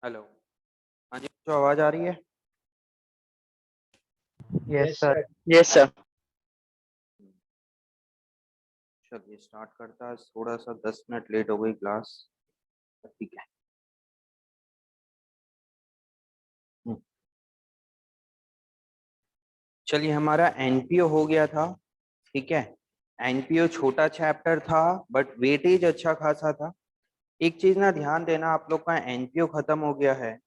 Hello. हाँ जी, जो आवाज आ रही है? Yes sir. Yes sir. चलिए स्टार्ट करता है। थोड़ा सा 10 मिनट लेट हो गई क्लास, ठीक है। चलिए, हमारा एनपीओ हो गया था, ठीक है। एनपीओ छोटा चैप्टर था बट वेटेज अच्छा खासा था। एक चीज ना ध्यान देना, आप लोग का एनपीओ खत्म हो गया है,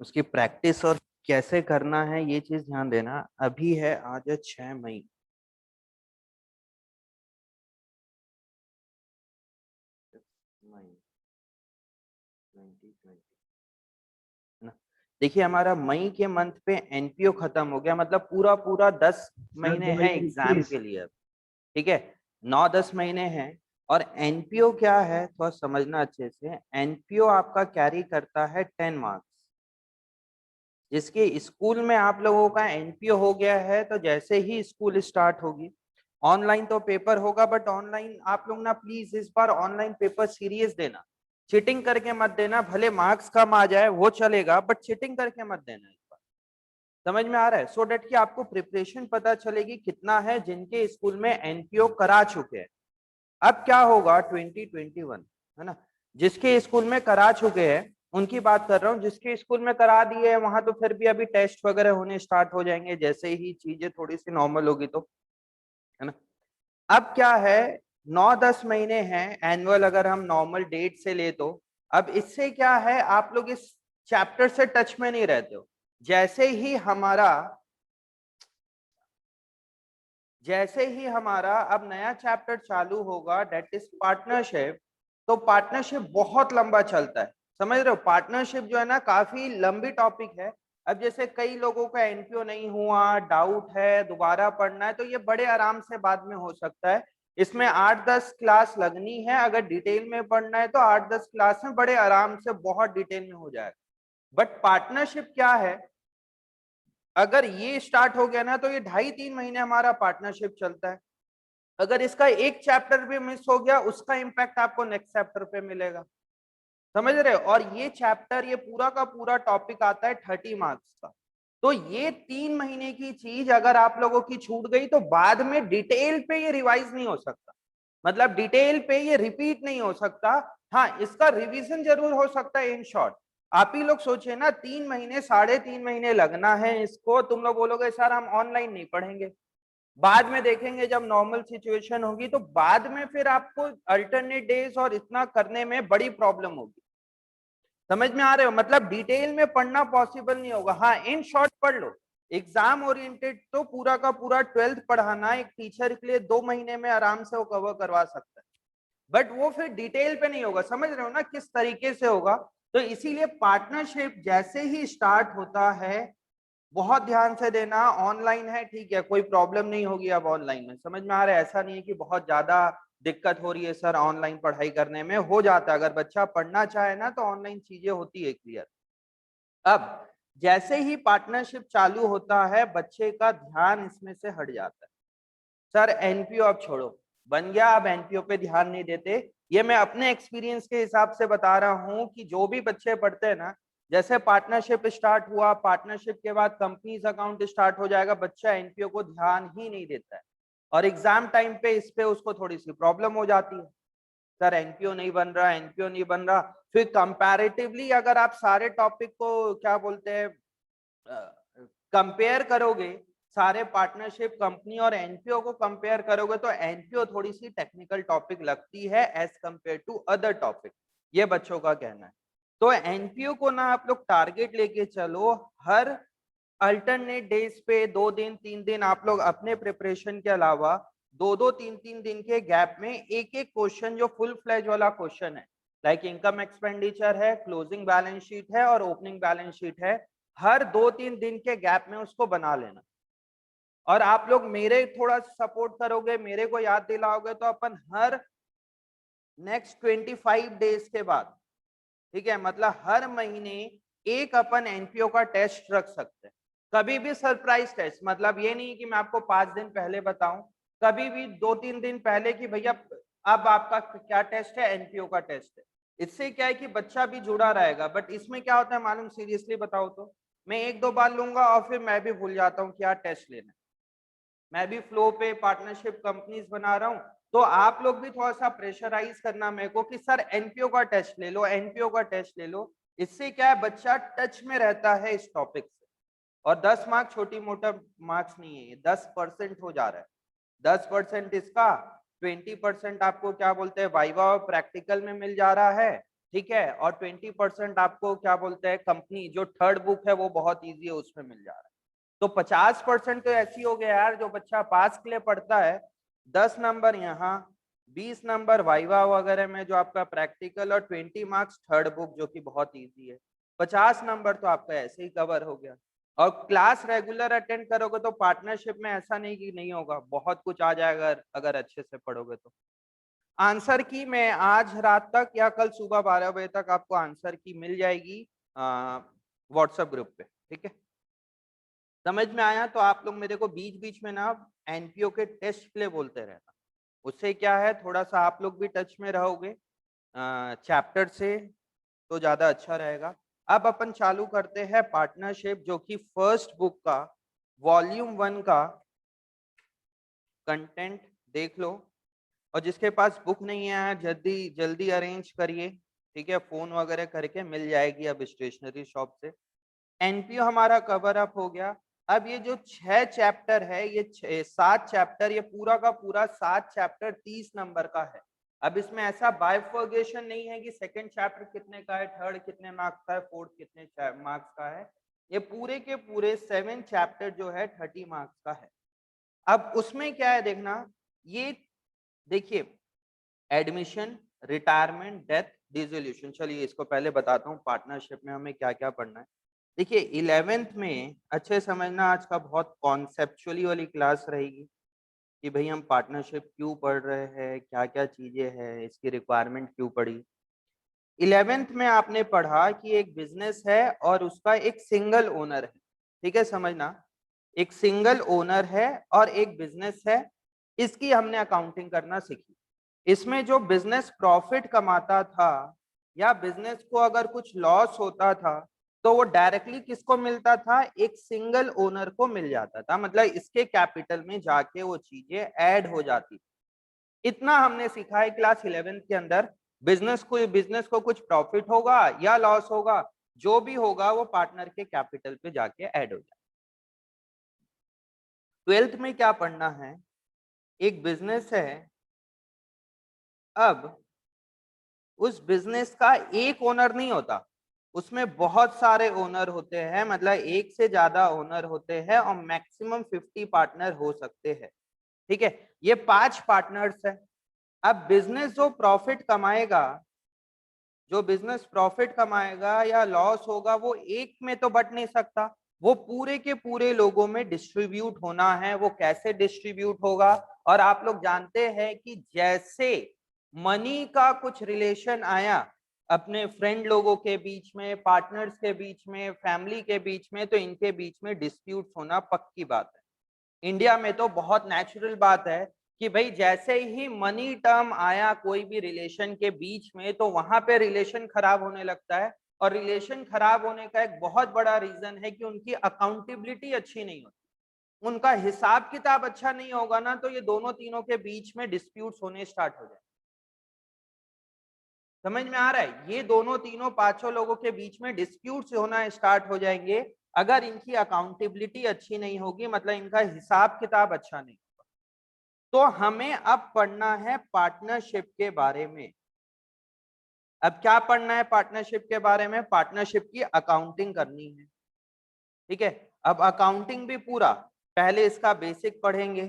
उसकी प्रैक्टिस और कैसे करना है ये चीज ध्यान देना। अभी है आज है 6 मई, मई 2020 ना। देखिए, हमारा मई के मंथ पे एनपीओ खत्म हो गया, मतलब पूरा पूरा 10 महीने हैं एग्जाम के लिए अब, ठीक है। 9-10 महीने हैं। और एनपीओ क्या है थोड़ा समझना अच्छे से। एनपीओ आपका कैरी करता है 10 मार्क्स। जिसके स्कूल में आप लोगों का एनपीओ हो गया है, तो जैसे ही स्कूल स्टार्ट होगी, ऑनलाइन तो पेपर होगा, बट ऑनलाइन आप लोग ना प्लीज इस बार ऑनलाइन पेपर सीरियस देना। चीटिंग करके मत देना, भले मार्क्स कम आ जाए वो चलेगा, बट चीटिंग करके मत देना इस बार। समझ में आ रहा है? सो डेट कि आपको प्रिपरेशन पता चलेगी कितना है जिनके स्कूल में एनपीओ करा चुके हैं। अब क्या होगा 2021, है ना। जिसके स्कूल में करा चुके हैं उनकी बात कर रहा हूँ। जिसके स्कूल में करा दिए है वहां तो फिर भी अभी टेस्ट वगैरह होने स्टार्ट हो जाएंगे जैसे ही चीजें थोड़ी सी नॉर्मल होगी, तो है ना। अब क्या है, 9-10 महीने हैं एनुअल, अगर हम नॉर्मल डेट से ले तो। अब इससे क्या है, आप लोग इस चैप्टर से टच में नहीं रहते हो। जैसे ही हमारा अब नया चैप्टर चालू होगा, डेट इज पार्टनरशिप। तो पार्टनरशिप बहुत लंबा चलता है, समझ रहे हो। पार्टनरशिप जो है ना काफी लंबी टॉपिक है। अब जैसे कई लोगों का एनपीओ नहीं हुआ, डाउट है, दोबारा पढ़ना है, तो ये बड़े आराम से बाद में हो सकता है। इसमें 8-10 क्लास लगनी है, अगर डिटेल में पढ़ना है तो 8-10 क्लास में बड़े आराम से बहुत डिटेल में हो जाएगा। बट पार्टनरशिप क्या है, अगर ये स्टार्ट हो गया ना तो ये 2.5-3 महीने हमारा पार्टनरशिप चलता है। अगर इसका एक चैप्टर भी मिस हो गया, उसका इम्पैक्ट आपको नेक्स्ट चैप्टर पे मिलेगा, समझ रहे हो। और ये चैप्टर, ये पूरा का पूरा टॉपिक आता है 30 मार्क्स का। तो ये 3 महीने की चीज अगर आप लोगों की छूट गई तो बाद में डिटेल पे ये रिवाइज नहीं हो सकता, मतलब डिटेल पे ये रिपीट नहीं हो सकता। हाँ, इसका रिवीजन जरूर हो सकता है इन शॉर्ट। आप ही लोग सोचे ना, 3 महीने 3.5 महीने लगना है इसको, तुम लोग बोलोगे सर हम ऑनलाइन नहीं पढ़ेंगे। बाद में देखेंगे जब नॉर्मल सिचुएशन होगी, तो बाद में फिर आपको अल्टरनेट डेज और इतना करने में बड़ी प्रॉब्लम होगी। समझ में आ रहे हो, मतलब डिटेल में पढ़ना पॉसिबल नहीं होगा। हाँ, इन शॉर्ट पढ़ लो। एग्जाम ओरिएंटेड तो पूरा का पूरा 12th पढ़ाना एक टीचर के लिए 2 महीने में आराम से वो कवर करवा सकता है, बट वो फिर डिटेल पे नहीं होगा। समझ रहे हो ना किस तरीके से होगा। तो इसीलिए पार्टनरशिप जैसे ही स्टार्ट होता है, बहुत ध्यान से देना। ऑनलाइन है, ठीक है, कोई प्रॉब्लम नहीं होगी अब ऑनलाइन में, समझ में आ रहा है। ऐसा नहीं है कि बहुत ज्यादा दिक्कत हो रही है सर ऑनलाइन पढ़ाई करने में, हो जाता है। अगर बच्चा पढ़ना चाहे ना तो ऑनलाइन चीजें होती है क्लियर। अब जैसे ही पार्टनरशिप चालू होता है, बच्चे का ध्यान इसमें से हट जाता है। सर एनपीओ अब छोड़ो, बन गया, अब एनपीओ पे ध्यान नहीं देते। ये मैं अपने एक्सपीरियंस के हिसाब से बता रहा हूँ कि जो भी बच्चे पढ़ते हैं ना, जैसे पार्टनरशिप स्टार्ट हुआ, पार्टनरशिप के बाद कंपनीज अकाउंट स्टार्ट हो जाएगा, बच्चा एनपीओ को ध्यान ही नहीं देता है। और एग्जाम टाइम पे इस पे उसको थोड़ी सी प्रॉब्लम हो जाती है, सर एनपीओ नहीं बन रहा, एनपीओ नहीं बन रहा। फिर कंपैरेटिवली अगर आप सारे टॉपिक को क्या बोलते हैं कंपेयर करोगे, सारे पार्टनरशिप कंपनी और एनपीओ को कंपेयर करोगे, तो एनपीओ थोड़ी सी टेक्निकल टॉपिक लगती है as compare to other topic, ये बच्चों का कहना है। तो एनपीओ को ना आप लोग टारगेट लेके चलो। हर अल्टरनेट डेज पे 2 दिन 3 दिन आप लोग अपने प्रिपरेशन के अलावा 2-2 3-3 दिन के गैप में एक एक क्वेश्चन जो फुल फ्लैज वाला क्वेश्चन है, लाइक इनकम एक्सपेंडिचर है, क्लोजिंग बैलेंस शीट है और ओपनिंग बैलेंस शीट है, हर 2-3 दिन के गैप में उसको बना लेना। और आप लोग मेरे थोड़ा सपोर्ट करोगे, मेरे को याद दिलाओगे, तो अपन हर नेक्स्ट 25 डेज के बाद, ठीक है, मतलब हर महीने एक अपन एनपीओ का टेस्ट रख सकते हैं। कभी भी सरप्राइज टेस्ट, मतलब ये नहीं कि मैं आपको 5 दिन पहले बताऊं, कभी भी 2-3 दिन पहले कि भैया अब आपका क्या टेस्ट है, एनपीओ का टेस्ट है। इससे क्या है कि बच्चा भी जुड़ा रहेगा। बट इसमें क्या होता है मालूम, सीरियसली बताओ तो, मैं एक दो बार लूंगा और फिर मैं भी भूल जाता हूँ क्या टेस्ट लेना है। मैं भी फ्लो पे पार्टनरशिप कंपनीज बना रहा हूँ, तो आप लोग भी थोड़ा सा प्रेशराइज करना मेरे को कि सर एनपीओ का टेस्ट ले लो, एनपीओ का टेस्ट ले लो। इससे क्या है, बच्चा टच में रहता है इस टॉपिक से। और 10 मार्क्स छोटी मोटा मार्क्स नहीं है, ये 10% हो जा रहा है। 10% इसका, 20% आपको क्या बोलते हैं वाइवा और प्रैक्टिकल में मिल जा रहा है, ठीक है। और 20% आपको क्या बोलते हैं कंपनी, जो थर्ड बुक है वो बहुत ईजी है उसमें मिल जा रहा है। तो 50% तो ऐसी हो गया यार, जो बच्चा पास के लिए पढ़ता है 10 नंबर यहाँ, 20 नंबर वाइवा वगैरह में जो आपका प्रैक्टिकल, और 20 मार्क्स थर्ड बुक जो कि बहुत इजी है। 50 नंबर तो आपका ऐसे ही कवर हो गया। और क्लास रेगुलर अटेंड करोगे तो पार्टनरशिप में ऐसा नहीं कि नहीं होगा, बहुत कुछ आ जाएगा अगर अच्छे से पढ़ोगे तो। आंसर की मैं आज रात तक या कल सुबह 12 बजे तक आपको आंसर की मिल जाएगी व्हाट्सएप ग्रुप पे, ठीक है। समझ में आया? तो आप लोग मेरे को बीच बीच में ना एनपीओ के टेस्ट के लिए बोलते रहना। उससे क्या है, थोड़ा सा आप लोग भी टच में रहोगे चैप्टर से, तो ज्यादा अच्छा रहेगा। अब अपन चालू करते हैं पार्टनरशिप, जो कि फर्स्ट बुक का वॉल्यूम 1 का कंटेंट देख लो। और जिसके पास बुक नहीं है जल्दी जल्दी अरेंज करिए, ठीक है। फोन वगैरह करके मिल जाएगी अब स्टेशनरी शॉप से। एनपीओ हमारा कवर अप हो गया। अब ये जो 6 चैप्टर है, ये 7 चैप्टर, ये पूरा का पूरा 7 चैप्टर 30 नंबर का है। अब इसमें ऐसा बाइफर्गेशन नहीं है कि सेकंड चैप्टर कितने का है, थर्ड कितने मार्क्स का है, फोर्थ कितने मार्क्स का है। ये पूरे के पूरे 7 चैप्टर जो है 30 मार्क्स का है। अब उसमें क्या है देखना, ये देखिए, एडमिशन, रिटायरमेंट, डेथ, डिसोल्यूशन। चलिए इसको पहले बताता हूँ पार्टनरशिप में हमें क्या क्या पढ़ना है। देखिए 11th में अच्छे समझना, आज का बहुत कॉन्सेप्चुअली वाली क्लास रहेगी कि भाई हम पार्टनरशिप क्यों पढ़ रहे हैं, क्या क्या चीजें हैं, इसकी रिक्वायरमेंट क्यों पड़ी। 11th में आपने पढ़ा कि एक बिजनेस है और उसका एक सिंगल ओनर है, ठीक है समझना। एक सिंगल ओनर है और एक बिजनेस है, इसकी हमने अकाउंटिंग करना सीखी। इसमें जो बिजनेस प्रॉफिट कमाता था या बिजनेस को अगर कुछ लॉस होता था, तो वो डायरेक्टली किसको मिलता था, एक सिंगल ओनर को मिल जाता था। मतलब इसके कैपिटल में जाके वो चीजें ऐड हो जाती। इतना हमने सीखा है क्लास 11th के अंदर। बिजनेस को कुछ प्रॉफिट होगा या लॉस होगा, जो भी होगा वो पार्टनर के कैपिटल पे जाके ऐड हो जाए। 12th में क्या पढ़ना है, एक बिजनेस है। अब उस बिजनेस का एक ओनर नहीं होता, उसमें बहुत सारे ओनर होते हैं, मतलब एक से ज्यादा ओनर होते हैं और मैक्सिमम 50 पार्टनर हो सकते हैं, ठीक है। ये 5 पार्टनर्स है। अब बिजनेस जो बिजनेस प्रॉफिट कमाएगा या लॉस होगा, वो एक में तो बट नहीं सकता, वो पूरे के पूरे लोगों में डिस्ट्रीब्यूट होना है। वो कैसे डिस्ट्रीब्यूट होगा, और आप लोग जानते हैं कि जैसे मनी का कुछ रिलेशन आया अपने फ्रेंड लोगों के बीच में, पार्टनर्स के बीच में, फैमिली के बीच में, तो इनके बीच में डिस्प्यूट होना पक्की बात है। इंडिया में तो बहुत नेचुरल बात है कि भाई जैसे ही मनी टर्म आया कोई भी रिलेशन के बीच में, तो वहां पे रिलेशन खराब होने लगता है। और रिलेशन खराब होने का एक बहुत बड़ा रीजन है कि उनकी अकाउंटेबिलिटी अच्छी नहीं होती, उनका हिसाब किताब अच्छा नहीं होगा ना, तो ये दोनों तीनों के बीच में डिस्प्यूट्स होने स्टार्ट हो जाए। समझ में आ रहा है? ये दोनों तीनों पांचों लोगों के बीच में डिस्प्यूट्स होना स्टार्ट हो जाएंगे अगर इनकी अकाउंटेबिलिटी अच्छी नहीं होगी, मतलब इनका हिसाब किताब अच्छा नहीं। तो हमें अब पढ़ना है पार्टनरशिप के बारे में। अब क्या पढ़ना है पार्टनरशिप के बारे में, पार्टनरशिप की अकाउंटिंग करनी है, ठीक है। अब अकाउंटिंग भी पूरा, पहले इसका बेसिक पढ़ेंगे,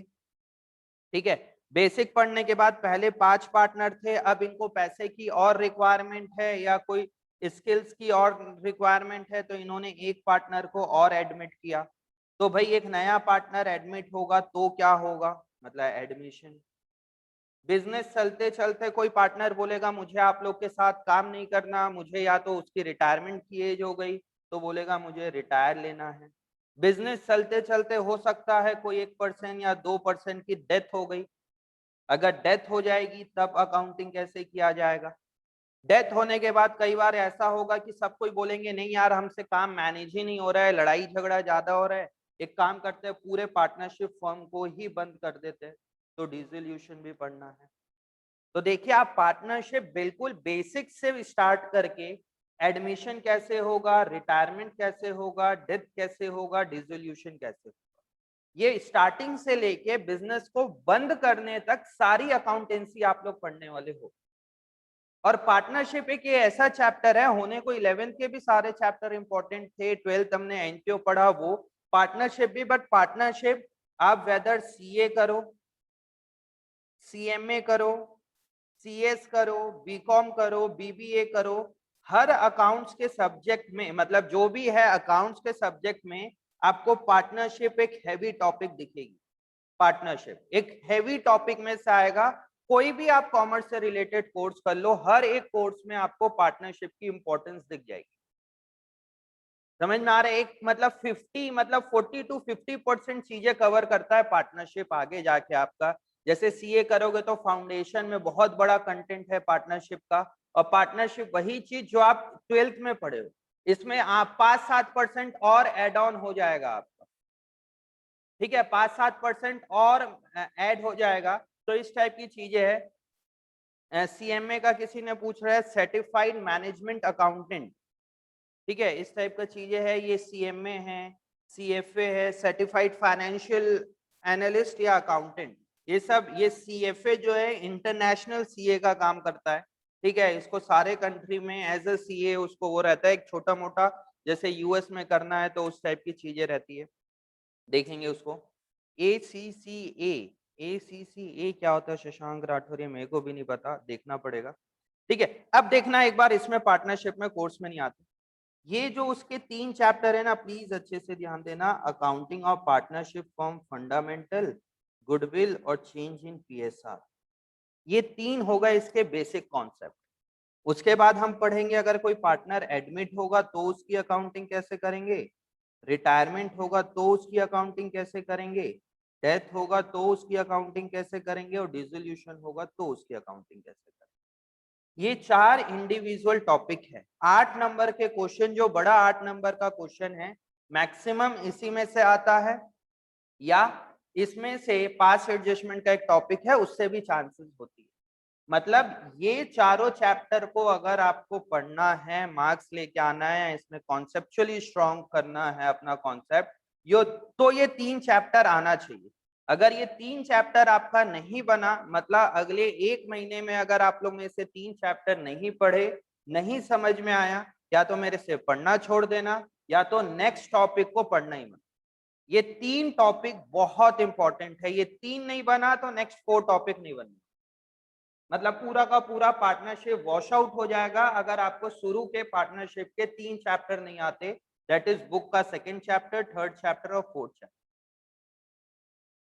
ठीक है। बेसिक पढ़ने के बाद पहले 5 पार्टनर थे, अब इनको पैसे की और रिक्वायरमेंट है या कोई स्किल्स की और रिक्वायरमेंट है, तो इन्होंने एक पार्टनर को और एडमिट किया। तो भाई एक नया पार्टनर एडमिट होगा तो क्या होगा, मतलब एडमिशन। बिजनेस चलते चलते कोई पार्टनर बोलेगा मुझे आप लोग के साथ काम नहीं करना, मुझे या तो उसकी रिटायरमेंट की एज हो गई तो बोलेगा मुझे रिटायर लेना है। बिजनेस चलते चलते हो सकता है कोई 1% या 2% की डेथ हो गई, अगर डेथ हो जाएगी तब अकाउंटिंग कैसे किया जाएगा। डेथ होने के बाद कई बार ऐसा होगा कि सब कोई बोलेंगे नहीं यार हमसे काम मैनेज ही नहीं हो रहा है, लड़ाई झगड़ा ज्यादा हो रहा है, एक काम करते हैं पूरे पार्टनरशिप फर्म को ही बंद कर देते हैं, तो डिसोल्यूशन भी पढ़ना है। तो देखिए आप पार्टनरशिप बिल्कुल बेसिक से स्टार्ट करके एडमिशन कैसे होगा, रिटायरमेंट कैसे होगा, डेथ कैसे होगा, डिसोल्यूशन कैसे होगा, ये स्टार्टिंग से लेके बिजनेस को बंद करने तक सारी अकाउंटेंसी आप लोग पढ़ने वाले हो। और पार्टनरशिप एक ये ऐसा चैप्टर है, होने को 11th के भी सारे चैप्टर इंपॉर्टेंट थे, 12th हमने एनपीओ पढ़ा, वो पार्टनरशिप भी, बट पार्टनरशिप आप वेदर सीए करो, सीएमए करो, सीएस करो, बीकॉम करो, बीबीए करो, हर अकाउंट्स के सब्जेक्ट में, मतलब जो भी है अकाउंट्स के सब्जेक्ट में आपको पार्टनरशिप एक हैवी टॉपिक दिखेगी। पार्टनरशिप एक हैवी टॉपिक में से आएगा। कोई भी आप कॉमर्स से रिलेटेड कोर्स कर लो, हर एक कोर्स में आपको पार्टनरशिप की इंपॉर्टेंस दिख जाएगी। समझ में आ रहा है? एक मतलब 40 to 50% चीजें कवर करता है पार्टनरशिप आगे जाके आपका। जैसे सीए करोगे तो फाउंडेशन में बहुत बड़ा कंटेंट है पार्टनरशिप का, और पार्टनरशिप वही चीज जो आप 12th में पढ़े हो, इसमें आप 5-7% और एड ऑन हो जाएगा आपका, ठीक है, 5-7% और ऐड हो जाएगा। तो इस टाइप की चीजें है। सीएमए का किसी ने पूछ रहा है, सर्टिफाइड मैनेजमेंट अकाउंटेंट, ठीक है, इस टाइप का चीजें है, ये सीएमए है, सीएफए है, सर्टिफाइड फाइनेंशियल एनालिस्ट या अकाउंटेंट, ये सब, ये सीएफए जो है इंटरनेशनल सीए का काम करता है, ठीक है, इसको सारे कंट्री में एज अ सीए उसको वो रहता है, एक छोटा मोटा जैसे यूएस में करना है तो उस टाइप की चीजें रहती है, देखेंगे उसको। ACCA क्या होता है शशांक राठौर, मेरे को भी नहीं पता, देखना पड़ेगा, ठीक है। अब देखना एक बार, इसमें पार्टनरशिप में कोर्स में नहीं आते, ये जो उसके 3 चैप्टर है ना, प्लीज अच्छे से ध्यान देना, accounting of partnership form fundamental, goodwill और चेंज इन पीएसआर, ये 3 होगा इसके बेसिक कॉन्सेप्ट। उसके बाद हम पढ़ेंगे अगर कोई पार्टनर एडमिट होगा तो उसकी अकाउंटिंग कैसे करेंगे, रिटायरमेंट होगा तो उसकी अकाउंटिंग कैसे करेंगे, डेथ होगा तो उसकी अकाउंटिंग कैसे करेंगे, और डिसोल्यूशन होगा तो उसकी अकाउंटिंग कैसे करेंगे। ये 4 इंडिविजुअल टॉपिक है। 8 नंबर के क्वेश्चन, जो बड़ा 8 नंबर का क्वेश्चन है, मैक्सिमम इसी में से आता है, या इसमें से पास एडजस्टमेंट का एक टॉपिक है उससे भी चांसेस होती है। मतलब ये चारों चैप्टर को अगर आपको पढ़ना है, मार्क्स लेके आना है, इसमें कॉन्सेप्चुअली स्ट्रॉन्ग करना है अपना कॉन्सेप्ट, यो तो ये 3 चैप्टर आना चाहिए। अगर ये 3 चैप्टर आपका नहीं बना, मतलब अगले 1 महीने में अगर आप लोग में से 3 चैप्टर नहीं पढ़े, नहीं समझ में आया, या तो मेरे से पढ़ना छोड़ देना, या तो नेक्स्ट टॉपिक को पढ़ना ही मत। ये 3 टॉपिक बहुत इंपॉर्टेंट है, ये 3 नहीं बना तो नेक्स्ट 4 टॉपिक नहीं बनना, मतलब पूरा का पूरा पार्टनरशिप वॉश आउट हो जाएगा अगर आपको शुरू के पार्टनरशिप के 3 चैप्टर नहीं आते, दैट इज बुक का 2nd चैप्टर, 3rd चैप्टर और 4th चैप्टर।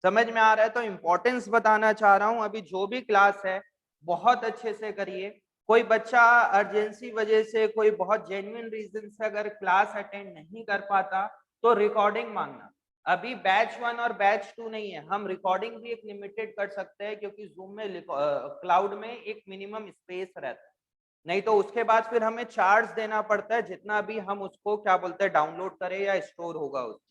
समझ में आ रहा है? तो इंपॉर्टेंस बताना चाह रहा हूं। अभी जो भी क्लास है बहुत अच्छे से करिए। कोई बच्चा अर्जेंसी वजह से, कोई बहुत जेन्युइन रीजन से अगर क्लास अटेंड नहीं कर पाता तो रिकॉर्डिंग मांगना। अभी बैच 1 और बैच 2 नहीं है, हम रिकॉर्डिंग भी एक लिमिटेड कर सकते हैं, क्योंकि जूम में क्लाउड में एक मिनिमम स्पेस रहता है, नहीं तो उसके बाद फिर हमें चार्ज देना पड़ता है जितना भी हम उसको क्या बोलते हैं डाउनलोड करें या स्टोर होगा उसमें।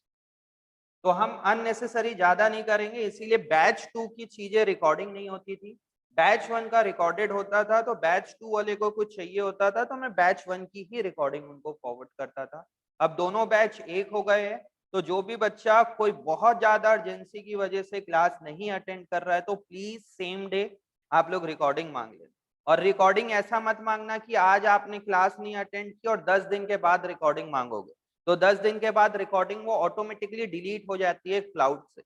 तो हम अननेसेसरी ज्यादा नहीं करेंगे, इसीलिए बैच 2 की चीजें रिकॉर्डिंग नहीं होती थी, बैच 1 का रिकॉर्डेड होता था, तो बैच 2 वाले को कुछ चाहिए होता था तो मैं बैच 1 की ही रिकॉर्डिंग उनको फॉरवर्ड करता था। अब दोनों बैच एक हो गए हैं, तो जो भी बच्चा कोई बहुत ज्यादा अर्जेंसी की वजह से क्लास नहीं अटेंड कर रहा है तो प्लीज सेम डे आप लोग रिकॉर्डिंग मांग लें। और रिकॉर्डिंग ऐसा मत मांगना कि आज आपने क्लास नहीं अटेंड की और 10 दिन के बाद रिकॉर्डिंग मांगोगे, तो 10 दिन के बाद रिकॉर्डिंग वो ऑटोमेटिकली डिलीट हो जाती है क्लाउड से।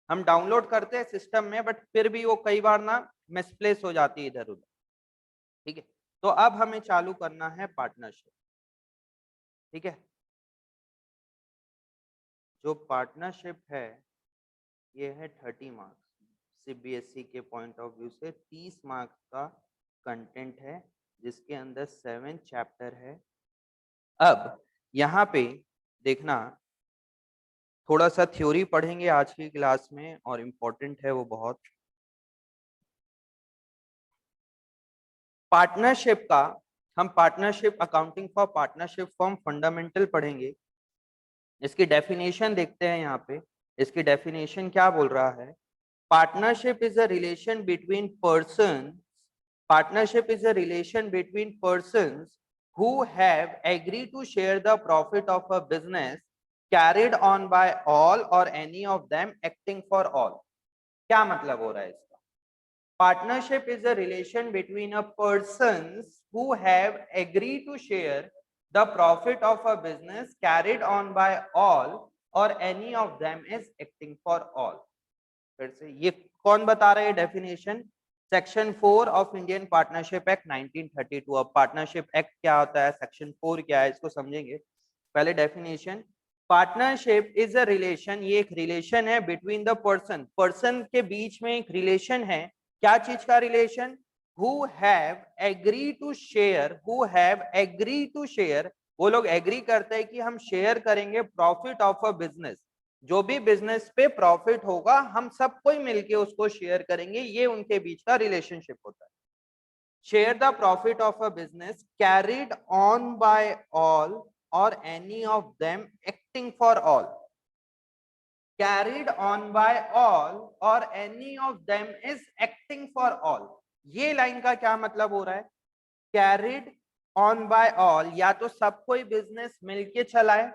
हम डाउनलोड करते हैं सिस्टम में, बट फिर भी वो कई बार ना मिसप्लेस हो जाती है इधर उधर, ठीक है। तो अब हमें चालू करना है पार्टनरशिप, ठीक है। जो पार्टनरशिप है ये है 30 मार्क्स, सीबीएसई के पॉइंट ऑफ व्यू से 30 मार्क्स का कंटेंट है, जिसके अंदर 7 चैप्टर है। अब यहाँ पे देखना, थोड़ा सा थ्योरी पढ़ेंगे आज की क्लास में और इम्पोर्टेंट है वो बहुत। पार्टनरशिप का हम partnership, accounting for partnership form fundamental पढ़ेंगे। इसकी डेफिनेशन देखते हैं यहाँ पे। इसकी डेफिनेशन क्या बोल रहा है? Partnership is a relation between person, partnership is a relation between persons who have agreed to share the profit of a business carried on by all or any of them acting for all। क्या मतलब हो रहा है इसका? Partnership is a relation between a persons who have agreed to share the profit of a business carried on by all or any of them is acting for all। फिर से ये कौन बता रहा है definition? Section 4 of Indian partnership act 1932। अब partnership act क्या होता है, सेक्शन 4 क्या है, इसको समझेंगे। पहले definition, partnership is a relation, ये एक रिलेशन है बिटवीन द पर्सन, पर्सन के बीच में एक रिलेशन है। क्या चीज का relation? Who have agree to share, who have agree to share, वो लोग एग्री करते हैं कि हम शेयर करेंगे प्रॉफिट ऑफ अ बिजनेस, जो भी बिजनेस पे प्रॉफिट होगा हम सब कोई मिलके उसको शेयर करेंगे, ये उनके बीच का रिलेशनशिप होता है। Share the profit of a business carried on by all or any of them acting for all. Carried on by all or any of them is acting for all. ये line का क्या मतलब हो रहा है? Carried on by all, या तो सब कोई बिजनेस मिलके चलाए,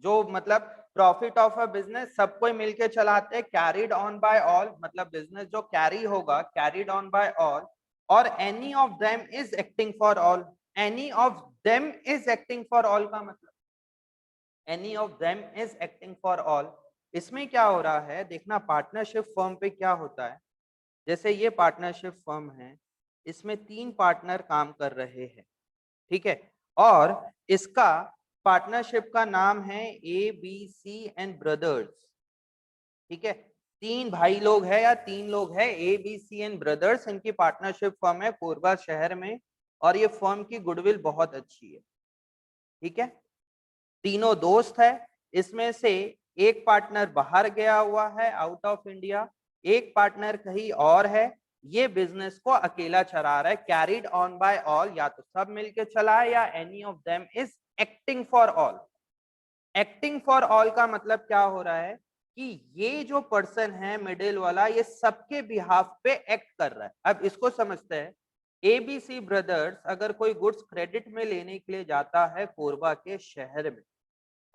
जो मतलब प्रॉफिट ऑफ अ बिजनेस सब कोई मिलके चलाते हैं। कैरिड ऑन बाय ऑल मतलब बिजनेस जो कैरी होगा, carried on by all, or any of them is acting for all. Any of them is acting for all का मतलब, any of them is acting for all. इसमें क्या हो रहा है देखना, पार्टनरशिप फर्म पे क्या होता है। जैसे ये पार्टनरशिप फर्म है, इसमें 3 पार्टनर काम कर रहे हैं, ठीक है, और इसका पार्टनरशिप का नाम है ABC एंड ब्रदर्स, ठीक है। 3 भाई लोग हैं या 3 लोग हैं, ABC एंड ब्रदर्स, इनकी पार्टनरशिप फर्म है कोरबा शहर में, और ये फर्म की गुडविल बहुत अच्छी है, ठीक है। तीनों दोस्त है, इसमें से एक पार्टनर बाहर गया हुआ है आउट ऑफ इंडिया, एक पार्टनर कहीं और है, ये बिजनेस को अकेला चला रहा है। कैरिड ऑन बाय ऑल, या तो सब मिलके चलाए, या any of them is acting for all. Acting for all का मतलब क्या हो रहा है कि ये जो पर्सन है मिडिल वाला, ये सबके बिहाफ पे एक्ट कर रहा है। अब इसको समझते हैं। ABC ब्रदर्स अगर कोई गुड्स क्रेडिट में लेने के लिए जाता है कोरबा के शहर में,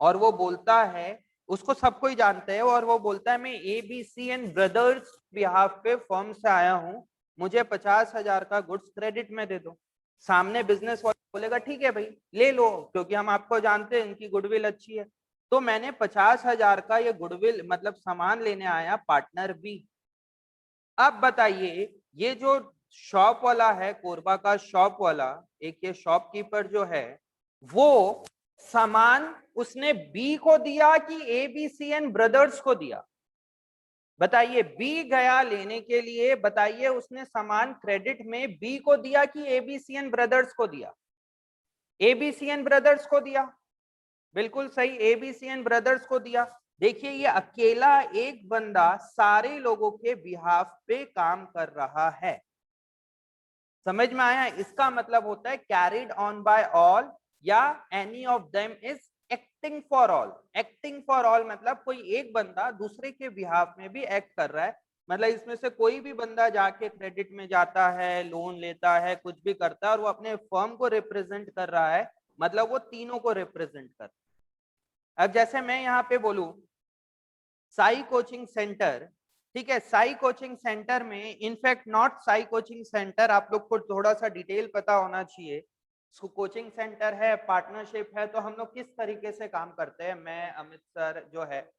और वो बोलता है, उसको सब कोई जानते हैं, और वो बोलता है मैं ABC एंड ब्रदर्स बिहाफ पे फर्म से आया हूँ, मुझे 50,000 का गुड्स क्रेडिट में दे दो। सामने बिजनेस वाला बोलेगा ठीक है भाई ले लो, क्योंकि हम आपको जानते हैं, इनकी गुडविल अच्छी है। तो मैंने 50,000 का ये गुडविल मतलब सामान लेने आया पार्टनर बी। अब बताइए, ये जो शॉप वाला है, कोरबा का शॉप वाला, एक ये शॉपकीपर जो है, वो सामान उसने बी को दिया कि ABC एंड ब्रदर्स को दिया? बताइए, बी गया लेने के लिए, बताइए उसने सामान क्रेडिट में बी को दिया कि ABC एंड ब्रदर्स को दिया? ABC एंड ब्रदर्स को दिया, बिल्कुल सही, ABC एंड ब्रदर्स को दिया। देखिए, ये अकेला एक बंदा सारे लोगों के बिहाफ पे काम कर रहा है। समझ में आया? इसका मतलब होता है कैरिड ऑन बाय ऑल या any of them is acting for all. Acting for all मतलब कोई एक बंदा दूसरे के बिहाफ में भी एक्ट कर रहा है। मतलब इसमें से कोई भी बंदा जाके क्रेडिट में जाता है, लोन लेता है, कुछ भी करता है, और वो अपने फर्म को रिप्रेजेंट कर रहा है, मतलब वो तीनों को रिप्रेजेंट कर रहा है। अब जैसे मैं यहाँ पे बोलूं साई कोचिंग सेंटर, ठीक है, साई कोचिंग सेंटर में, in fact not Sai coaching centre, आप लोग को थोड़ा सा डिटेल पता होना चाहिए। कोचिंग सेंटर है, पार्टनरशिप है, तो हम लोग किस तरीके से काम करते हैं, मैं अमित सर जो है,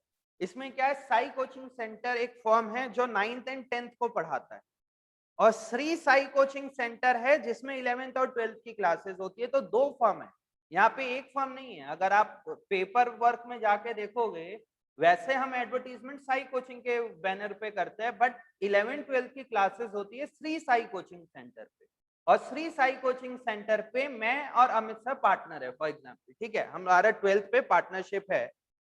इसमें क्या है, साई कोचिंग सेंटर एक फर्म है जो 9th एंड 10th को पढ़ाता है, और श्री साई कोचिंग सेंटर है जिसमें 11th और 12th की क्लासेस होती है। तो 2 फर्म है, यहाँ पे एक फर्म नहीं है। अगर आप पेपर वर्क में जाके देखोगे, वैसे हम एडवर्टीजमेंट साई कोचिंग के बैनर पे करते हैं, बट 11th 12th की क्लासेस होती है श्री साई कोचिंग सेंटर पे, और श्री साई कोचिंग सेंटर पे मैं और अमित सर पार्टनर है, फॉर एग्जाम्पल, ठीक है, हमारा 12th पे पार्टनरशिप है।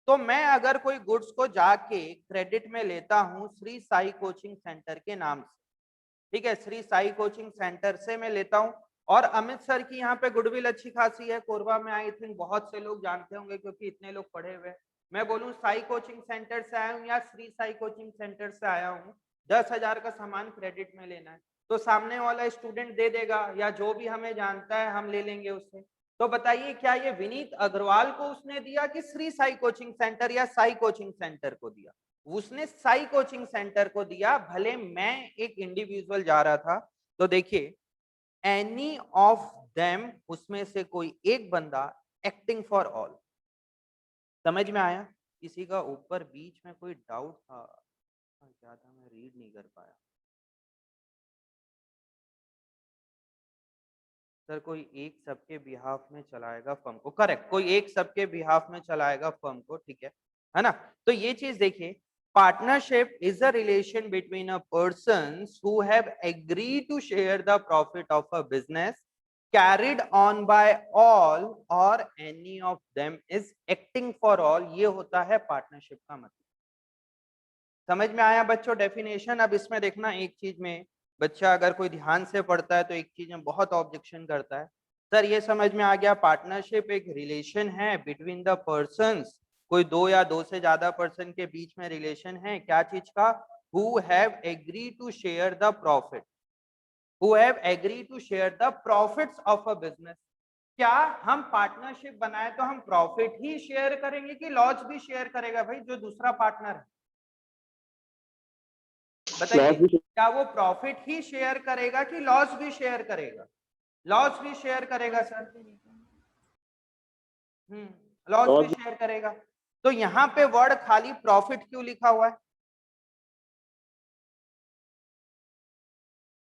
तो मैं अगर कोई गुड्स को जाके क्रेडिट में लेता हूँ श्री साई कोचिंग सेंटर के नाम से, ठीक है, श्री साई कोचिंग सेंटर से मैं लेता हूं, और अमित सर की यहाँ पे गुडविल अच्छी खासी है, कोरबा में आई थिंक बहुत से लोग जानते होंगे क्योंकि इतने लोग पढ़े हुए। मैं बोलूँ साई कोचिंग सेंटर से आया हूँ या श्री साई कोचिंग सेंटर से आया हूँ, 10,000 का सामान क्रेडिट में लेना है, तो सामने वाला स्टूडेंट दे देगा या जो भी हमें जानता है हम ले लेंगे उससे। तो बताइए क्या ये विनीत अग्रवाल को उसने दिया कि श्री साई कोचिंग सेंटर या साई कोचिंग सेंटर को दिया? उसने साई कोचिंग सेंटर को दिया, भले मैं एक इंडिविजुअल जा रहा था। तो देखिए एनी ऑफ देम, उसमें से कोई एक बंदा एक्टिंग फॉर ऑल। समझ में आया? किसी का ऊपर बीच में कोई डाउट था क्या था, मैं रीड नहीं कर पाया। सर कोई एक सबके बिहाफ में चलाएगा फर्म को, करेक्ट, कोई एक सबके बिहाफ में चलाएगा फर्म को, ठीक है ना? तो ये चीज देखिए, partnership is a relation between a persons who have agreed to share the profit of a business carried on by all or any of them is acting for all। ये होता है पार्टनरशिप का मतलब। समझ में आया बच्चों डेफिनेशन? अब इसमें देखना एक चीज में बच्चा अगर कोई ध्यान से पढ़ता है तो एक चीज में बहुत ऑब्जेक्शन करता है, सर ये समझ में आ गया पार्टनरशिप एक रिलेशन है बिटवीन द पर्सन्स, कोई दो या दो से ज्यादा पर्सन के बीच में रिलेशन है, क्या चीज का? Who have agree to share the profit, who have agree to share the profits of a business. क्या हम पार्टनरशिप बनाए तो हम प्रॉफिट ही शेयर करेंगे कि लॉस भी शेयर करेगा भाई जो दूसरा पार्टनर है? बताइए, क्या वो प्रॉफिट ही शेयर करेगा कि लॉस भी शेयर करेगा? लॉस भी शेयर करेगा सर। लॉस भी शेयर करेगा। तो यहाँ पे वर्ड खाली प्रॉफिट क्यों लिखा हुआ है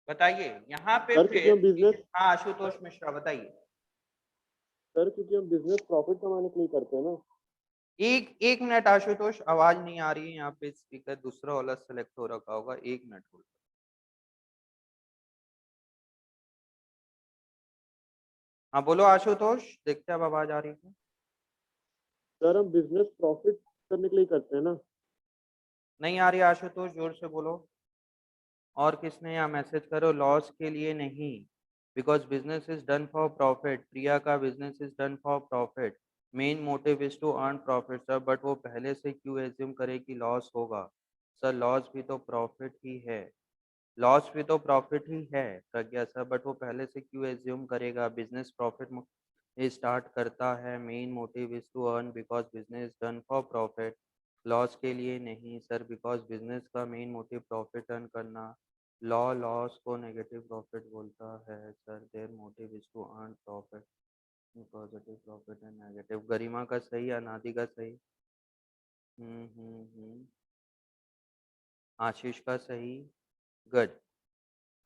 बताइए? यहाँ पे फिर हाँ आशुतोष मिश्रा बताइए। सर क्योंकि हम बिजनेस प्रॉफिट कमाने के लिए करते हैं ना। एक मिनट आशुतोष, आवाज नहीं आ रही है यहाँ पे, स्पीकर दूसरा वाला सेलेक्ट हो रखा होगा, एक मिनट होल्ड। हाँ बोलो आशुतोष, देखते अब आवाज आ रही है। सर हम बिजनेस प्रॉफिट करने के लिए करते हैं ना। नहीं आ रही आशुतोष, जोर से बोलो। और किसने यहाँ मैसेज करो, लॉस के लिए नहीं, because business is done for profit. Priya का business is done for profit, main motive is to earn profit. Sir but वो पहले से क्यों एज्यूम करे कि लॉस होगा? सर लॉस भी तो प्रॉफिट ही है, लॉस भी तो प्रॉफिट ही है प्रज्ञा सर, बट वो पहले से क्यों एज्यूम करेगा? बिजनेस प्रॉफिट स्टार्ट करता है, main motive is to earn because business done for profit, loss के लिए नहीं सर, बिकॉज बिजनेस का मेन मोटिव प्रॉफिट अर्न करना। लॉ लॉस को नेगेटिव प्रॉफिट बोलता है sir, their motive is to earn profit, positive profit and negative. Garima का सही, अनादि का सही, आशीष का सही, गुड,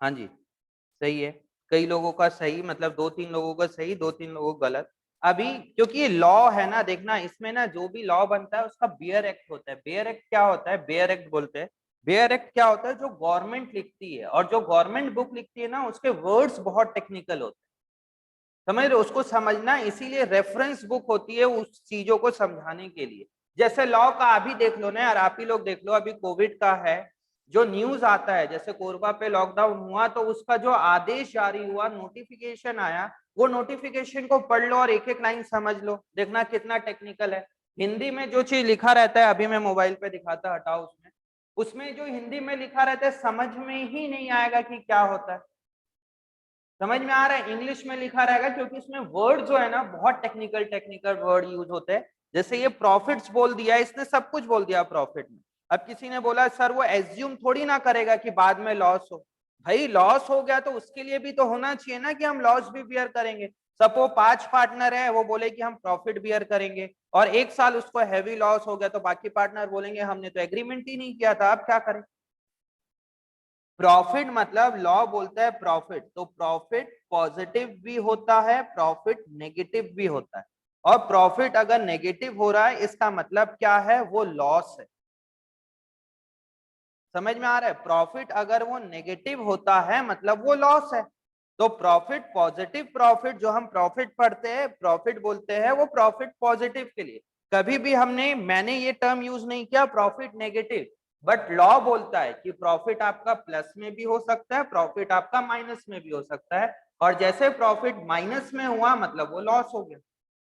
हाँ जी सही है। कई लोगों का सही मतलब 2-3 लोगों का सही, 2-3 लोगों का गलत। अभी क्योंकि ये लॉ है ना, देखना इसमें ना जो भी लॉ बनता है उसका बेयर एक्ट होता है। बेयर एक्ट क्या होता है? बेयर एक्ट बोलते हैं। बेयर एक्ट क्या होता है? जो गवर्नमेंट लिखती है, और जो गवर्नमेंट बुक लिखती है ना उसके वर्ड्स बहुत टेक्निकल होते हैं, समझ रहे हो? उसको समझना, इसीलिए रेफरेंस बुक होती है उस चीजों को समझाने के लिए। जैसे लॉ का अभी देख लो ना यार, आप ही लोग देख लो, अभी कोविड का है जो न्यूज आता है, जैसे कोरबा पे लॉकडाउन हुआ तो उसका जो आदेश जारी हुआ, नोटिफिकेशन आया, वो नोटिफिकेशन को पढ़ लो और एक एक लाइन समझ लो, देखना कितना टेक्निकल है। हिंदी में जो चीज लिखा रहता है, अभी मैं मोबाइल पे दिखाता, हटाओ उसमें, उसमें जो हिंदी में लिखा रहता है समझ में ही नहीं आएगा कि क्या होता है। समझ में आ रहा है? इंग्लिश में लिखा रहेगा क्योंकि इसमें वर्ड जो है ना बहुत टेक्निकल टेक्निकल वर्ड यूज होते हैं। जैसे ये प्रॉफिट्स बोल दिया, इसने सब कुछ बोल दिया प्रॉफिट में। अब किसी ने बोला सर वो एज्यूम थोड़ी ना करेगा कि बाद में लॉस हो। भाई लॉस हो गया तो उसके लिए भी तो होना चाहिए ना कि हम लॉस भी बियर करेंगे। सपो 5 पार्टनर है, वो बोले कि हम प्रॉफिट बियर करेंगे, और एक साल उसको हैवी लॉस हो गया तो बाकी पार्टनर बोलेंगे हमने तो एग्रीमेंट ही नहीं किया था, अब क्या करें? प्रॉफिट मतलब लॉ बोलता है प्रॉफिट, तो प्रॉफिट पॉजिटिव भी होता है, प्रॉफिट नेगेटिव भी होता है। और प्रॉफिट अगर नेगेटिव हो रहा है इसका मतलब क्या है? वो लॉस है। समझ में आ रहा है? प्रॉफिट अगर वो नेगेटिव होता है मतलब वो लॉस है। तो प्रॉफिट पॉजिटिव, प्रॉफिट जो हम प्रॉफिट पढ़ते हैं, प्रॉफिट बोलते हैं वो प्रॉफिट पॉजिटिव के लिए। कभी भी मैंने ये टर्म यूज नहीं किया प्रॉफिट नेगेटिव। बट लॉ बोलता है कि प्रॉफिट आपका प्लस में भी हो सकता है, प्रॉफिट आपका माइनस में भी हो सकता है, और जैसे प्रॉफिट माइनस में हुआ मतलब वो लॉस हो गया।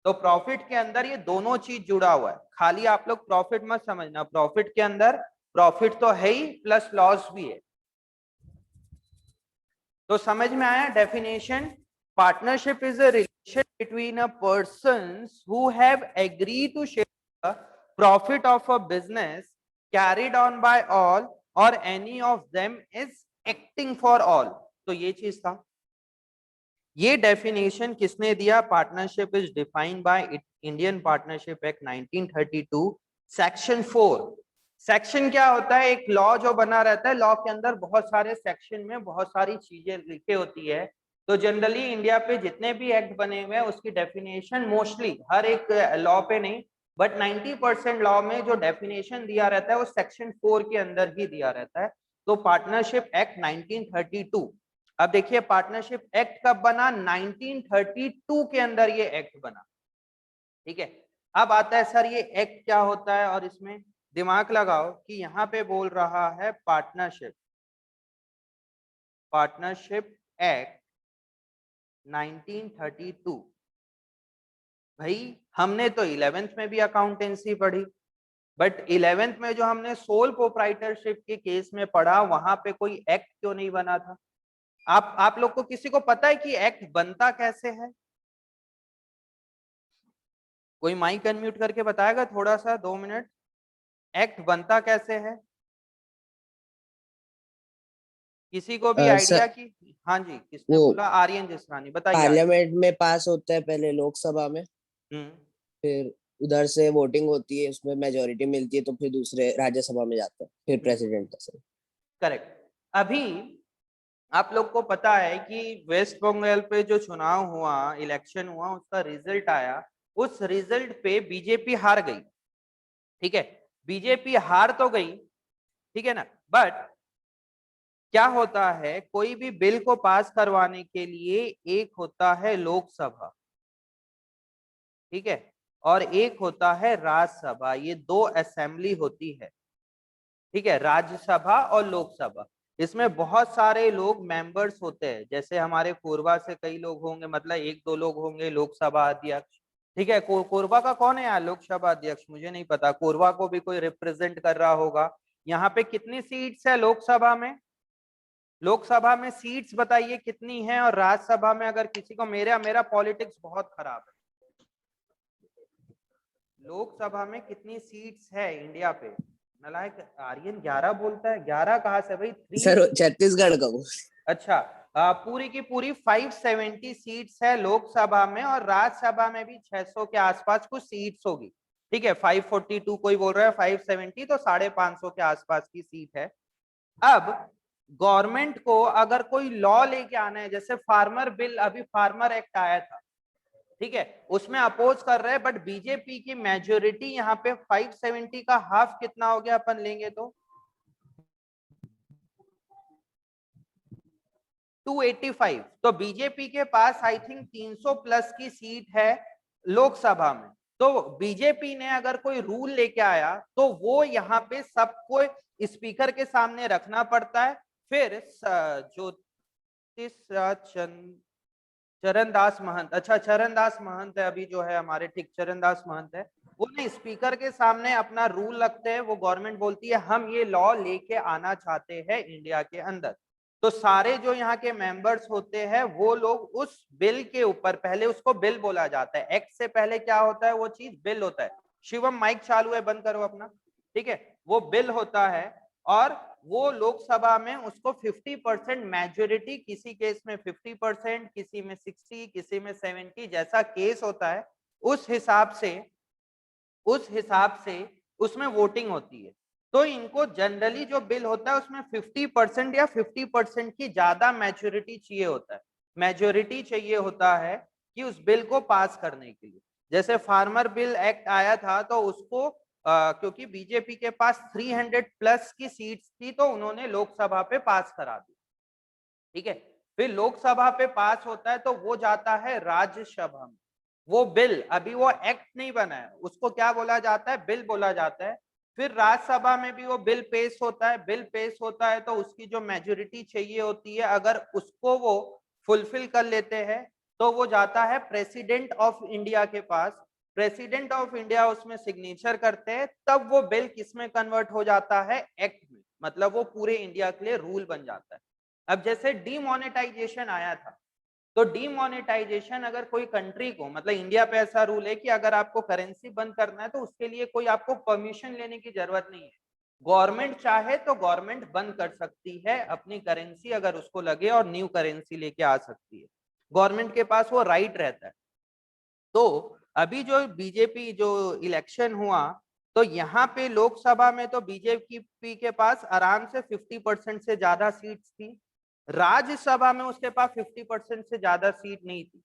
तो प्रॉफिट के अंदर ये दोनों चीज जुड़ा हुआ है, खाली आप लोग प्रॉफिट मत समझना, प्रॉफिट के अंदर प्रॉफिट तो है ही प्लस लॉस भी है। तो समझ में आया definition? Partnership is a relation between a persons who have agree to share the profit of a business carried on by all or any of them is acting for all। तो ये चीज था। ये डेफिनेशन किसने दिया? Partnership is defined by Indian partnership act 1932 section 4। Section क्या होता है? एक लॉ जो बना रहता है, लॉ के अंदर बहुत सारे सेक्शन में बहुत सारी चीजें लिखी होती है। तो जनरली इंडिया पे जितने भी एक्ट बने हुए हैं उसकी डेफिनेशन मोस्टली, हर एक लॉ पे नहीं बट 90% लॉ में जो डेफिनेशन दिया रहता है वो सेक्शन 4 के अंदर ही दिया रहता है। तो पार्टनरशिप एक्ट 1932, अब देखिए पार्टनरशिप एक्ट कब बना? 1932 के अंदर ये एक्ट बना। ठीक है, अब आता है सर ये एक्ट क्या होता है, और इसमें दिमाग लगाओ कि यहाँ पे बोल रहा है पार्टनरशिप, पार्टनरशिप एक्ट 1932। भाई हमने तो 11th में भी अकाउंटेंसी पढ़ी, बट 11th में जो हमने सोल प्रोप्राइटरशिप के केस में पढ़ा वहां पे कोई एक्ट क्यों नहीं बना था? आप लोग को किसी को पता है कि एक्ट बनता कैसे है? कोई माइक अनम्यूट करके बताएगा थोड़ा सा, 2 मिनट। एक्ट बनता कैसे है? किसी को भी सर आइडिया की? हाँ जी, किसने वो बोला? आर्यन जिसरानी, बताइए आर्यन। पार्लियामेंट में पास होता है पहले लोकसभा में, हम्म, फिर उधर से वोटिंग होती है, उसमें मेजोरिटी मिलती है तो फिर दूसरे राज्यसभा में जाता है, फिर प्रेसिडेंट का सर। करेक्ट। अभी आप लोग को पता है कि वेस्ट बंगाल पे जो चुनाव हुआ, इलेक्शन हुआ, उसका रिजल्ट आया, उस रिजल्ट पे बीजेपी हार गई। ठीक है, बीजेपी हार तो गई, ठीक है ना, बट क्या होता है, कोई भी बिल को पास करवाने के लिए एक होता है लोकसभा, ठीक है, और एक होता है राज्यसभा, ये दो असेंबली होती है। ठीक है, राज्यसभा और लोकसभा, इसमें बहुत सारे लोग मेंबर्स होते हैं, जैसे हमारे कोरबा से कई लोग होंगे, मतलब 1-2 लोग होंगे लोकसभा अध्यक्ष। ठीक है, कोरबा का कौन है यार लोकसभा अध्यक्ष? मुझे नहीं पता, कोरबा को भी कोई रिप्रेजेंट कर रहा होगा। यहाँ पे कितनी सीट्स है लोकसभा में? लोकसभा में सीट्स बताइए कितनी है, और राज्यसभा में अगर किसी को, मेरा मेरा पॉलिटिक्स बहुत खराब है, लोकसभा में कितनी सीट्स है इंडिया पे? नालायक आर्यन 11 बोलता है, 11 कहाँ से भाई? 3। सर छत्तीसगढ़ का वो। अच्छा, पूरी की पूरी 570 सीट्स है लोकसभा में, और राज्यसभा में भी 600 के आसपास कुछ सीट्स होगी। ठीक है, 542 कोई बोल रहा है, 570 तो 550 के आसपास की सीट है। अब गवर्नमेंट को अगर कोई लॉ लेके आना है, जैसे फार्मर बिल, अभी फार्मर एक्ट आया था, ठीक है, उसमें अपोज कर रहे हैं, बट बीजेपी की मेजोरिटी यहाँ पे 570 का हाफ कितना हो गया अपन लेंगे तो 285। तो बीजेपी के पास आई थिंक 300 प्लस की सीट है लोकसभा में। तो बीजेपी ने अगर कोई रूल लेके आया तो वो यहाँ पे सबको स्पीकर के सामने रखना पड़ता है, फिर चरणदास महंत, अच्छा चरणदास महंत है अभी जो है हमारे, ठीक, चरणदास महंत है, वो ना स्पीकर के सामने अपना रूल रखते हैं, वो गवर्नमेंट बोलती है हम ये लॉ लेके आना चाहते हैं इंडिया के अंदर। तो सारे जो यहाँ के मेंबर्स होते हैं वो लोग उस बिल के ऊपर, पहले उसको बिल बोला जाता है, एक्ट से पहले क्या होता है वो चीज? बिल होता है। शिवम माइक चालू है, बंद करो अपना। ठीक है, वो बिल होता है, और वो लोकसभा में उसको 50% मेजोरिटी, किसी केस में 50%, किसी में 60, किसी में 70, जैसा केस होता है उस हिसाब से उसमें वोटिंग होती है। तो इनको जनरली जो बिल होता है उसमें 50% या 50% की ज्यादा मेजोरिटी चाहिए होता है, मेजोरिटी चाहिए होता है कि उस बिल को पास करने के लिए। जैसे फार्मर बिल एक्ट आया था तो उसको क्योंकि बीजेपी के पास 300 प्लस की सीट्स थी तो उन्होंने लोकसभा पे पास करा दी। ठीक है, फिर लोकसभा पे पास होता है तो वो जाता है राज्यसभा में। वो बिल, अभी वो एक्ट नहीं बना है, उसको क्या बोला जाता है? बिल बोला जाता है। फिर राज्यसभा में भी वो बिल पेश होता है, बिल पेश होता है तो उसकी जो मेजोरिटी चाहिए होती है, अगर उसको वो फुलफिल कर लेते हैं तो वो जाता है प्रेसिडेंट ऑफ इंडिया के पास। प्रेसिडेंट ऑफ इंडिया उसमें सिग्नेचर करते हैं, तब वो बिल किसमें कन्वर्ट हो जाता है, एक्ट में, मतलब वो पूरे इंडिया के लिए रूल बन जाता है। अब जैसे डीमोनेटाइजेशन आया था, तो डीमोनेटाइजेशन अगर कोई कंट्री को, मतलब इंडिया पे ऐसा रूल है कि अगर आपको करेंसी बंद करना है तो उसके लिए कोई आपको परमिशन लेने की जरूरत नहीं है। गवर्नमेंट चाहे तो गवर्नमेंट बंद कर सकती है अपनी करेंसी, अगर उसको लगे, और न्यू करेंसी लेके आ सकती है। गवर्नमेंट के पास वो राइट रहता है। तो अभी जो बीजेपी जो इलेक्शन हुआ, तो यहाँ पे लोकसभा में तो बीजेपी के पास आराम से 50% से ज्यादा सीट्स थी। राज्यसभा में उसके पास 50% से ज्यादा सीट नहीं थी,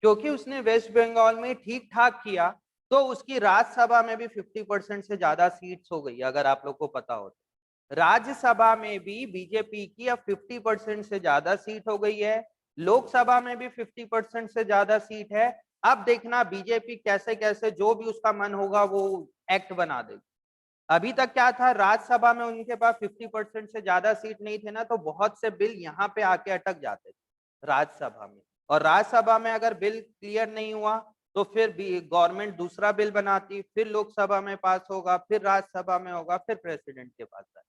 क्योंकि उसने वेस्ट बंगाल में ठीक ठाक किया, तो उसकी राज्यसभा में भी 50% से ज्यादा सीट्स हो गई। अगर आप लोग को पता हो तो राज्यसभा में भी बीजेपी की अब 50% से ज्यादा सीट हो गई है, लोकसभा में भी 50% से ज्यादा सीट है। अब देखना बीजेपी कैसे कैसे जो भी उसका मन होगा वो एक्ट बना देगी। अभी तक क्या था, राज्यसभा में उनके पास 50% से ज्यादा सीट नहीं थे ना, तो बहुत से बिल यहाँ पे आके अटक जाते थे राज्यसभा में, और राज्यसभा में अगर बिल क्लियर नहीं हुआ तो फिर गवर्नमेंट दूसरा बिल बनाती, फिर लोकसभा में पास होगा, फिर राज्यसभा में होगा, फिर प्रेसिडेंट के पास जाए।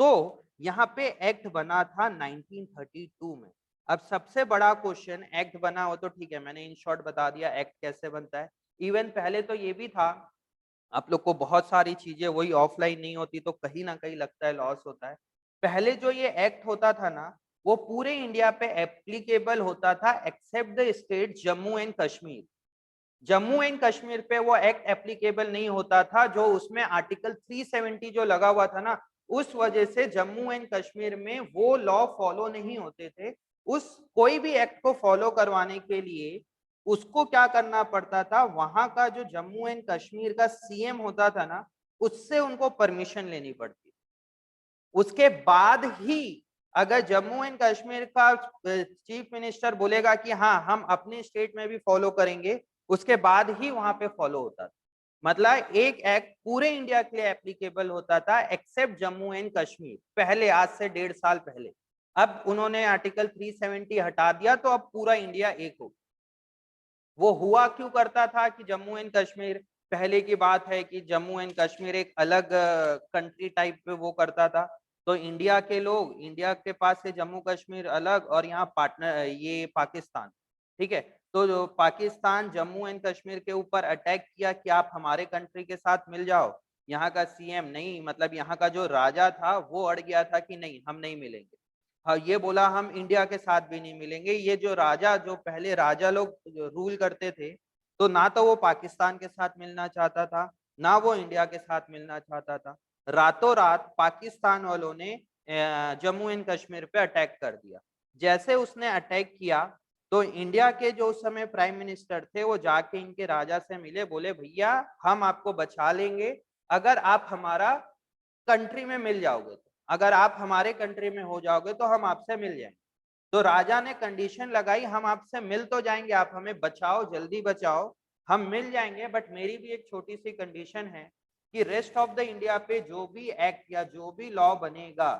तो यहाँ पे एक्ट बना था 1932 में। अब सबसे बड़ा क्वेश्चन, एक्ट बना हो तो ठीक है, मैंने इन शॉर्ट बता दिया एक्ट कैसे बनता है। इवन पहले तो ये भी था, आप लोग को बहुत सारी चीजें वही ऑफलाइन नहीं होती तो कहीं ना कहीं लगता है लॉस होता है। पहले जो ये एक्ट होता था ना, वो पूरे इंडिया पे एप्लीकेबल होता था except the state Jammu and Kashmir. Jammu and Kashmir पे वो एक्ट एप्लीकेबल नहीं होता था, जो उसमें आर्टिकल 370 जो लगा हुआ था ना, उस वजह से जम्मू एंड कश्मीर में वो लॉ फॉलो नहीं होते थे। उस कोई भी एक्ट को फॉलो करवाने के लिए उसको क्या करना पड़ता था, वहां का जो जम्मू एंड कश्मीर का सीएम होता था ना, उससे उनको परमिशन लेनी पड़ती। उसके बाद ही अगर जम्मू एंड कश्मीर का चीफ मिनिस्टर बोलेगा कि हाँ हम अपने स्टेट में भी फॉलो करेंगे, उसके बाद ही वहां पे फॉलो होता था। मतलब एक एक्ट पूरे इंडिया के लिए एप्लीकेबल होता था एक्सेप्ट जम्मू एंड कश्मीर, पहले, आज से 1.5 साल पहले। अब उन्होंने आर्टिकल 370 हटा दिया, तो अब पूरा इंडिया एक हो। वो हुआ क्यों करता था कि जम्मू एंड कश्मीर, पहले की बात है कि जम्मू एंड कश्मीर एक अलग कंट्री टाइप पे वो करता था, तो इंडिया के लोग, इंडिया के पास से जम्मू कश्मीर अलग, और यहाँ पार्टनर ये पाकिस्तान, ठीक है, तो जो पाकिस्तान जम्मू एंड कश्मीर के ऊपर अटैक किया कि आप हमारे कंट्री के साथ मिल जाओ। यहाँ का सीएम नहीं, मतलब यहाँ का जो राजा था वो अड़ गया था कि नहीं हम नहीं मिलेंगे। हाँ, ये बोला हम इंडिया के साथ भी नहीं मिलेंगे। ये जो राजा, जो पहले राजा लोग रूल करते थे, तो ना तो वो पाकिस्तान के साथ मिलना चाहता था, ना वो इंडिया के साथ मिलना चाहता था। रातों रात पाकिस्तान वालों ने जम्मू एंड कश्मीर पे अटैक कर दिया। जैसे उसने अटैक किया, तो इंडिया के जो उस समय प्राइम मिनिस्टर थे वो जाके इनके राजा से मिले, बोले भैया हम आपको बचा लेंगे अगर आप हमारा कंट्री में मिल जाओगे, तो अगर आप हमारे कंट्री में हो जाओगे तो हम आपसे मिल जाएंगे। तो राजा ने कंडीशन लगाई, हम आपसे मिल तो जाएंगे, आप हमें बचाओ, जल्दी बचाओ, हम मिल जाएंगे, बट मेरी भी एक छोटी सी कंडीशन है कि रेस्ट ऑफ द इंडिया पे जो भी एक्ट या जो भी लॉ बनेगा,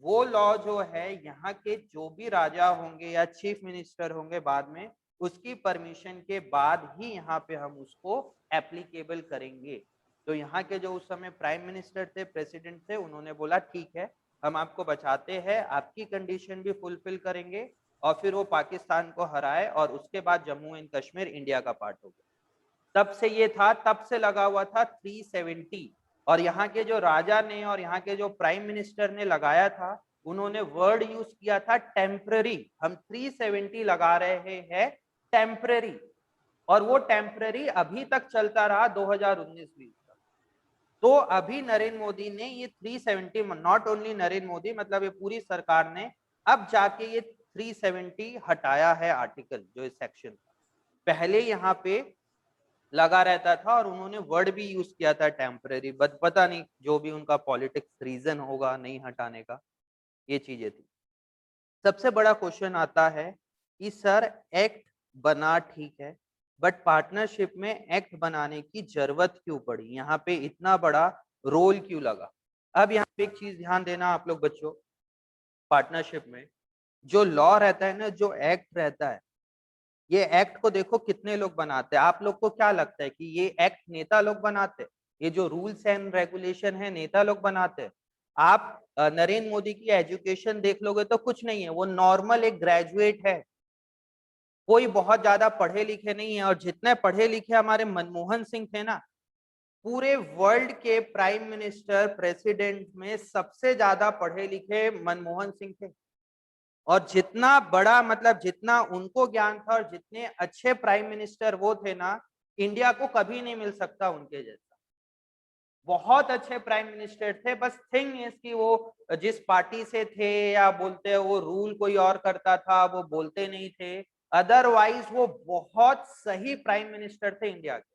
वो लॉ जो है यहाँ के जो भी राजा होंगे या चीफ मिनिस्टर होंगे बाद में, उसकी परमिशन के बाद ही यहाँ पे हम उसको एप्लीकेबल करेंगे। तो यहाँ के जो उस समय प्राइम मिनिस्टर थे, प्रेसिडेंट थे, उन्होंने बोला ठीक है हम आपको बचाते हैं, आपकी कंडीशन भी फुलफिल करेंगे, और फिर वो पाकिस्तान को हराए, और उसके बाद जम्मू एंड कश्मीर इंडिया का पार्ट हो गया। तब से ये था, तब से लगा हुआ था 370। और यहाँ के जो राजा ने और यहाँ के जो प्राइम मिनिस्टर ने लगाया था, उन्होंने वर्ड यूज किया था टेम्पररी। हम 370 लगा रहे हैं टेम्पररी, और वो टेम्पररी अभी तक चलता रहा 2019-20 तक। तो अभी नरेंद्र मोदी ने ये 370, नॉट ओनली नरेंद्र मोदी, मतलब ये पूरी सरकार ने अब जाके ये 370 हटाया है आर्टिकल, जो इस सेक्शन था। पहले यहाँ पे लगा रहता था, और उन्होंने वर्ड भी यूज किया था टेम्पररी, बट पता नहीं जो भी उनका पॉलिटिक्स रीजन होगा नहीं हटाने का, ये चीजें थी। सबसे बड़ा क्वेश्चन आता है कि सर एक्ट बना ठीक है, बट पार्टनरशिप में एक्ट बनाने की जरूरत क्यों पड़ी? यहाँ पे इतना बड़ा रोल क्यों लगा। अब यहाँ पे एक चीज ध्यान देना आप लोग बच्चों, पार्टनरशिप में जो लॉ रहता है ना, जो एक्ट रहता है, ये एक्ट को देखो कितने लोग बनाते हैं। आप लोग को क्या लगता है कि ये एक्ट नेता लोग बनाते हैं? ये जो रूल्स एंड रेगुलेशन है नेता लोग बनाते हैं? आप नरेंद्र मोदी की एजुकेशन देख लोगे तो कुछ नहीं है, वो नॉर्मल एक ग्रेजुएट है, कोई बहुत ज्यादा पढ़े लिखे नहीं है। और जितने पढ़े लिखे हमारे मनमोहन सिंह थे ना, पूरे वर्ल्ड के प्राइम मिनिस्टर प्रेसिडेंट में सबसे ज्यादा पढ़े लिखे मनमोहन सिंह थे। और जितना बड़ा मतलब जितना उनको ज्ञान था और जितने अच्छे प्राइम मिनिस्टर वो थे ना, इंडिया को कभी नहीं मिल सकता उनके जैसा। बहुत अच्छे प्राइम मिनिस्टर थे, बस थिंग इसकी वो जिस पार्टी से थे या बोलते हैं वो रूल कोई और करता था, वो बोलते नहीं थे। अदरवाइज वो बहुत सही प्राइम मिनिस्टर थे इंडिया के,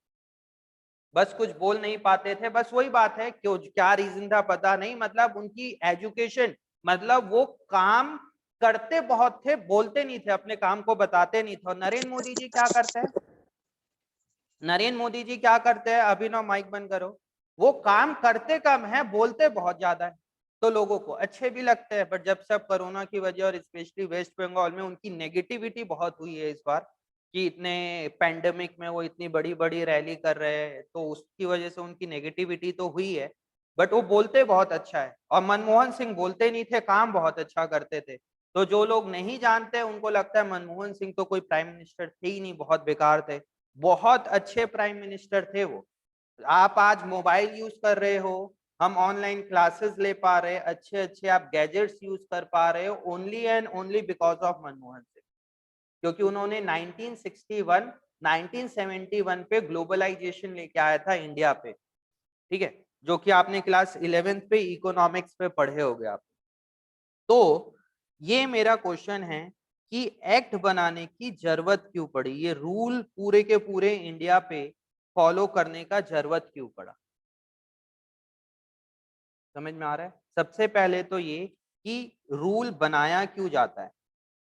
बस कुछ बोल नहीं पाते थे। बस वही बात है, क्यों क्या रीजन था पता नहीं, मतलब उनकी एजुकेशन, मतलब वो काम करते बहुत थे, बोलते नहीं थे, अपने काम को बताते नहीं थे। और नरेंद्र मोदी जी क्या करते हैं, नरेंद्र मोदी जी क्या करते हैं, अभिनव माइक बंद करो, वो काम करते कम है, बोलते बहुत ज्यादा है। तो लोगों को अच्छे भी लगते हैं, बट जब सब कोरोना की वजह और स्पेशली वेस्ट बंगाल में उनकी नेगेटिविटी बहुत हुई है इस बार, कि इतने पैंडेमिक में वो इतनी बड़ी बड़ी रैली कर रहे हैं, तो उसकी वजह से उनकी नेगेटिविटी तो हुई है। बट वो बोलते बहुत अच्छा है। और मनमोहन सिंह बोलते नहीं थे, काम बहुत अच्छा करते थे। तो जो लोग नहीं जानते उनको लगता है मनमोहन सिंह तो कोई प्राइम मिनिस्टर थे ही नहीं, बहुत बेकार थे। बहुत अच्छे प्राइम मिनिस्टर थे वो। आप आज मोबाइल यूज कर रहे हो, हम ऑनलाइन क्लासेस ले पा रहे, अच्छे अच्छे आप गैजेट्स यूज कर पा रहे हो, only and only because of Manmohan Singh. क्योंकि उन्होंने 1961 1971 पे ग्लोबलाइजेशन लेके आया था इंडिया पे, ठीक है, जो कि आपने क्लास 11th पे इकोनॉमिक्स पे पढ़े होगे आप। तो ये मेरा क्वेश्चन है कि एक्ट बनाने की जरूरत क्यों पड़ी, ये रूल पूरे के पूरे इंडिया पे फॉलो करने का जरूरत क्यों पड़ा? समझ में आ रहा है? सबसे पहले तो ये कि रूल बनाया क्यों जाता है,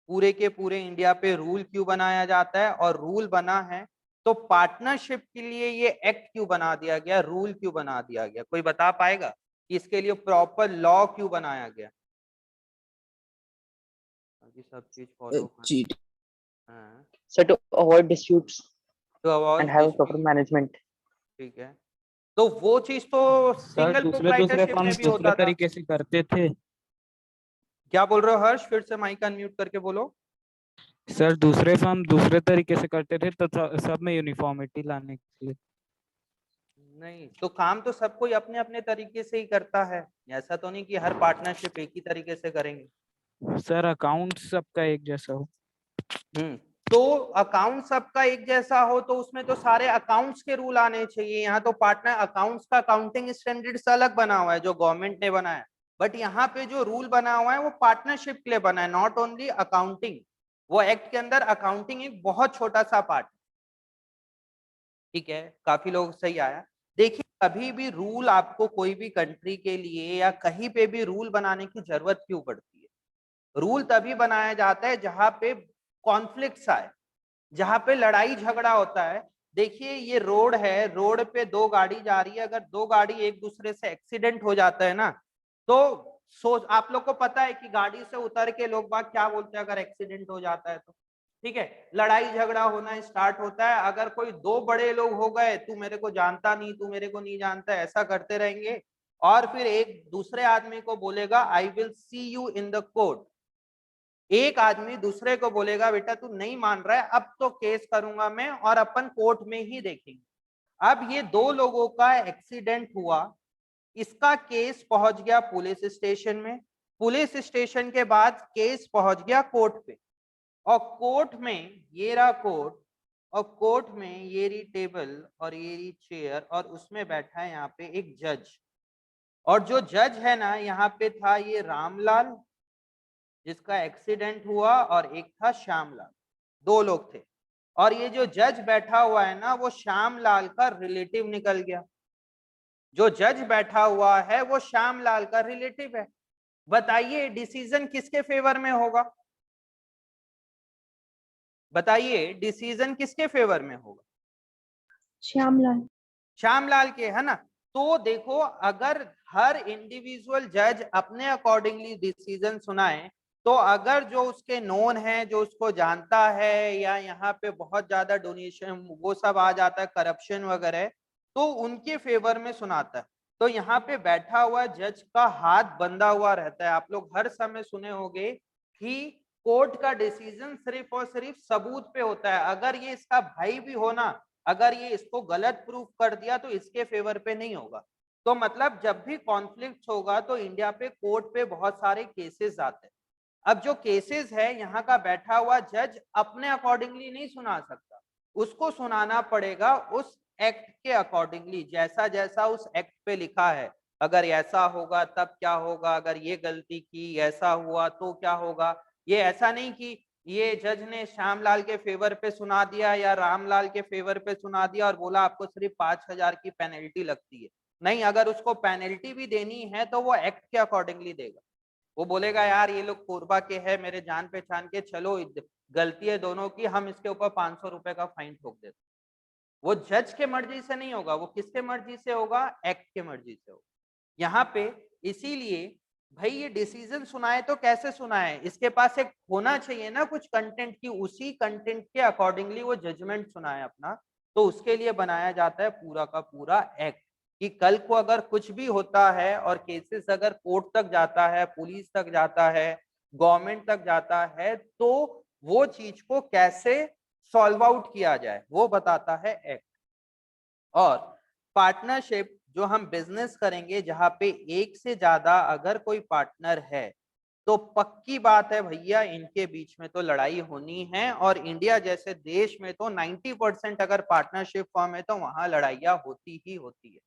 पूरे के पूरे इंडिया पे रूल क्यों बनाया जाता है, और रूल बना है तो पार्टनरशिप के लिए ये एक्ट क्यों बना दिया गया, रूल क्यों बना दिया गया? कोई बता पाएगा कि इसके लिए प्रॉपर लॉ क्यों बनाया गया? ताकि सब चीज फॉलो कर। चीट हाँ, So to avoid disputes तो avoid and have a this, proper management. ठीक है। तो वो चीज तो सर सिंगल दूसरे दूसरे प्रोप्राइटरशिप फर्म में भी दूसरे होता था। तरीके से करते थे। क्या बोल रहे हो हर्ष? फिर से माइक अनम्यूट करके बोलो। सर दूसरे फर्म दूसरे तरीके से करते थे तो सब में यूनिफॉर्मिटी लाने के लिए। नहीं, तो काम तो सब कोई अपने अपने तरीके से ही करता है, ऐसा तो नहीं कि हर पार्टनरशिप एक ही तरीके से करेंगे। सर अकाउंट सबका एक जैसा हो। तो अकाउंट सबका एक जैसा हो तो उसमें तो सारे अकाउंट्स के रूल आने चाहिए। यहाँ तो पार्टनर अकाउंट्स का अकाउंटिंग स्टैंडर्ड्स अलग बना हुआ है जो गवर्नमेंट ने बनाया, बट यहाँ पे जो रूल बना हुआ है वो पार्टनरशिप के लिए बना है, नॉट ओनली अकाउंटिंग। वो एक्ट के अंदर अकाउंटिंग एक बहुत छोटा सा पार्ट, ठीक है, काफी लोग सही आया। देखिए, कभी भी रूल आपको कोई भी कंट्री के लिए या कहीं पे भी रूल बनाने की जरूरत क्यों पड़ती है? रूल तभी बनाया जाता है जहां पे कॉन्फ्लिक्ट्स आए, जहां पे लड़ाई झगड़ा होता है। देखिए ये रोड है, रोड पे दो गाड़ी जा रही है, अगर दो गाड़ी एक दूसरे से एक्सीडेंट हो जाता है ना, तो सोच, आप लोग को पता है कि गाड़ी से उतर के लोग बाग क्या बोलते हैं अगर एक्सीडेंट हो जाता है तो, ठीक है, लड़ाई झगड़ा होना स्टार्ट होता है। अगर कोई दो बड़े लोग हो गए, तू मेरे को जानता नहीं, तू मेरे को नहीं जानता, ऐसा करते रहेंगे, और फिर एक दूसरे आदमी को बोलेगा I will see you in the court. एक आदमी दूसरे को बोलेगा बेटा तू नहीं मान रहा है, अब तो केस करूंगा मैं और अपन कोर्ट में ही देखेंगे। अब ये दो लोगों का एक्सीडेंट हुआ, इसका केस पहुंच गया पुलिस स्टेशन में, पुलिस स्टेशन के बाद केस पहुंच गया कोर्ट पे, और कोर्ट में ये रहा कोर्ट, और कोर्ट में ये रही टेबल और ये रही चेयर, और उसमें बैठा है यहाँ पे एक जज। और जो जज है ना, यहाँ पे था ये रामलाल जिसका एक्सीडेंट हुआ, और एक था श्यामलाल, दो लोग थे। और ये जो जज बैठा हुआ है ना, वो श्यामलाल का रिलेटिव निकल गया। जो जज बैठा हुआ है वो श्यामलाल का रिलेटिव है। बताइए डिसीजन किसके फेवर में होगा? बताइए डिसीजन किसके फेवर में होगा? श्यामलाल। श्यामलाल के, है ना। तो देखो, अगर हर इंडिविजुअल जज अपने अकॉर्डिंगली डिसीजन सुनाए, तो अगर जो उसके नोन है, जो उसको जानता है, या यहाँ पे बहुत ज्यादा डोनेशन वो सब आ जाता है, करप्शन वगैरह, तो उनके फेवर में सुनाता है। तो यहाँ पे बैठा हुआ जज का हाथ बंधा हुआ रहता है। आप लोग हर समय सुने होंगे कि कोर्ट का डिसीजन सिर्फ और सिर्फ सबूत पे होता है। अगर ये इसका भाई भी हो ना, अगर ये इसको गलत प्रूफ कर दिया तो इसके फेवर पे नहीं होगा। तो मतलब जब भी कॉन्फ्लिक्ट होगा तो इंडिया पे कोर्ट पे बहुत सारे केसेस आते हैं। अब जो केसेस है, यहाँ का बैठा हुआ जज अपने अकॉर्डिंगली नहीं सुना सकता, उसको सुनाना पड़ेगा उस एक्ट के अकॉर्डिंगली, जैसा जैसा उस एक्ट पे लिखा है। अगर ऐसा होगा तब क्या होगा, अगर ये गलती की ऐसा हुआ तो क्या होगा। ये ऐसा नहीं कि ये जज ने श्यामलाल के फेवर पे सुना दिया या रामलाल के फेवर पे सुना दिया और बोला आपको सिर्फ 5,000 की पेनल्टी लगती है। नहीं, अगर उसको पेनल्टी भी देनी है तो वो एक्ट के अकॉर्डिंगली देगा। वो बोलेगा यार ये लोग कोरबा के हैं, मेरे जान पहचान के, चलो गलती है दोनों की, हम इसके ऊपर 500 रुपए का फाइन ठोक देते। वो जज के मर्जी से नहीं होगा, वो किसके मर्जी से होगा, एक्ट के मर्जी से होगा यहाँ पे। इसीलिए भाई ये डिसीजन सुनाए तो कैसे सुनाए, इसके पास एक होना चाहिए ना कुछ कंटेंट की, उसी कंटेंट के अकॉर्डिंगली वो जजमेंट सुनाए अपना। तो उसके लिए बनाया जाता है पूरा का पूरा एक्ट, कि कल को अगर कुछ भी होता है और केसेस अगर कोर्ट तक जाता है, पुलिस तक जाता है, गवर्नमेंट तक जाता है, तो वो चीज को कैसे सॉल्व आउट किया जाए वो बताता है एक्ट। और पार्टनरशिप जो हम बिजनेस करेंगे, जहां पे एक से ज्यादा अगर कोई पार्टनर है, तो पक्की बात है भैया इनके बीच में तो लड़ाई होनी है। और इंडिया जैसे देश में तो 90% अगर पार्टनरशिप फॉर्म है तो वहां लड़ाइयां होती ही होती है।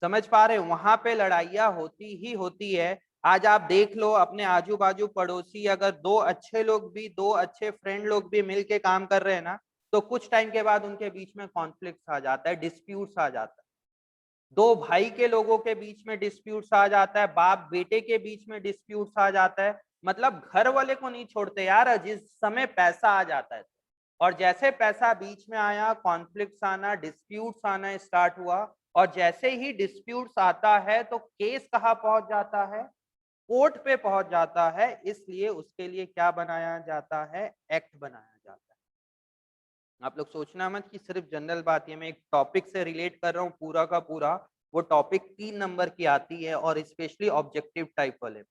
समझ पा रहे हो, वहां पे लड़ाइयां होती ही होती है। आज आप देख लो अपने आजू बाजू पड़ोसी, अगर दो अच्छे लोग भी, दो अच्छे फ्रेंड लोग भी मिलके काम कर रहे हैं ना, तो कुछ टाइम के बाद उनके बीच में कॉन्फ्लिक्ट आ जाता है, डिस्प्यूट्स आ जाता है। दो भाई के लोगों के बीच में डिस्प्यूट्स आ जाता है, बाप बेटे के बीच में डिस्प्यूट्स आ जाता है। मतलब घर वाले को नहीं छोड़ते यार, जिस समय पैसा आ जाता है। और जैसे पैसा बीच में आया, कॉन्फ्लिक्ट्स आना, डिस्प्यूट्स आना स्टार्ट हुआ। और जैसे ही डिस्प्यूट्स आता है तो केस कहाँ पहुंच जाता है, कोर्ट पे पहुंच जाता है। इसलिए उसके लिए क्या बनाया जाता है, एक्ट बनाया जाता है। आप लोग सोचना मत कि सिर्फ जनरल बात, ये मैं एक टॉपिक से रिलेट कर रहा हूँ पूरा का पूरा। वो टॉपिक 3 नंबर की आती है, और स्पेशली ऑब्जेक्टिव टाइप वाले,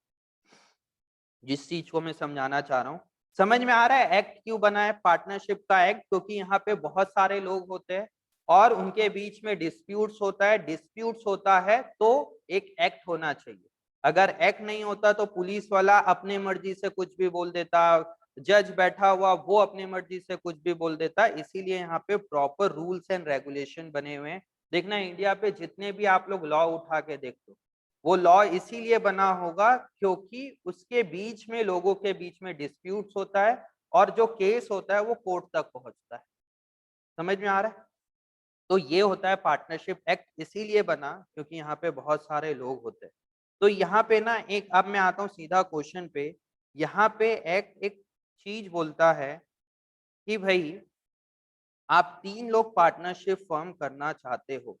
जिस चीज को मैं समझाना चाह रहा हूँ। समझ में आ रहा है एक्ट क्यों बना है, पार्टनरशिप का एक्ट? क्योंकि यहाँ पे बहुत सारे लोग होते हैं और उनके बीच में डिस्प्यूट्स होता है। डिस्प्यूट्स होता है तो एक एक्ट होना चाहिए। अगर एक्ट नहीं होता तो पुलिस वाला अपने मर्जी से कुछ भी बोल देता, जज बैठा हुआ वो अपनी मर्जी से कुछ भी बोल देता। इसीलिए यहाँ पे प्रॉपर रूल्स एंड रेगुलेशन बने हुए हैं। देखना इंडिया पे जितने भी आप लोग लॉ उठा के देख लो, वो लॉ इसीलिए बना होगा क्योंकि उसके बीच में, लोगों के बीच में डिस्प्यूट्स होता है, और जो केस होता है वो कोर्ट तक पहुंचता है। समझ में आ रहा है? तो ये होता है पार्टनरशिप एक्ट, इसीलिए बना क्योंकि यहाँ पे बहुत सारे लोग होते हैं। तो यहाँ पे ना एक, अब मैं आता हूँ सीधा क्वेश्चन पे। यहाँ पे एक्ट एक चीज बोलता है कि भाई आप 3 लोग पार्टनरशिप फॉर्म करना चाहते हो,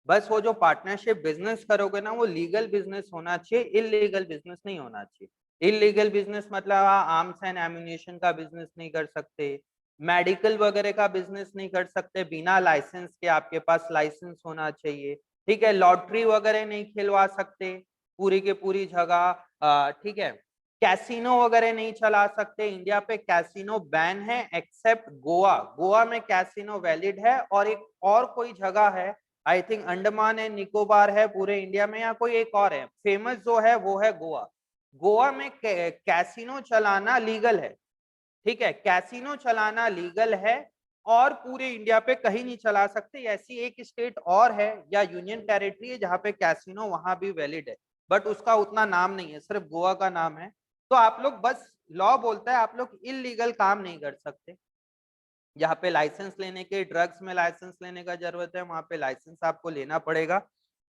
बस वो जो पार्टनरशिप बिजनेस करोगे ना, वो लीगल बिजनेस होना चाहिए, इलीगल बिजनेस नहीं होना चाहिए। इलीगल बिजनेस मतलब आर्म्स एंड एम्यूनिशन का बिजनेस नहीं कर सकते, मेडिकल वगैरह का बिजनेस नहीं कर सकते बिना लाइसेंस के, आपके पास लाइसेंस होना चाहिए। ठीक है, लॉटरी वगैरह नहीं खिलवा सकते पूरी के पूरी जगह। ठीक है, कैसीनो वगैरह नहीं चला सकते, इंडिया पे कैसीनो बैन है एक्सेप्ट गोवा। गोवा में कैसीनो वैलिड है, और एक और कोई जगह है, I think Andaman and Nicobar है पूरे इंडिया में, या कोई एक और है फेमस जो है, वो है गोवा। गोवा में कैसीनो चलाना लीगल है। ठीक है, कैसीनो चलाना लीगल है, और पूरे इंडिया पे कहीं नहीं चला सकते। ऐसी एक स्टेट और है या यूनियन टेरिटरी है जहाँ पे कैसीनो वहां भी वैलिड है, बट उसका उतना नाम नहीं है, सिर्फ गोवा का नाम है। तो आप लोग बस, लॉ बोलता है आप लोग इलीगल काम नहीं कर सकते। जहाँ पे लाइसेंस लेने के, ड्रग्स में लाइसेंस लेने का जरूरत है, वहां पे लाइसेंस आपको लेना पड़ेगा।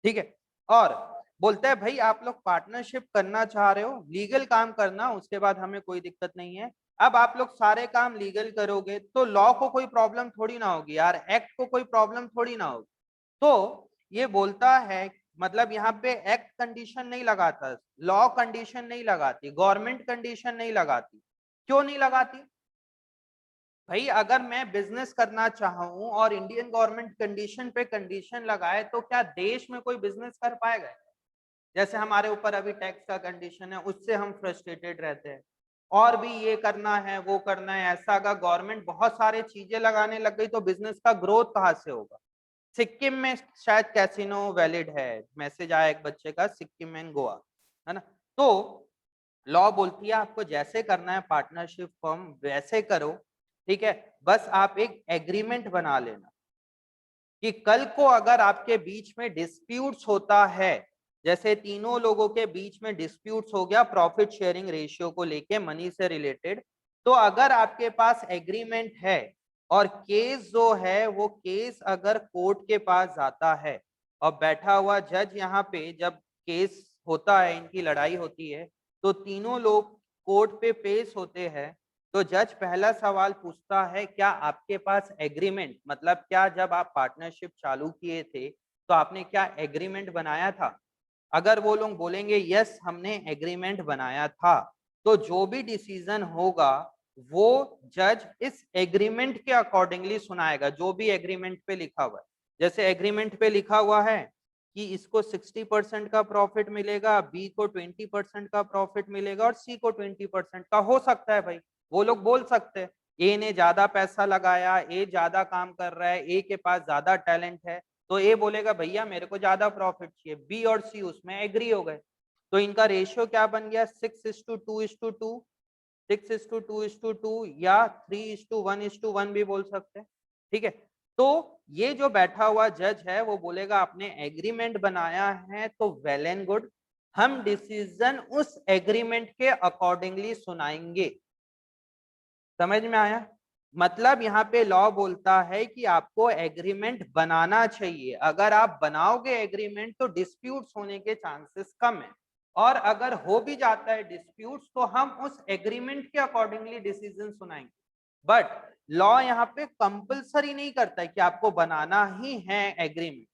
ठीक है, और बोलता है भाई आप लोग पार्टनरशिप करना चाह रहे हो, लीगल काम करना, उसके बाद हमें कोई दिक्कत नहीं है। अब आप लोग सारे काम लीगल करोगे तो लॉ को कोई प्रॉब्लम थोड़ी ना होगी यार, एक्ट को कोई प्रॉब्लम थोड़ी ना होगी। तो ये बोलता है, मतलब यहाँ पे एक्ट कंडीशन नहीं लगाता, लॉ कंडीशन नहीं लगाती, गवर्नमेंट कंडीशन नहीं लगाती। क्यों नहीं लगाती भाई? अगर मैं बिजनेस करना चाहूं और इंडियन गवर्नमेंट कंडीशन पे कंडीशन लगाए तो क्या देश में कोई बिजनेस कर पाएगा? जैसे हमारे ऊपर अभी टैक्स का कंडीशन है, उससे हम फ्रस्ट्रेटेड रहते हैं, और भी ये करना है वो करना है ऐसा। अगर गवर्नमेंट बहुत सारे चीजें लगाने लग गई तो बिजनेस का ग्रोथ कहाँ से होगा? सिक्किम में शायद कैसीनो वैलिड है, मैसेज आया एक बच्चे का, सिक्किम एंड गोवा, है ना? तो लॉ बोलती है आपको जैसे करना है पार्टनरशिप फॉर्म वैसे करो, ठीक है, बस आप एक एग्रीमेंट बना लेना कि कल को अगर आपके बीच में डिस्प्यूट्स होता है, जैसे तीनों लोगों के बीच में डिस्प्यूट्स हो गया प्रॉफिट शेयरिंग रेशियो को लेके, मनी से रिलेटेड, तो अगर आपके पास एग्रीमेंट है और केस जो है वो केस अगर कोर्ट के पास जाता है और बैठा हुआ जज यहाँ पे जब केस होता है, इनकी लड़ाई होती है, तो तीनों लोग कोर्ट पे पेश होते हैं, तो जज पहला सवाल पूछता है क्या आपके पास एग्रीमेंट, मतलब क्या जब आप पार्टनरशिप चालू किए थे तो आपने क्या एग्रीमेंट बनाया था? अगर वो लोग बोलेंगे यस हमने एग्रीमेंट बनाया था, तो जो भी डिसीजन होगा वो जज इस एग्रीमेंट के अकॉर्डिंगली सुनाएगा, जो भी एग्रीमेंट पे लिखा हुआ है। जैसे एग्रीमेंट पे लिखा हुआ है कि इसको 60% का प्रॉफिट मिलेगा, बी को 20% का प्रॉफिट मिलेगा और सी को 20% का, हो सकता है भाई वो लोग बोल सकते हैं ए ने ज्यादा पैसा लगाया, ए ज्यादा काम कर रहा है, ए के पास ज्यादा टैलेंट है, तो ए बोलेगा भैया मेरे को ज्यादा प्रॉफिट चाहिए, बी और सी उसमें एग्री हो गए, तो इनका रेशियो क्या बन गया? 6:2:2, 6:2:2 या 3:1:1 भी बोल सकते हैं, ठीक है। तो ये जो बैठा हुआ जज है वो बोलेगा आपने एग्रीमेंट बनाया है तो वेल एंड गुड, हम डिसीजन उस एग्रीमेंट के अकॉर्डिंगली सुनाएंगे। समझ में आया? मतलब यहाँ पे लॉ बोलता है कि आपको एग्रीमेंट बनाना चाहिए, अगर आप बनाओगे एग्रीमेंट तो डिस्प्यूट्स होने के चांसेस कम है, और अगर हो भी जाता है डिस्प्यूट्स तो हम उस एग्रीमेंट के अकॉर्डिंगली डिसीजन सुनाएंगे। बट लॉ यहाँ पे कंपलसरी नहीं करता है कि आपको बनाना ही है एग्रीमेंट।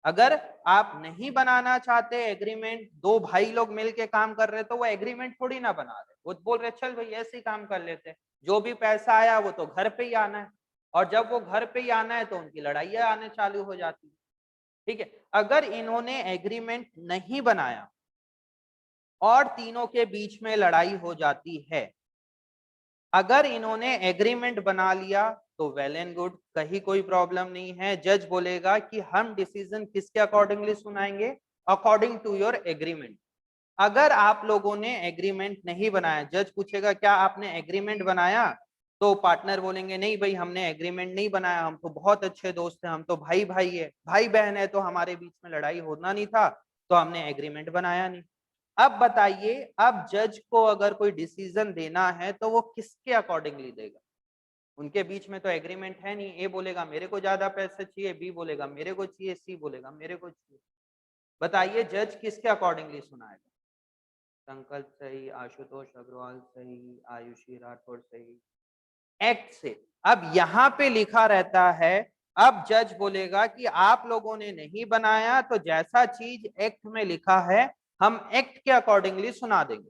अगर आप नहीं बनाना चाहते एग्रीमेंट, दो भाई लोग मिलके काम कर रहे तो वो एग्रीमेंट थोड़ी ना बना रहे, वो बोल रहे चल भाई ऐसे ही काम कर लेते हैं, जो भी पैसा आया वो तो घर पे ही आना है, और जब वो घर पे ही आना है तो उनकी लड़ाइयां आने चालू हो जाती है, ठीक है। अगर इन्होंने एग्रीमेंट नहीं बनाया और तीनों के बीच में लड़ाई हो जाती है, अगर इन्होंने एग्रीमेंट बना लिया तो वेल एंड गुड, कहीं कोई प्रॉब्लम नहीं है। जज बोलेगा कि हम डिसीजन किसके अकॉर्डिंगली सुनाएंगे? According to your agreement. अगर आप लोगों ने एग्रीमेंट नहीं बनाया, जज पूछेगा क्या आपने एग्रीमेंट बनाया, तो पार्टनर बोलेंगे नहीं भाई हमने एग्रीमेंट नहीं बनाया, हम तो बहुत अच्छे दोस्त हैं, हम तो भाई भाई है, भाई बहन है, तो हमारे बीच में लड़ाई होना नहीं था, तो हमने एग्रीमेंट बनाया नहीं। अब बताइए, अब जज को अगर कोई डिसीजन देना है तो वो किसके अकॉर्डिंगली देगा? उनके बीच में तो एग्रीमेंट है नहीं, ए बोलेगा मेरे को ज्यादा पैसे चाहिए, बी बोलेगा मेरे को चाहिए, सी बोलेगा मेरे को चाहिए। बताइए जज किसके अकॉर्डिंगली सुनाएगा? संकल्प सही, आशुतोष अग्रवाल सही, आयुषी राठौर सही, एक्ट से। अब यहाँ पे लिखा रहता है, अब जज बोलेगा कि आप लोगों ने नहीं बनाया तो जैसा चीज एक्ट में लिखा है हम एक्ट के अकॉर्डिंगली सुना देंगे।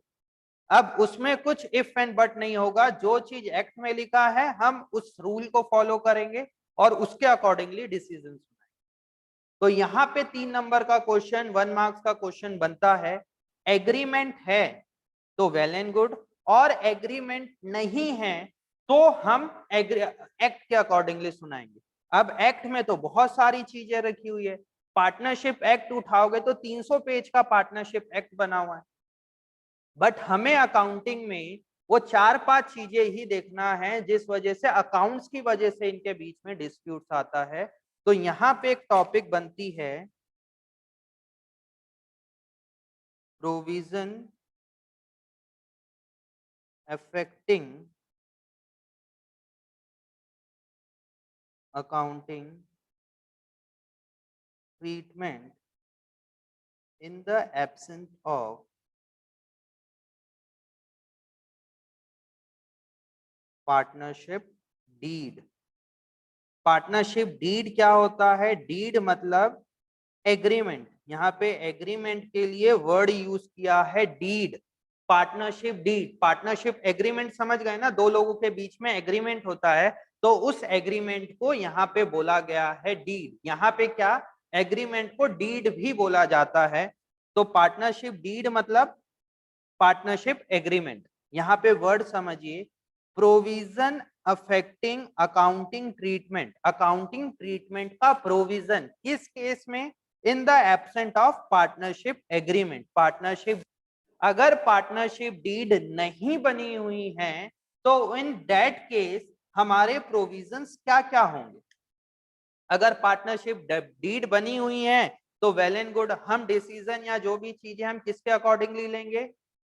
अब उसमें कुछ इफ एंड बट नहीं होगा, जो चीज एक्ट में लिखा है हम उस रूल को फॉलो करेंगे और उसके अकॉर्डिंगली डिसीजन सुनाएंगे। तो यहाँ पे 3 नंबर का क्वेश्चन 1 मार्क्स का क्वेश्चन बनता है, एग्रीमेंट है तो वेल एंड गुड, और एग्रीमेंट नहीं है तो हम एक्ट के अकॉर्डिंगली सुनाएंगे। अब एक्ट में तो बहुत सारी चीजें रखी हुई है, पार्टनरशिप एक्ट उठाओगे तो 300 पेज का पार्टनरशिप एक्ट बना हुआ है, बट हमें अकाउंटिंग में वो 4-5 चीजें ही देखना है जिस वजह से अकाउंट्स की वजह से इनके बीच में डिस्प्यूट आता है। तो यहाँ पे एक टॉपिक बनती है provision affecting accounting treatment in the absence of partnership deed. Partnership deed क्या होता है? डीड मतलब एग्रीमेंट, यहाँ पे एग्रीमेंट के लिए वर्ड यूज किया है deed, partnership deed. Partnership agreement समझ गए ना, दो लोगों के बीच में एग्रीमेंट होता है, तो उस एग्रीमेंट को यहाँ पे बोला गया है डीड। यहाँ पे क्या, एग्रीमेंट को डीड भी बोला जाता है। तो पार्टनरशिप डीड मतलब पार्टनरशिप एग्रीमेंट। यहाँ पे वर्ड समझिए, provision affecting accounting treatment. Accounting treatment का प्रोविजन किस केस में, इन the absent of partnership agreement. Partnership, अगर पार्टनरशिप डीड नहीं बनी हुई है तो इन दैट केस हमारे प्रोविजंस क्या क्या होंगे। अगर पार्टनरशिप डीड बनी हुई है तो वेल एंड गुड, हम डिसीजन या जो भी चीजें हम किसके अकॉर्डिंगली लेंगे,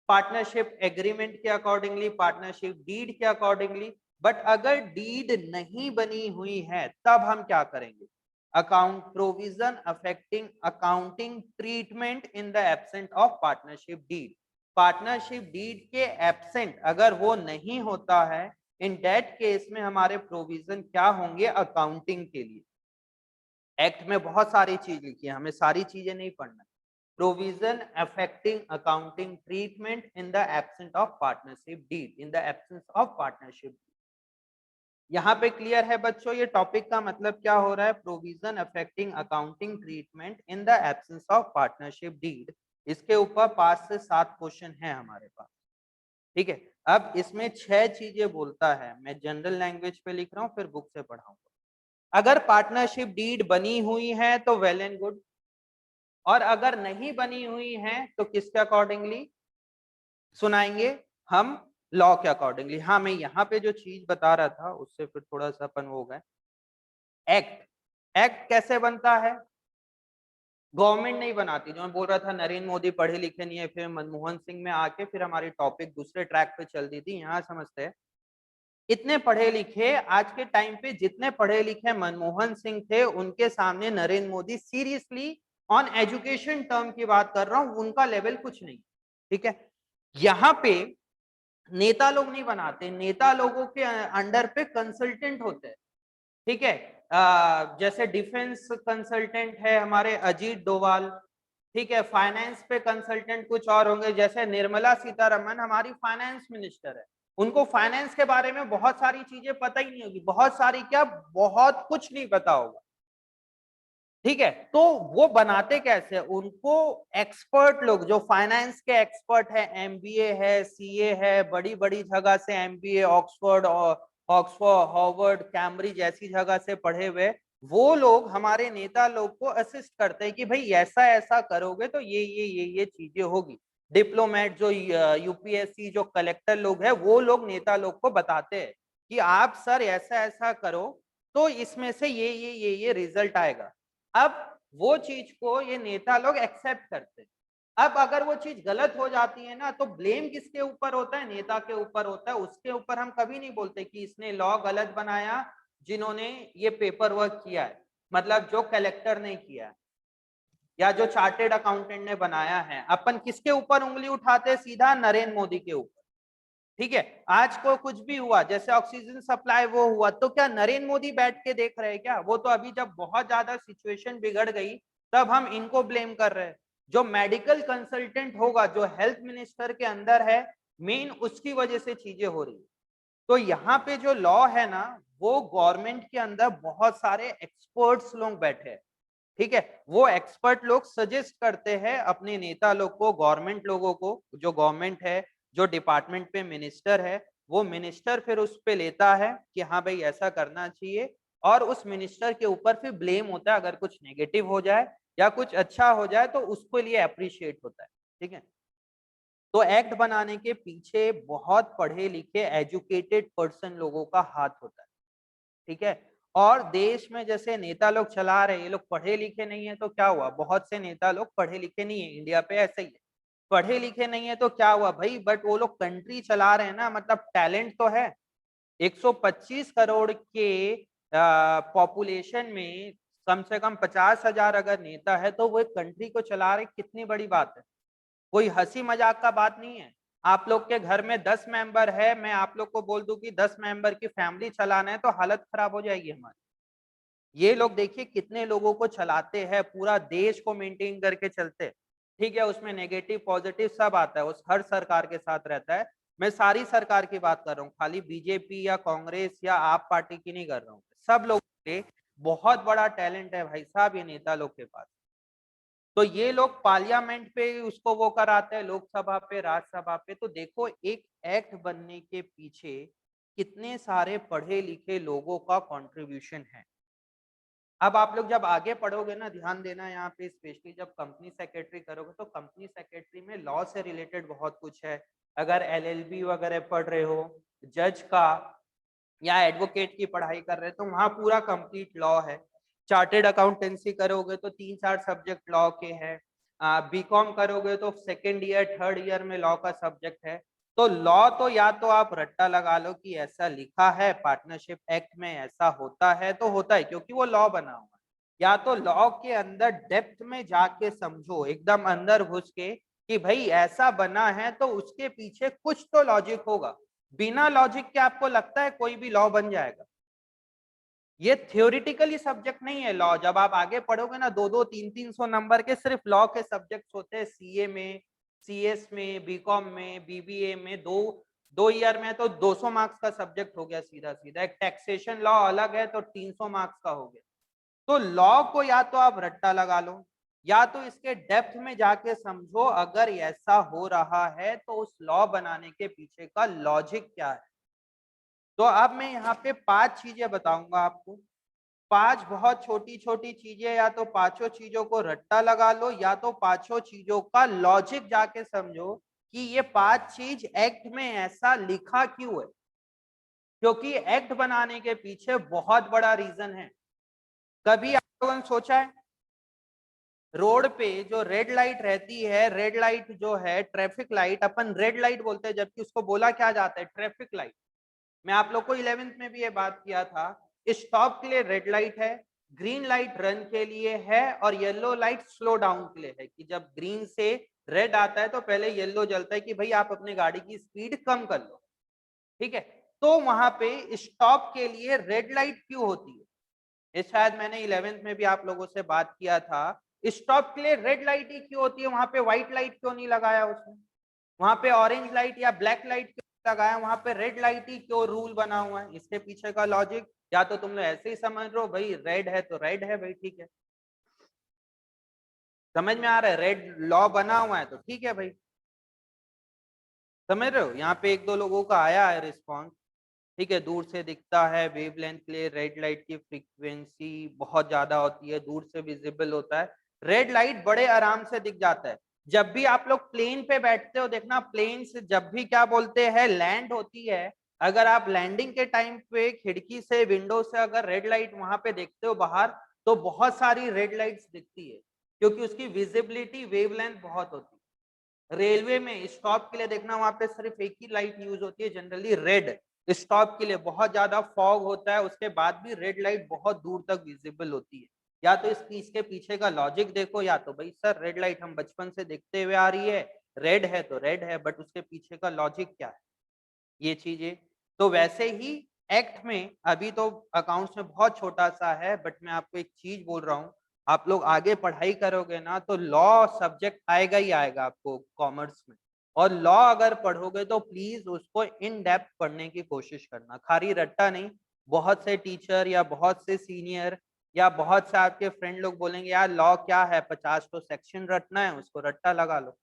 पार्टनरशिप एग्रीमेंट के अकॉर्डिंगली, पार्टनरशिप डीड के अकॉर्डिंगली। बट अगर डीड नहीं बनी हुई है तब हम क्या करेंगे, account provision affecting accounting treatment in the absent of partnership deed. Partnership deed के एब्सेंट अगर वो नहीं होता है, इन दैट केस में हमारे प्रोविजन क्या होंगे अकाउंटिंग के लिए। एक्ट में बहुत सारी चीज लिखी है, हमें सारी चीजें नहीं पढ़ना। Provision affecting accounting treatment in the absence of partnership deed, in the absence of partnership. यहाँ पे क्लियर है बच्चों, ये टॉपिक का मतलब क्या हो रहा है, provision affecting accounting treatment in the absence of partnership deed. इसके ऊपर 5 से 7 क्वेश्चन है हमारे पास, ठीक है। अब इसमें 6 चीजें बोलता है, मैं जनरल लैंग्वेज पे लिख रहा हूँ, फिर बुक से पढ़ाऊंगा। अगर पार्टनरशिप डीड बनी हुई है तो वेल एंड गुड, और अगर नहीं बनी हुई है तो किसके अकॉर्डिंगली सुनाएंगे, हम लॉ के अकॉर्डिंगली। हाँ, मैं यहाँ पे जो चीज बता रहा था उससे फिर थोड़ा सा अपन हो गए। एक्ट, एक्ट कैसे बनता है, गवर्नमेंट नहीं बनाती। जो मैं बोल रहा था नरेंद्र मोदी पढ़े लिखे नहीं है, फिर मनमोहन सिंह में आके फिर हमारी टॉपिक दूसरे ट्रैक पे चल दी थी। यहाँ समझते हैं, इतने पढ़े लिखे आज के टाइम पे, जितने पढ़े लिखे मनमोहन सिंह थे उनके सामने Narendra Modi, seriously on education term की बात कर रहा हूं, उनका लेवल कुछ नहीं, ठीक है। यहाँ पे नेता लोग नहीं बनाते, नेता लोगों के अंडर पे कंसल्टेंट होते हैं, ठीक है। जैसे डिफेंस कंसल्टेंट है हमारे अजीत डोवाल, ठीक है। फाइनेंस पे कंसल्टेंट कुछ और होंगे, जैसे निर्मला सीतारमन हमारी फाइनेंस मिनिस्टर है, उनको फाइनेंस के बारे में बहुत सारी चीजें पता ही नहीं होगी, बहुत सारी क्या, बहुत कुछ नहीं पता होगा, ठीक है। तो वो बनाते कैसे, उनको एक्सपर्ट लोग, जो फाइनेंस के एक्सपर्ट है, एमबीए है, सीए है, बड़ी बड़ी जगह से एमबीए, ऑक्सफोर्ड हार्वर्ड कैम्ब्रिज ऐसी जगह से पढ़े हुए, वो लोग हमारे नेता लोग को असिस्ट करते हैं कि भाई ऐसा ऐसा करोगे तो ये चीजें होगी। डिप्लोमेट जो यूपीएससी जो कलेक्टर लोग है, वो लोग नेता लोग को बताते हैं कि आप सर ऐसा ऐसा करो तो इसमें से ये रिजल्ट आएगा। अब वो चीज को ये नेता लोग एक्सेप्ट करते हैं। अब अगर वो चीज गलत हो जाती है ना, तो ब्लेम किसके ऊपर होता है, नेता के ऊपर होता है। उसके ऊपर हम कभी नहीं बोलते कि इसने लॉ गलत बनाया, जिन्होंने ये पेपर वर्क किया है, मतलब जो कलेक्टर ने किया है या जो चार्टेड अकाउंटेंट ने बनाया है। अपन किसके ऊपर उंगली उठाते, सीधा नरेंद्र मोदी के ऊपर, ठीक है। आज को कुछ भी हुआ, जैसे ऑक्सीजन सप्लाई वो हुआ, तो क्या नरेंद्र मोदी बैठ के देख रहे हैं क्या, वो तो अभी जब बहुत ज्यादा सिचुएशन बिगड़ गई तब हम इनको ब्लेम कर रहे हैं। जो मेडिकल कंसल्टेंट होगा, जो हेल्थ मिनिस्टर के अंदर है मेन, उसकी वजह से चीजें हो रही। तो यहाँ पे जो लॉ है ना, वो गवर्नमेंट के अंदर बहुत सारे एक्सपर्ट्स लोग बैठे हैं, ठीक है। वो एक्सपर्ट लोग सजेस्ट करते हैं अपने नेता लोग को, गवर्नमेंट लोगों को, जो गवर्नमेंट है, जो डिपार्टमेंट पे मिनिस्टर है, वो मिनिस्टर फिर उस पे लेता है कि हाँ भाई ऐसा करना चाहिए, और उस मिनिस्टर के ऊपर फिर ब्लेम होता है। अगर कुछ नेगेटिव हो जाए या कुछ अच्छा हो जाए तो उसके लिए अप्रिशिएट होता है, ठीक है। तो एक्ट बनाने के पीछे बहुत पढ़े लिखे एजुकेटेड पर्सन लोगों का हाथ होता है, ठीक है। और देश में जैसे नेता लोग चला रहे, ये लोग पढ़े लिखे नहीं है तो क्या हुआ, बहुत से नेता लोग पढ़े लिखे नहीं है, इंडिया पे ऐसे ही है, पढ़े लिखे नहीं है तो क्या हुआ भाई, बट वो लोग कंट्री चला रहे हैं ना, मतलब टैलेंट तो है। 125 करोड़ के पॉपुलेशन में कम से कम 50,000 अगर नेता है तो वो एक कंट्री को चला रहे, कितनी बड़ी बात है, कोई हंसी मजाक का बात नहीं है। आप लोग के घर में 10 मेंबर है, मैं आप लोग को बोल दूं कि 10 मेंबर की फैमिली चलाना है तो हालत खराब हो जाएगी हमारी, ये लोग देखिए कितने लोगों को चलाते हैं, पूरा देश को मेंटेन करके चलते हैं, ठीक है। उसमें नेगेटिव पॉजिटिव सब आता है, उस हर सरकार के साथ रहता है। मैं सारी सरकार की बात कर रहा हूँ, खाली बीजेपी या कांग्रेस या आप पार्टी की नहीं कर रहा हूँ। सब लोग बहुत बड़ा टैलेंट है भाई साहब ये नेता लोग के पास। तो ये लोग पार्लियामेंट पे उसको वो कराते हैं, लोकसभा पे, राज्यसभा पे। तो देखो एक एक्ट बनने के पीछे कितने सारे पढ़े लिखे लोगों का कंट्रीब्यूशन है। अब आप लोग जब आगे पढ़ोगे ना, ध्यान देना यहाँ पे, स्पेशली जब कंपनी सेक्रेटरी करोगे तो कंपनी सेक्रेटरी में लॉ से रिलेटेड बहुत कुछ है। अगर एलएलबी वगैरह पढ़ रहे हो, जज का या एडवोकेट की पढ़ाई कर रहे हो तो वहाँ पूरा कंप्लीट लॉ है। चार्टेड अकाउंटेंसी करोगे तो 3-4 सब्जेक्ट लॉ के हैं। बीकॉम करोगे तो सेकेंड ईयर थर्ड ईयर में लॉ का सब्जेक्ट है। तो लॉ तो या तो आप रट्टा लगा लो कि ऐसा लिखा है पार्टनरशिप एक्ट में, ऐसा होता है तो होता है क्योंकि वो लॉ बना हुआ है, या तो लॉ के अंदर डेप्थ में जाके समझो, एकदम अंदर घुस के कि भाई ऐसा बना है तो उसके पीछे कुछ तो लॉजिक होगा। बिना लॉजिक के आपको लगता है कोई भी लॉ बन जाएगा? ये थ्योरेटिकली सब्जेक्ट नहीं है लॉ। जब आप आगे पढ़ोगे ना, 2-2, 3-300 नंबर के सिर्फ लॉ के सब्जेक्ट्स होते हैं। सीए में, सीएस में, बीकॉम में, बीबीए में, दो ईयर में तो 200 मार्क्स का सब्जेक्ट हो गया सीधा सीधा। एक टैक्सेशन लॉ अलग है तो 300 मार्क्स का हो गया। तो लॉ को या तो आप रट्टा लगा लो या तो इसके डेप्थ में जाके समझो, अगर ऐसा हो रहा है तो उस लॉ बनाने के पीछे का लॉजिक क्या है। तो अब मैं यहाँ पे 5 चीजें बताऊंगा आपको। 5 बहुत छोटी छोटी चीजें, या तो पांचों चीजों को रट्टा लगा लो या तो पांचों चीजों का लॉजिक जाके समझो कि ये 5 चीज एक्ट में ऐसा लिखा क्यों है, क्योंकि एक्ट बनाने के पीछे बहुत बड़ा रीजन है। कभी आप लोगों ने सोचा है रोड पे जो रेड लाइट रहती है, रेड लाइट जो है ट्रैफिक लाइट, अपन रेड लाइट बोलते हैं जबकि उसको बोला क्या जाता है, ट्रैफिक लाइट। मैं आप लोग को 11th में भी ये बात किया था, स्टॉप के लिए रेड लाइट है, ग्रीन लाइट रन के लिए है और येलो लाइट स्लो डाउन के लिए है, कि जब ग्रीन से रेड आता है तो पहले येलो जलता है कि भाई आप अपनी गाड़ी की स्पीड कम कर लो, ठीक है। तो वहां पे स्टॉप के लिए रेड लाइट क्यों होती है, ये शायद मैंने 11th में भी आप लोगों से बात किया था। स्टॉप के लिए रेड लाइट ही क्यों होती है, वहां पे व्हाइट लाइट क्यों नहीं लगाया उसने, वहां पे ऑरेंज लाइट या ब्लैक लाइट क्यों लगाया, वहां पे रेड लाइट ही क्यों रूल बना हुआ है। इसके पीछे का लॉजिक या तो तुम लोग ऐसे ही समझ रहे हो भाई रेड है तो रेड है भाई, ठीक है, समझ में आ रहा है, रेड लॉ बना हुआ है तो ठीक है भाई, समझ रहे हो। यहाँ पे 1-2 लोगों का आया है रिस्पॉन्स, ठीक है, दूर से दिखता है, वेवलेंथ के लिए रेड लाइट की फ्रीक्वेंसी बहुत ज्यादा होती है, दूर से विजिबल होता है। रेड लाइट बड़े आराम से दिख जाता है। जब भी आप लोग प्लेन पे बैठते हो देखना, प्लेन से जब भी क्या बोलते हैं लैंड होती है, अगर आप लैंडिंग के टाइम पे खिड़की से, विंडो से अगर रेड लाइट वहां पे देखते हो बाहर, तो बहुत सारी रेड लाइट्स दिखती है क्योंकि उसकी विजिबिलिटी वेवलेंथ बहुत होती है। रेलवे में स्टॉप के लिए देखना, वहां पे सिर्फ एक ही लाइट यूज होती है जनरली, रेड। स्टॉप के लिए बहुत ज्यादा फॉग होता है, उसके बाद भी रेड लाइट बहुत दूर तक विजिबल होती है। या तो इसके पीछे का लॉजिक देखो, या तो भाई सर रेड लाइट हम बचपन से देखते हुए आ रही है, रेड है तो रेड है, बट उसके पीछे का लॉजिक क्या है, ये चीजें। तो वैसे ही एक्ट में, अभी तो अकाउंट्स में बहुत छोटा सा है, बट मैं आपको एक चीज बोल रहा हूँ, आप लोग आगे पढ़ाई करोगे ना तो लॉ सब्जेक्ट आएगा ही आएगा आपको कॉमर्स में। और लॉ अगर पढ़ोगे तो प्लीज उसको इन डेप्थ पढ़ने की कोशिश करना, खाली रट्टा नहीं। बहुत से टीचर या बहुत से सीनियर या बहुत से आपके फ्रेंड लोग बोलेंगे यार लॉ क्या है, 50 तो सेक्शन रटना है, उसको रट्टा लगा लो।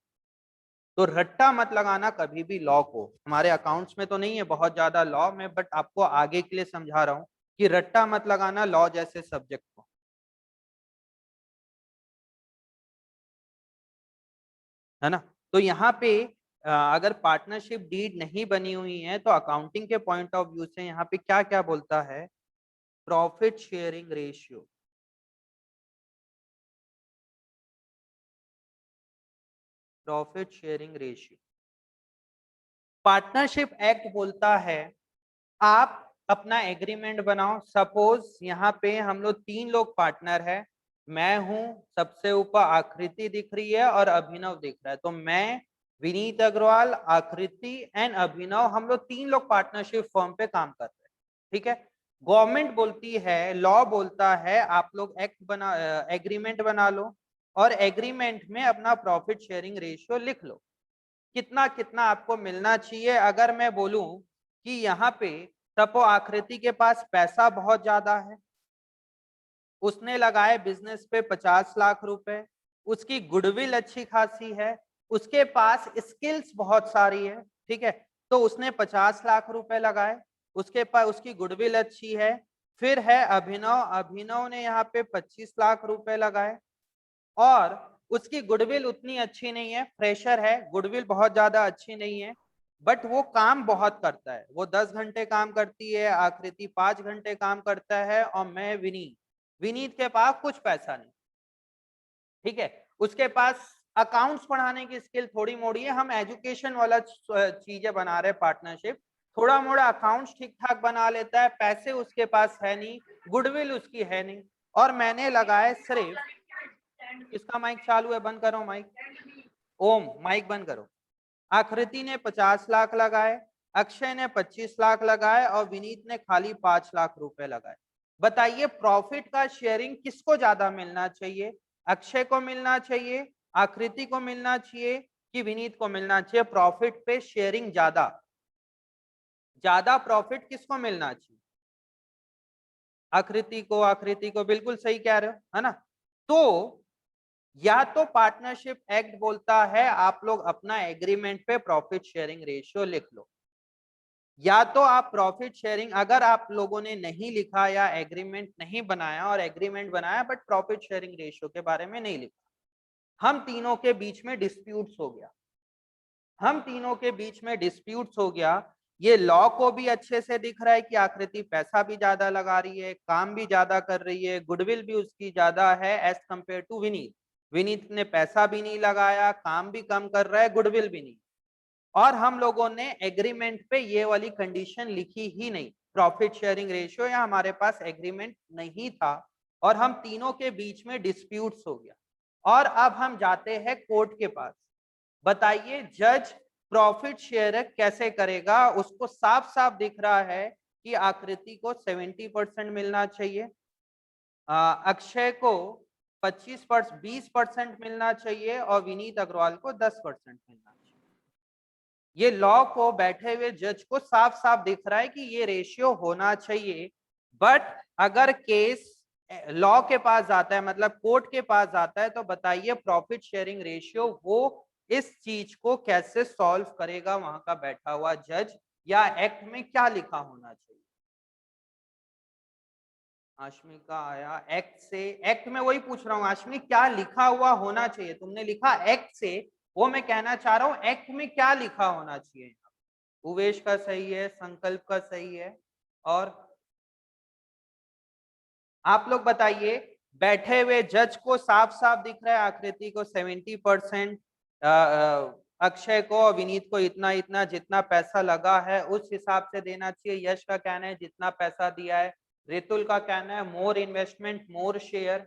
तो रट्टा मत लगाना कभी भी लॉ को। हमारे अकाउंट्स में तो नहीं है बहुत ज्यादा लॉ में, बट आपको आगे के लिए समझा रहा हूँ कि रट्टा मत लगाना लॉ जैसे सब्जेक्ट को, है ना। तो यहाँ पे अगर पार्टनरशिप डीड नहीं बनी हुई है तो अकाउंटिंग के पॉइंट ऑफ व्यू से यहाँ पे क्या क्या बोलता है, profit sharing ratio, profit sharing ratio. Partnership act बोलता है आप अपना एग्रीमेंट बनाओ। सपोज यहाँ पे हम लोग 3 लोग पार्टनर है, मैं हूं, सबसे ऊपर आकृति दिख रही है और अभिनव दिख रहा है, तो मैं, विनीत अग्रवाल, आकृति एंड अभिनव, हम लोग 3 लोग पार्टनरशिप फॉर्म पे काम कर रहे हैं, ठीक है। गवर्नमेंट बोलती है, लॉ बोलता है आप लोग एग्रीमेंट बना लो और एग्रीमेंट में अपना प्रॉफिट शेयरिंग रेशियो लिख लो, कितना कितना आपको मिलना चाहिए। अगर मैं बोलूं कि यहाँ पे सपो आकृति के पास पैसा बहुत ज्यादा है, उसने लगाए बिजनेस पे 50 लाख रुपए, उसकी गुडविल अच्छी खासी है, उसके पास स्किल्स बहुत सारी है, ठीक है, तो उसने 50 लाख रुपए लगाए, उसके पास उसकी गुडविल अच्छी है। फिर है अभिनव, अभिनव ने यहाँ पे 25 लाख रुपए लगाए और उसकी गुडविल उतनी अच्छी नहीं है, फ्रेशर है, गुडविल बहुत ज्यादा अच्छी नहीं है, बट वो काम बहुत करता है, वो 10 घंटे काम करती है, आकृति 5 घंटे काम करता है, और मैं विनीत, विनीत के पास कुछ पैसा नहीं, ठीक है, उसके पास अकाउंट्स पढ़ाने की स्किल थोड़ी मोड़ी है, हम एजुकेशन वाला चीजें बना रहे पार्टनरशिप, थोड़ा मोड़ा अकाउंट्स ठीक ठाक बना लेता है, पैसे उसके पास है नहीं, गुडविल उसकी है नहीं, और मैंने लगाए सिर्फ, किसका माइक चालू है, बंद करो माइक, ओम माइक बंद करो। आकृति ने 50 लाख लगाए, अक्षय ने 25 लाख लगाए और विनीत ने खाली 5 लाख रुपए लगाए। बताइए प्रॉफिट का शेयरिंग किसको ज्यादा मिलना चाहिए, अक्षय को मिलना चाहिए, आकृति को मिलना चाहिए कि विनीत को मिलना चाहिए? प्रॉफिट पे शेयरिंग ज्यादा, ज्यादा प्रॉफिट किसको मिलना चाहिए? आकृति को, आकृति को, बिल्कुल सही कह रहे हो, है ना। तो या तो पार्टनरशिप एक्ट बोलता है आप लोग अपना एग्रीमेंट पे प्रॉफिट शेयरिंग रेशियो लिख लो, या तो आप प्रॉफिट शेयरिंग, अगर आप लोगों ने नहीं लिखा या एग्रीमेंट नहीं बनाया, और एग्रीमेंट बनाया बट प्रॉफिट शेयरिंग रेशियो के बारे में नहीं लिखा, हम तीनों के बीच में डिस्प्यूट्स हो गया, हम तीनों के बीच में डिस्प्यूट्स हो गया, ये लॉ को भी अच्छे से दिख रहा है कि आकृति पैसा भी ज्यादा लगा रही है, काम भी ज्यादा कर रही है, गुडविल भी उसकी ज्यादा है as compare to Vineet, Vineet ने पैसा भी नहीं लगाया, काम भी कम कर रहा है, गुडविल भी नहीं, और हम लोगों ने एग्रीमेंट पे ये वाली कंडीशन लिखी ही नहीं, प्रॉफिट शेयरिंग रेशियो, या हमारे पास एग्रीमेंट नहीं था, और हम तीनों के बीच में डिस्प्यूट्स हो गया, और अब हम जाते हैं कोर्ट के पास। बताइए जज प्रॉफिट शेयर कैसे करेगा? उसको साफ साफ दिख रहा है कि आकृति को 70% मिलना चाहिए, अक्षय को 20% मिलना चाहिए, और विनीत अग्रवाल को 10% मिलना चाहिए। ये लॉ को बैठे हुए जज को साफ साफ दिख रहा है कि ये रेशियो होना चाहिए, बट अगर केस लॉ के पास जाता है, मतलब कोर्ट के पास जाता है, तो बताइए प्रॉफिट शेयरिंग रेशियो वो इस चीज को कैसे सॉल्व करेगा वहां का बैठा हुआ जज, या एक्ट में क्या लिखा होना चाहिए? आशमी का आया एक्ट से, एक्ट में वही पूछ रहा हूँ आशमी, क्या लिखा हुआ होना चाहिए? तुमने लिखा एक्ट से, वो मैं कहना चाह रहा हूँ एक्ट में क्या लिखा होना चाहिए? उवेश का सही है, संकल्प का सही है, और आप लोग बताइए। बैठे हुए जज को साफ साफ दिख रहा है आकृति को 70%, अक्षय को और विनीत को इतना इतना, जितना पैसा लगा है उस हिसाब से देना चाहिए। यश का कहना है जितना पैसा दिया है। रितुल का कहना है more investment more share.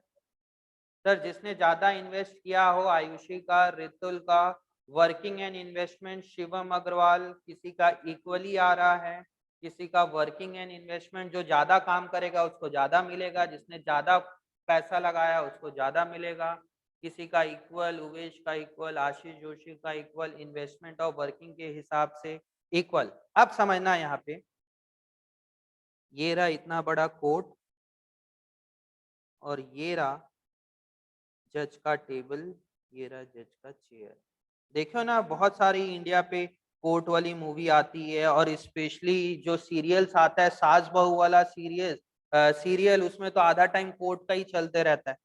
Sir जिसने ज्यादा इन्वेस्ट किया हो, आयुषी का, रितुल का, working and investment Shivam Agarwal, किसी का इक्वली आ रहा है, किसी का वर्किंग एंड इन्वेस्टमेंट, जो ज्यादा काम करेगा उसको ज्यादा मिलेगा, जिसने ज्यादा पैसा लगाया उसको ज्यादा मिलेगा, किसी का इक्वल, उवेश का इक्वल, आशीष जोशी का इक्वल, इन्वेस्टमेंट और वर्किंग के हिसाब से इक्वल। अब समझना यहाँ पे, ये रहा इतना बड़ा कोर्ट और ये रहा जज का टेबल, ये रहा जज का चेयर। देखो ना बहुत सारी इंडिया पे कोर्ट वाली मूवी आती है, और स्पेशली जो सीरियल्स आता है सास बहू वाला सीरियल, उसमें तो आधा टाइम कोर्ट का ही चलते रहता है,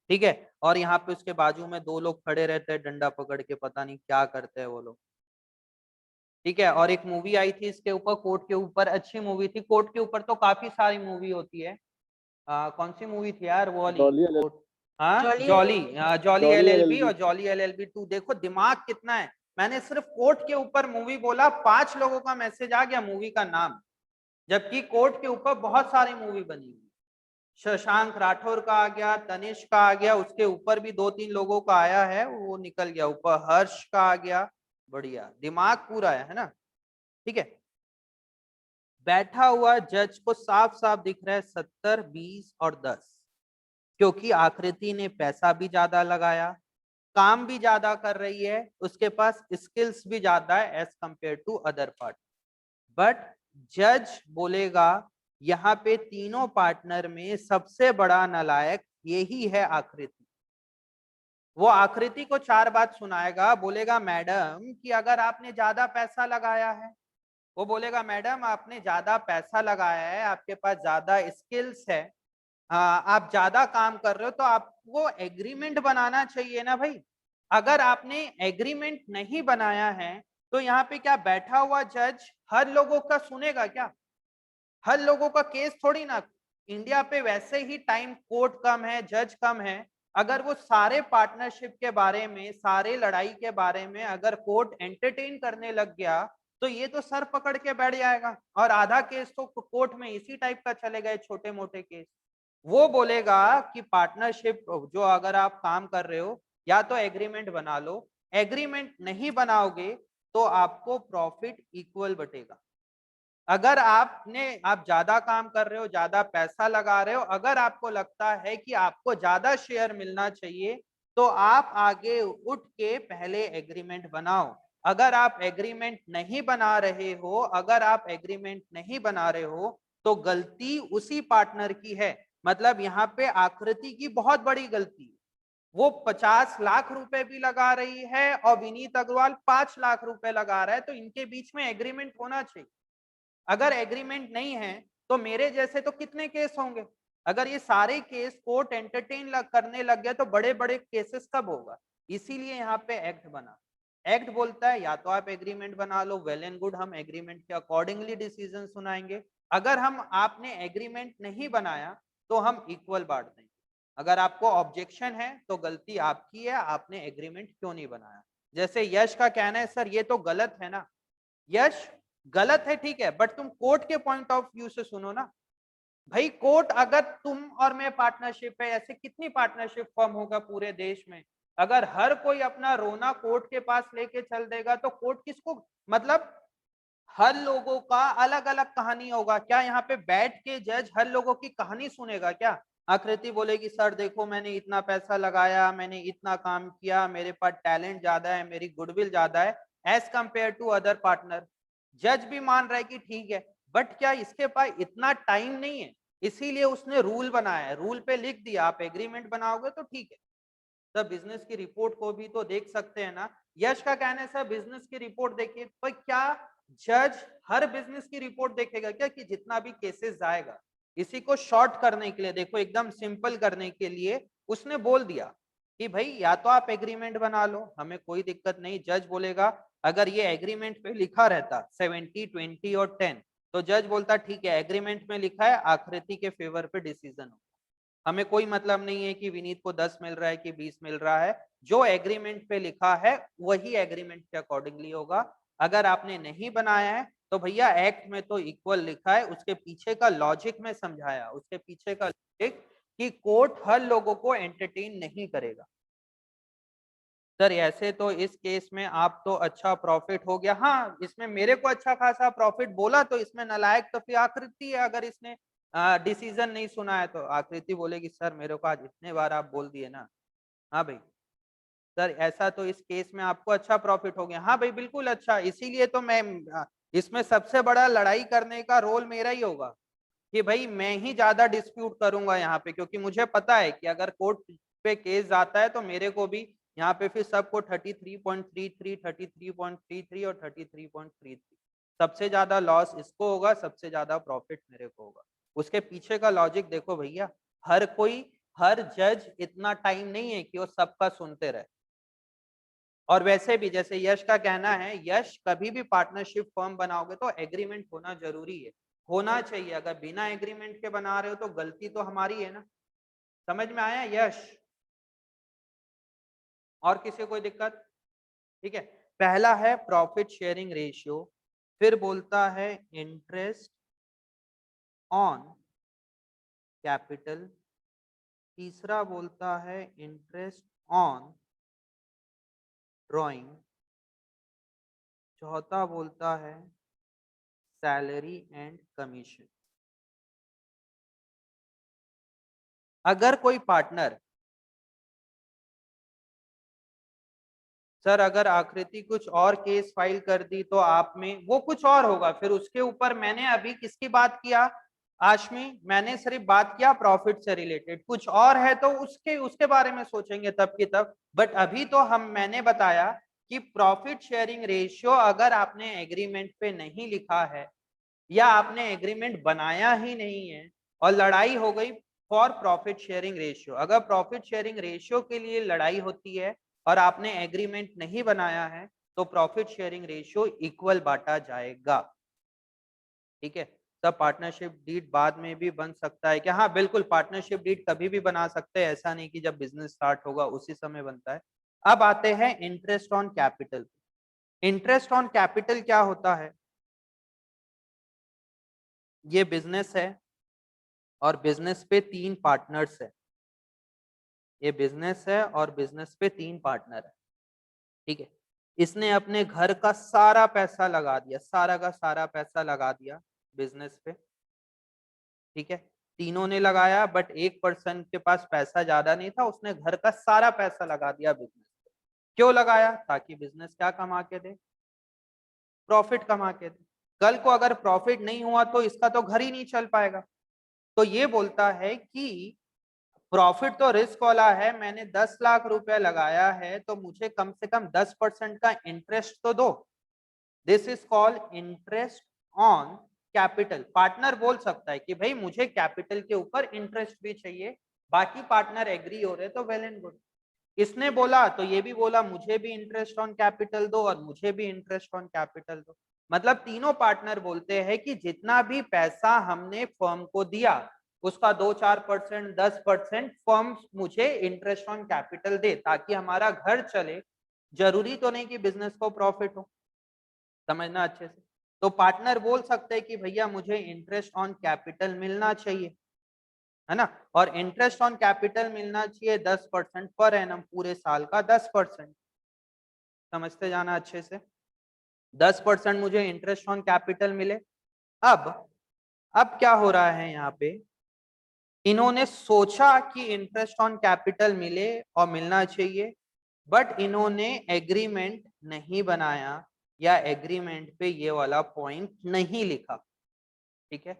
ठीक है, और यहाँ पे उसके बाजू में दो लोग खड़े रहते हैं डंडा पकड़ के, पता नहीं क्या करते हैं वो लोग, ठीक है। और एक मूवी आई थी इसके ऊपर, कोर्ट के ऊपर, अच्छी मूवी थी। कोर्ट के ऊपर तो काफी सारी मूवी होती है, कौन सी मूवी थी यार वो वाली? हाँ जॉली, जॉली एलएलबी और जॉली एलएलबी 2। देखो दिमाग कितना है, मैंने सिर्फ कोर्ट के ऊपर मूवी बोला, 5 लोगों का मैसेज आ गया मूवी का नाम, जबकि कोर्ट के ऊपर बहुत सारी मूवी बनी हुई। शशांक राठौर का आ गया, तनिष्क का आ गया, उसके ऊपर भी 2-3 लोगों का आया है, वो निकल गया ऊपर, हर्ष का आ गया, बढ़िया दिमाग पूरा है ना, ठीक है। बैठा हुआ जज को साफ साफ दिख रहा है 70, 20 और 10, क्योंकि आकृति ने पैसा भी ज्यादा लगाया, काम भी ज्यादा कर रही है, उसके पास स्किल्स भी ज्यादा है as compare to other part. But जज बोलेगा यहाँ पे तीनों पार्टनर में सबसे बड़ा नालायक यही है आकृति। वो आकृति को 4 बात सुनाएगा, बोलेगा मैडम कि अगर आपने ज्यादा पैसा लगाया है, वो बोलेगा मैडम आपने ज्यादा पैसा लगाया है, आपके पास ज्यादा स्किल्स है, आप ज्यादा काम कर रहे हो, तो आपको एग्रीमेंट बनाना चाहिए ना भाई। अगर आपने एग्रीमेंट नहीं बनाया है तो यहाँ पे क्या बैठा हुआ जज हर लोगों का सुनेगा क्या? हर लोगों का केस थोड़ी ना। इंडिया पे वैसे ही टाइम कोर्ट कम है, जज कम है। अगर वो सारे पार्टनरशिप के बारे में, सारे लड़ाई के बारे में अगर कोर्ट एंटरटेन करने लग गया तो ये तो सर पकड़ के बैठ जाएगा, और आधा केस तो कोर्ट में इसी टाइप का चले गए, छोटे मोटे केस। वो बोलेगा कि पार्टनरशिप जो अगर आप काम कर रहे हो या तो एग्रीमेंट बना लो, एग्रीमेंट नहीं बनाओगे तो आपको प्रॉफिट इक्वल बटेगा। अगर आप ज्यादा काम कर रहे हो, ज्यादा पैसा लगा रहे हो, अगर आपको लगता है कि आपको ज्यादा शेयर मिलना चाहिए तो आप आगे उठ के पहले एग्रीमेंट बनाओ। अगर आप एग्रीमेंट नहीं बना रहे हो, अगर आप एग्रीमेंट नहीं बना रहे हो तो गलती उसी पार्टनर की है। मतलब यहाँ पे आकृति की बहुत बड़ी गलती है। वो 50 लाख रुपए भी लगा रही है और विनीत अग्रवाल 5 लाख रुपए लगा रहा है, तो इनके बीच में एग्रीमेंट होना चाहिए। अगर एग्रीमेंट नहीं है तो मेरे जैसे तो कितने केस होंगे। अगर ये सारे केस कोर्ट एंटरटेन करने लग गया तो बड़े बड़े केसेस कब होगा। इसीलिए यहाँ पे एक्ट बना। एक्ट बोलता है या तो आप एग्रीमेंट बना लो, वेल एंड गुड, हम एग्रीमेंट के अकॉर्डिंगली डिसीजन सुनाएंगे। अगर हम आपने एग्रीमेंट नहीं बनाया तो हम इक्वल बांट देंगे। अगर आपको ऑब्जेक्शन है तो गलती आपकी है, आपने एग्रीमेंट क्यों नहीं बनाया। जैसे यश का कहना है सर ये तो गलत है ना। यश गलत है ठीक है, बट तुम कोर्ट के पॉइंट ऑफ व्यू से सुनो ना भाई। कोर्ट, अगर तुम और मैं पार्टनरशिप है, ऐसे कितनी पार्टनरशिप फर्म होगा पूरे देश में, अगर हर कोई अपना रोना कोर्ट के पास लेके चल देगा तो कोर्ट किसको, मतलब हर लोगों का अलग अलग कहानी होगा। क्या यहाँ पे बैठ के जज हर लोगों की कहानी सुनेगा क्या? आकृति बोलेगी सर देखो मैंने इतना पैसा लगाया, मैंने इतना काम किया, मेरे पास टैलेंट ज्यादा है, मेरी गुडविल ज्यादा है as compare to other partner. जज भी मान रहा है कि ठीक है, बट क्या इसके पास इतना टाइम नहीं है, इसीलिए उसने रूल बनाया है, रूल पे लिख दिया आप एग्रीमेंट बनाओगे तो ठीक है। सर बिजनेस की रिपोर्ट को भी तो देख सकते हैं ना। यश का कहना है सर बिजनेस की रिपोर्ट देखिए, पर क्या जज हर बिजनेस की रिपोर्ट देखेगा क्या कि जितना भी केसेस जाएगा। इसी को शॉर्ट करने के लिए, देखो एकदम सिंपल करने के लिए उसने बोल दिया कि भाई या तो आप एग्रीमेंट बना लो, हमें कोई दिक्कत नहीं। जज बोलेगा अगर ये एग्रीमेंट पे लिखा रहता 70, 20 और 10 तो जज बोलता ठीक है एग्रीमेंट में लिखा है, आकृति के फेवर पे डिसीजन हो, हमें कोई मतलब नहीं है कि विनीत को 10 मिल रहा है कि 20 मिल रहा है, जो एग्रीमेंट पे लिखा है वही एग्रीमेंट के अकॉर्डिंगली होगा। अगर आपने नहीं बनाया है तो भैया एक्ट में तो इक्वल लिखा है, उसके पीछे का लॉजिक में समझाया, उसके पीछे का लॉजिक कि कोर्ट हर लोगों को एंटरटेन नहीं करेगा। सर ऐसे तो इस केस में आप तो अच्छा प्रॉफिट हो गया, हाँ इसमें मेरे को अच्छा खासा प्रॉफिट बोला तो इसमें नालायक तो फिर आकृति है। अगर इसने डिसीजन नहीं सुना है तो आकृति बोलेगी सर मेरे को आज इतने बार आप बोल दिए ना। हाँ भाई सर ऐसा तो इस केस में आपको अच्छा प्रॉफिट हो गया। हाँ भाई बिल्कुल अच्छा, इसीलिए तो मैं इसमें सबसे बड़ा लड़ाई करने का रोल मेरा ही होगा कि भाई मैं ही ज्यादा डिस्प्यूट करूंगा यहाँ पे, क्योंकि मुझे पता है कि अगर कोर्ट पे केस जाता है तो मेरे को भी यहाँ पे फिर सबको 33.33, 33.33 और 33.33 सबसे ज्यादा लॉस इसको होगा, सबसे ज्यादा प्रॉफिट मेरे को होगा। उसके पीछे का लॉजिक देखो भैया, हर कोई, हर जज इतना टाइम नहीं है कि वो सबका सुनते रहे। और वैसे भी जैसे यश का कहना है, यश कभी भी पार्टनरशिप फर्म बनाओगे तो एग्रीमेंट होना जरूरी है, होना चाहिए। अगर बिना एग्रीमेंट के बना रहे हो तो गलती तो हमारी है ना। समझ में आया यश? और किसी कोई दिक्कत? ठीक है, पहला है प्रॉफिट शेयरिंग रेशियो, फिर बोलता है इंटरेस्ट ऑन कैपिटल, तीसरा बोलता है इंटरेस्ट ऑन ड्रॉइंग, चौथा बोलता है सैलरी एंड कमीशन। अगर कोई पार्टनर, सर अगर आकृति कुछ और केस फाइल कर दी तो आप में वो कुछ और होगा, फिर उसके ऊपर मैंने अभी किसकी बात किया आशमी, मैंने सिर्फ बात किया प्रॉफिट से रिलेटेड, कुछ और है तो उसके बारे में सोचेंगे तब की तब। बट अभी तो मैंने बताया कि प्रॉफिट शेयरिंग रेशियो अगर आपने एग्रीमेंट पे नहीं लिखा है या आपने एग्रीमेंट बनाया ही नहीं है और लड़ाई हो गई फॉर प्रॉफिट शेयरिंग रेशियो, अगर प्रॉफिट शेयरिंग रेशियो के लिए लड़ाई होती है और आपने एग्रीमेंट नहीं बनाया है तो प्रॉफिट शेयरिंग रेशियो इक्वल बांटा जाएगा। ठीक है, सब पार्टनरशिप डीड बाद में भी बन सकता है क्या? हाँ बिल्कुल, पार्टनरशिप डीड कभी भी बना सकते हैं, ऐसा नहीं कि जब बिजनेस स्टार्ट होगा उसी समय बनता है। अब आते हैं interest on capital. Interest on capital क्या होता है? ये बिजनेस है और बिजनेस पे 3 पार्टनर्स है। ये बिजनेस है और बिजनेस पे 3 पार्टनर है। ठीक है, इसने अपने घर का सारा पैसा लगा दिया, सारा का सारा पैसा लगा दिया बिजनेस पे। ठीक है, तीनों ने लगाया बट एक पर्सन के पास पैसा ज्यादा नहीं था, उसने घर का सारा पैसा लगा दिया बिजनेस पे। क्यों लगाया? ताकि बिजनेस क्या कमा के दे? प्रॉफिट कमा के दे। कल को अगर प्रॉफिट नहीं हुआ तो इसका तो घर ही नहीं चल पाएगा। तो ये बोलता है कि प्रॉफिट तो रिस्क वाला है, मैंने 10 लाख रुपए लगाया है तो मुझे कम से कम 10% का इंटरेस्ट तो दो। This is called interest on capital. Partner बोल सकता है कि भाई मुझे कैपिटल के ऊपर इंटरेस्ट भी चाहिए, बाकी पार्टनर एग्री हो रहे तो वेल एंड गुड। इसने बोला तो ये भी बोला मुझे भी इंटरेस्ट ऑन कैपिटल दो और मुझे भी इंटरेस्ट ऑन कैपिटल दो। मतलब तीनों पार्टनर बोलते हैं कि जितना भी पैसा हमने फर्म को दिया उसका 2-4%, 10% फर्म मुझे इंटरेस्ट ऑन कैपिटल दे ताकि हमारा घर चले। जरूरी तो नहीं कि बिजनेस को प्रॉफिट हो, समझना अच्छे से। तो पार्टनर बोल सकते हैं कि भैया मुझे इंटरेस्ट ऑन कैपिटल मिलना चाहिए, है ना, और इंटरेस्ट ऑन कैपिटल मिलना चाहिए 10% पर एनम, पूरे साल का 10%। समझते जाना अच्छे से, 10% मुझे इंटरेस्ट ऑन कैपिटल मिले। अब क्या हो रहा है यहाँ पे, इन्होंने सोचा कि इंटरेस्ट ऑन कैपिटल मिले और मिलना चाहिए, बट इन्होंने एग्रीमेंट नहीं बनाया या एग्रीमेंट पे ये वाला पॉइंट नहीं लिखा। ठीक है,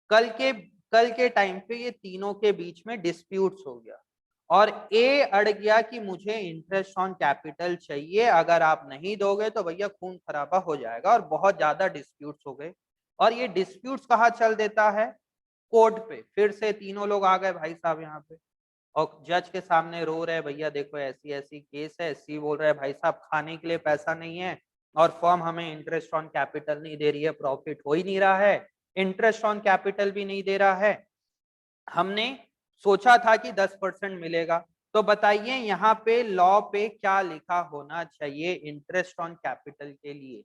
कल के टाइम पे ये तीनों के बीच में डिस्प्यूट्स हो गया और ए अड़ गया कि मुझे इंटरेस्ट ऑन कैपिटल चाहिए, अगर आप नहीं दोगे तो भैया खून खराबा हो जाएगा, और बहुत ज्यादा डिस्प्यूट्स हो गए। और ये डिस्प्यूट्स कहाँ चल देता है? कोर्ट पे। फिर से तीनों लोग आ गए भाई साहब यहाँ पे और जज के सामने रो रहे हैं, भैया देखो ऐसी ऐसी केस है, सी बोल रहे हैं भाई साहब खाने के लिए पैसा नहीं है और फर्म हमें इंटरेस्ट ऑन कैपिटल नहीं दे रही है, प्रॉफिट हो ही नहीं रहा है, इंटरेस्ट ऑन कैपिटल भी नहीं दे रहा है, हमने सोचा था कि 10% मिलेगा। तो बताइए यहाँ पे लॉ पे क्या लिखा होना चाहिए इंटरेस्ट ऑन कैपिटल के लिए?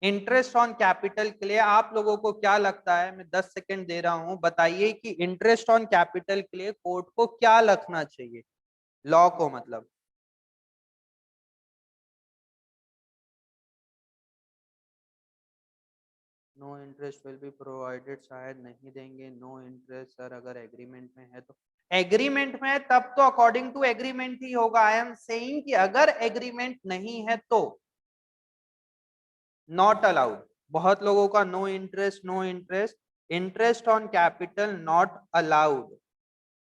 इंटरेस्ट ऑन कैपिटल के लिए आप लोगों को क्या लगता है? मैं 10 सेकंड दे रहा हूं, बताइए कि इंटरेस्ट ऑन कैपिटल के लिए कोर्ट को क्या लिखना चाहिए, लॉ को मतलब। No interest will be provided, शायद नहीं देंगे। नो इंटरेस्ट सर अगर एग्रीमेंट में है तो, एग्रीमेंट में है तब तो अकॉर्डिंग टू एग्रीमेंट ही होगा। आई एम सेइंग कि अगर एग्रीमेंट नहीं है तो नॉट अलाउड। बहुत लोगों का no interest no interest, interest on capital not allowed.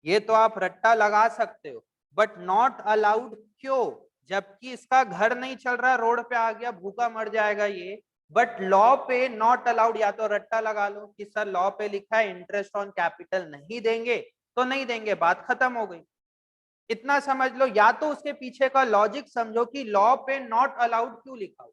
ये तो आप रट्टा लगा सकते हो, बट नॉट अलाउड क्यों? जबकि इसका घर नहीं चल रहा, रोड पे आ गया, भूखा मर जाएगा ये, बट लॉ पे नॉट अलाउड। या तो रट्टा लगा लो कि सर लॉ पे लिखा है इंटरेस्ट ऑन कैपिटल नहीं देंगे तो नहीं देंगे, बात खत्म हो गई। इतना समझ लो, या तो उसके पीछे का लॉजिक समझो कि लॉ पे नॉट अलाउड क्यों लिखा हुआ।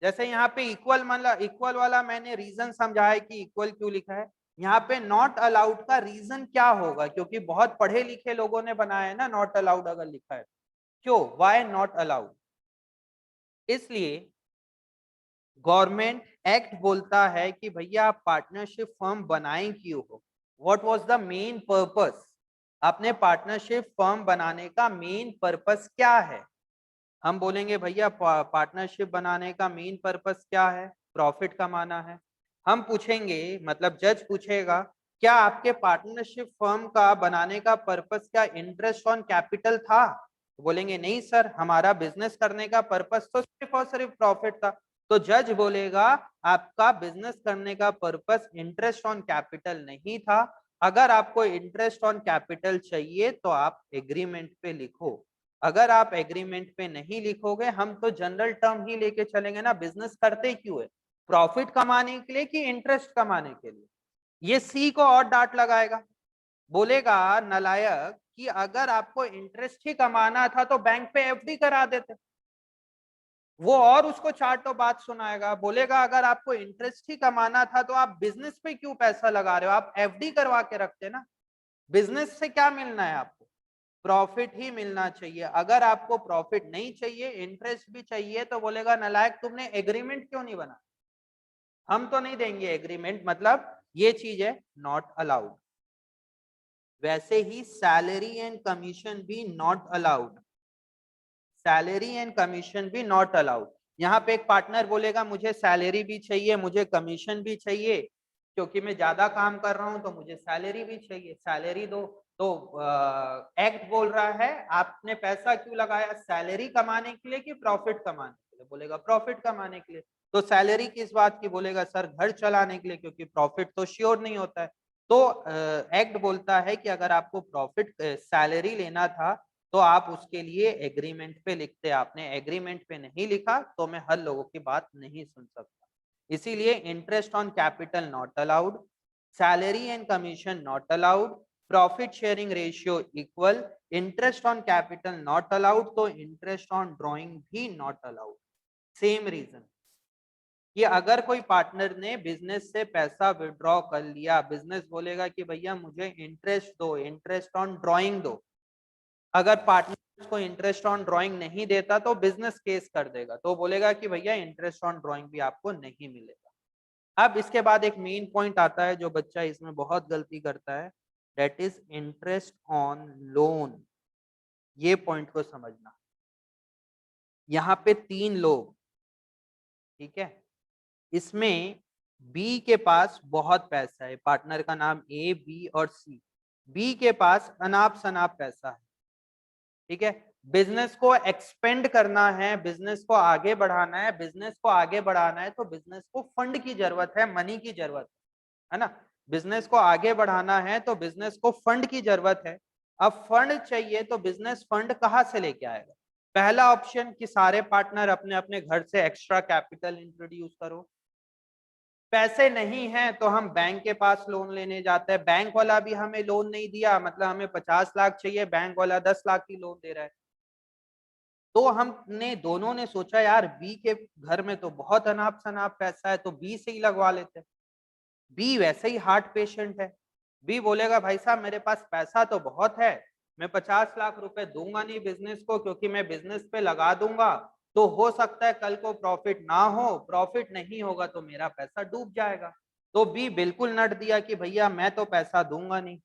जैसे यहाँ पे इक्वल, मतलब इक्वल वाला मैंने रीजन समझा है कि इक्वल क्यों लिखा है। यहाँ पे नॉट अलाउड का रीजन क्या होगा? क्योंकि बहुत पढ़े लिखे लोगों ने बनाया है ना, नॉट अलाउड अगर लिखा है क्यों, व्हाई नॉट अलाउड? इसलिए गवर्नमेंट एक्ट बोलता है कि भैया आप पार्टनरशिप फर्म बनाएं क्यों हो, what was the main purpose? आपने पार्टनरशिप फर्म बनाने का मेन पर्पस क्या है? हम बोलेंगे भैया पार्टनरशिप बनाने का मेन पर्पस क्या है? प्रॉफिट कमाना है। हम पूछेंगे, मतलब जज पूछेगा, क्या आपके पार्टनरशिप फर्म का बनाने का पर्पस क्या इंटरेस्ट ऑन कैपिटल था? तो बोलेंगे नहीं सर, हमारा बिजनेस करने का पर्पस तो सिर्फ और सिर्फ प्रॉफिट था। तो जज बोलेगा आपका बिजनेस करने का पर्पस इंटरेस्ट ऑन कैपिटल नहीं था। अगर आपको इंटरेस्ट ऑन कैपिटल चाहिए तो आप एग्रीमेंट पे लिखो। अगर आप एग्रीमेंट पे नहीं लिखोगे, हम तो जनरल टर्म ही लेके चलेंगे ना, बिजनेस करते क्यों है? प्रॉफिट कमाने के लिए कि इंटरेस्ट कमाने के लिए? ये सी को और डांट लगाएगा, बोलेगा नालायक कि अगर आपको इंटरेस्ट ही कमाना था तो बैंक पे एफडी करा देते। वो और उसको चार्टो बात सुनाएगा, बोलेगा अगर आपको इंटरेस्ट ही कमाना था तो आप बिजनेस पे क्यों पैसा लगा रहे हो, आप एफडी करवा के रखते ना। बिजनेस से क्या मिलना है आपको? प्रॉफिट ही मिलना चाहिए। अगर आपको प्रॉफिट नहीं चाहिए, इंटरेस्ट भी चाहिए, तो बोलेगा नालायक तुमने एग्रीमेंट क्यों नहीं बना? हम तो नहीं देंगे एग्रीमेंट, मतलब ये चीज है नॉट अलाउड। वैसे ही सैलरी एंड कमीशन भी not allowed, salary and commission भी नॉट अलाउड। यहाँ पे एक पार्टनर बोलेगा मुझे सैलरी भी चाहिए, मुझे कमीशन भी चाहिए, क्योंकि मैं ज्यादा काम कर रहा हूं तो मुझे सैलरी भी चाहिए, सैलरी दो। तो एक्ट बोल रहा है आपने पैसा क्यों लगाया, सैलरी कमाने के लिए कि प्रॉफिट कमाने के लिए? बोलेगा प्रॉफिट कमाने के लिए। तो सैलरी किस बात की? बोलेगा सर घर चलाने के लिए, क्योंकि प्रॉफिट तो श्योर नहीं होता है। तो एक्ट बोलता है कि अगर आपको प्रॉफिट सैलरी लेना था तो आप उसके लिए एग्रीमेंट पे लिखते। आपने एग्रीमेंट पे नहीं लिखा तो मैं हर लोगों की बात नहीं सुन सकता। इसीलिए interest on capital not allowed, salary and commission not allowed, profit sharing ratio equal, interest on capital not allowed, तो इंटरेस्ट ऑन ड्रॉइंग भी नॉट अलाउड। सेम रीजन कि अगर कोई पार्टनर ने बिजनेस से पैसा विड्रॉ कर लिया, बिजनेस बोलेगा कि भैया मुझे इंटरेस्ट दो, इंटरेस्ट ऑन ड्रॉइंग दो। अगर पार्टनर को इंटरेस्ट ऑन ड्राइंग नहीं देता तो बिजनेस केस कर देगा, तो बोलेगा कि भैया इंटरेस्ट ऑन ड्राइंग भी आपको नहीं मिलेगा। अब इसके बाद एक मेन पॉइंट आता है जो बच्चा इसमें बहुत गलती करता है, that is interest on loan. ये पॉइंट को समझना। यहाँ पे 3 लोग, ठीक है, इसमें बी के पास बहुत पैसा है, पार्टनर का नाम ए, बी और सी। बी के पास अनाप शनाप पैसा है, ठीक है, बिजनेस को एक्सपेंड करना है, बिजनेस को आगे बढ़ाना है, बिजनेस को आगे बढ़ाना है तो बिजनेस को फंड की जरूरत है, मनी की जरूरत है ना। बिजनेस को आगे बढ़ाना है तो बिजनेस को फंड की जरूरत है। अब फंड चाहिए तो बिजनेस फंड कहाँ से लेके आएगा? पहला ऑप्शन कि सारे पार्टनर अपने अपने घर से एक्स्ट्रा कैपिटल इंट्रोड्यूस करो। पैसे नहीं है तो हम बैंक के पास लोन लेने जाते हैं, बैंक वाला भी हमें लोन नहीं दिया, मतलब हमें 50 लाख चाहिए, बैंक वाला 10 लाख की लोन दे रहा है। तो हमने दोनों ने सोचा यार बी के घर में तो बहुत अनाप शनाप पैसा है तो बी से ही लगवा लेते हैं। बी वैसे ही हार्ट पेशेंट है। बी बोलेगा भाई साहब मेरे पास पैसा तो बहुत है, मैं 50 लाख रुपए दूंगा नहीं बिजनेस को, क्योंकि मैं बिजनेस पे लगा दूंगा तो हो सकता है कल को प्रॉफिट ना हो, प्रॉफिट नहीं होगा तो मेरा पैसा डूब जाएगा। तो बी बिल्कुल नट दिया कि भैया मैं तो पैसा दूंगा नहीं।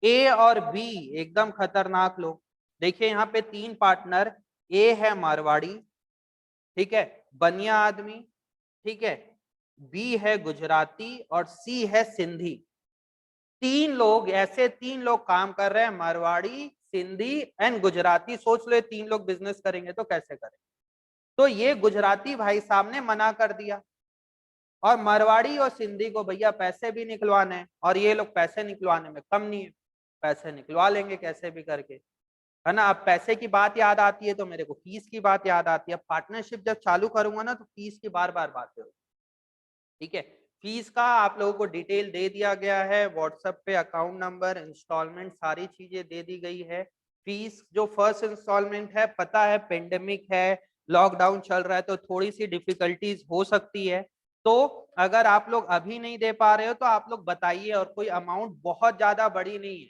ए और बी एकदम खतरनाक लोग। देखिए यहाँ पे 3 पार्टनर, ए है मारवाड़ी, ठीक है, बनिया आदमी, ठीक है, बी है गुजराती और सी है सिंधी। 3 लोग, ऐसे 3 लोग काम कर रहे हैं, मारवाड़ी, सिंधी एंड गुजराती। सोच लो 3 लोग बिजनेस करेंगे तो कैसे करेंगे? तो ये गुजराती भाई साहब ने मना कर दिया, और मारवाड़ी और सिंधी को भैया पैसे भी निकलवाने हैं और ये लोग पैसे निकलवाने में कम नहीं है, पैसे निकलवा लेंगे कैसे भी करके, है ना। अब पैसे की बात याद आती है तो मेरे को फीस की बात याद आती है। पार्टनरशिप जब चालू करूंगा ना तो फीस की बार बार बातें होगी, ठीक है। फीस का आप लोगों को डिटेल दे दिया गया है व्हाट्सएप पे, अकाउंट नंबर, इंस्टॉलमेंट, सारी चीजें दे दी गई है। फीस जो फर्स्ट इंस्टॉलमेंट है, पता है पेंडेमिक है, लॉकडाउन चल रहा है तो थोड़ी सी डिफिकल्टीज हो सकती है, तो अगर आप लोग अभी नहीं दे पा रहे हो तो आप लोग बताइए, और कोई अमाउंट बहुत ज्यादा बड़ी नहीं है।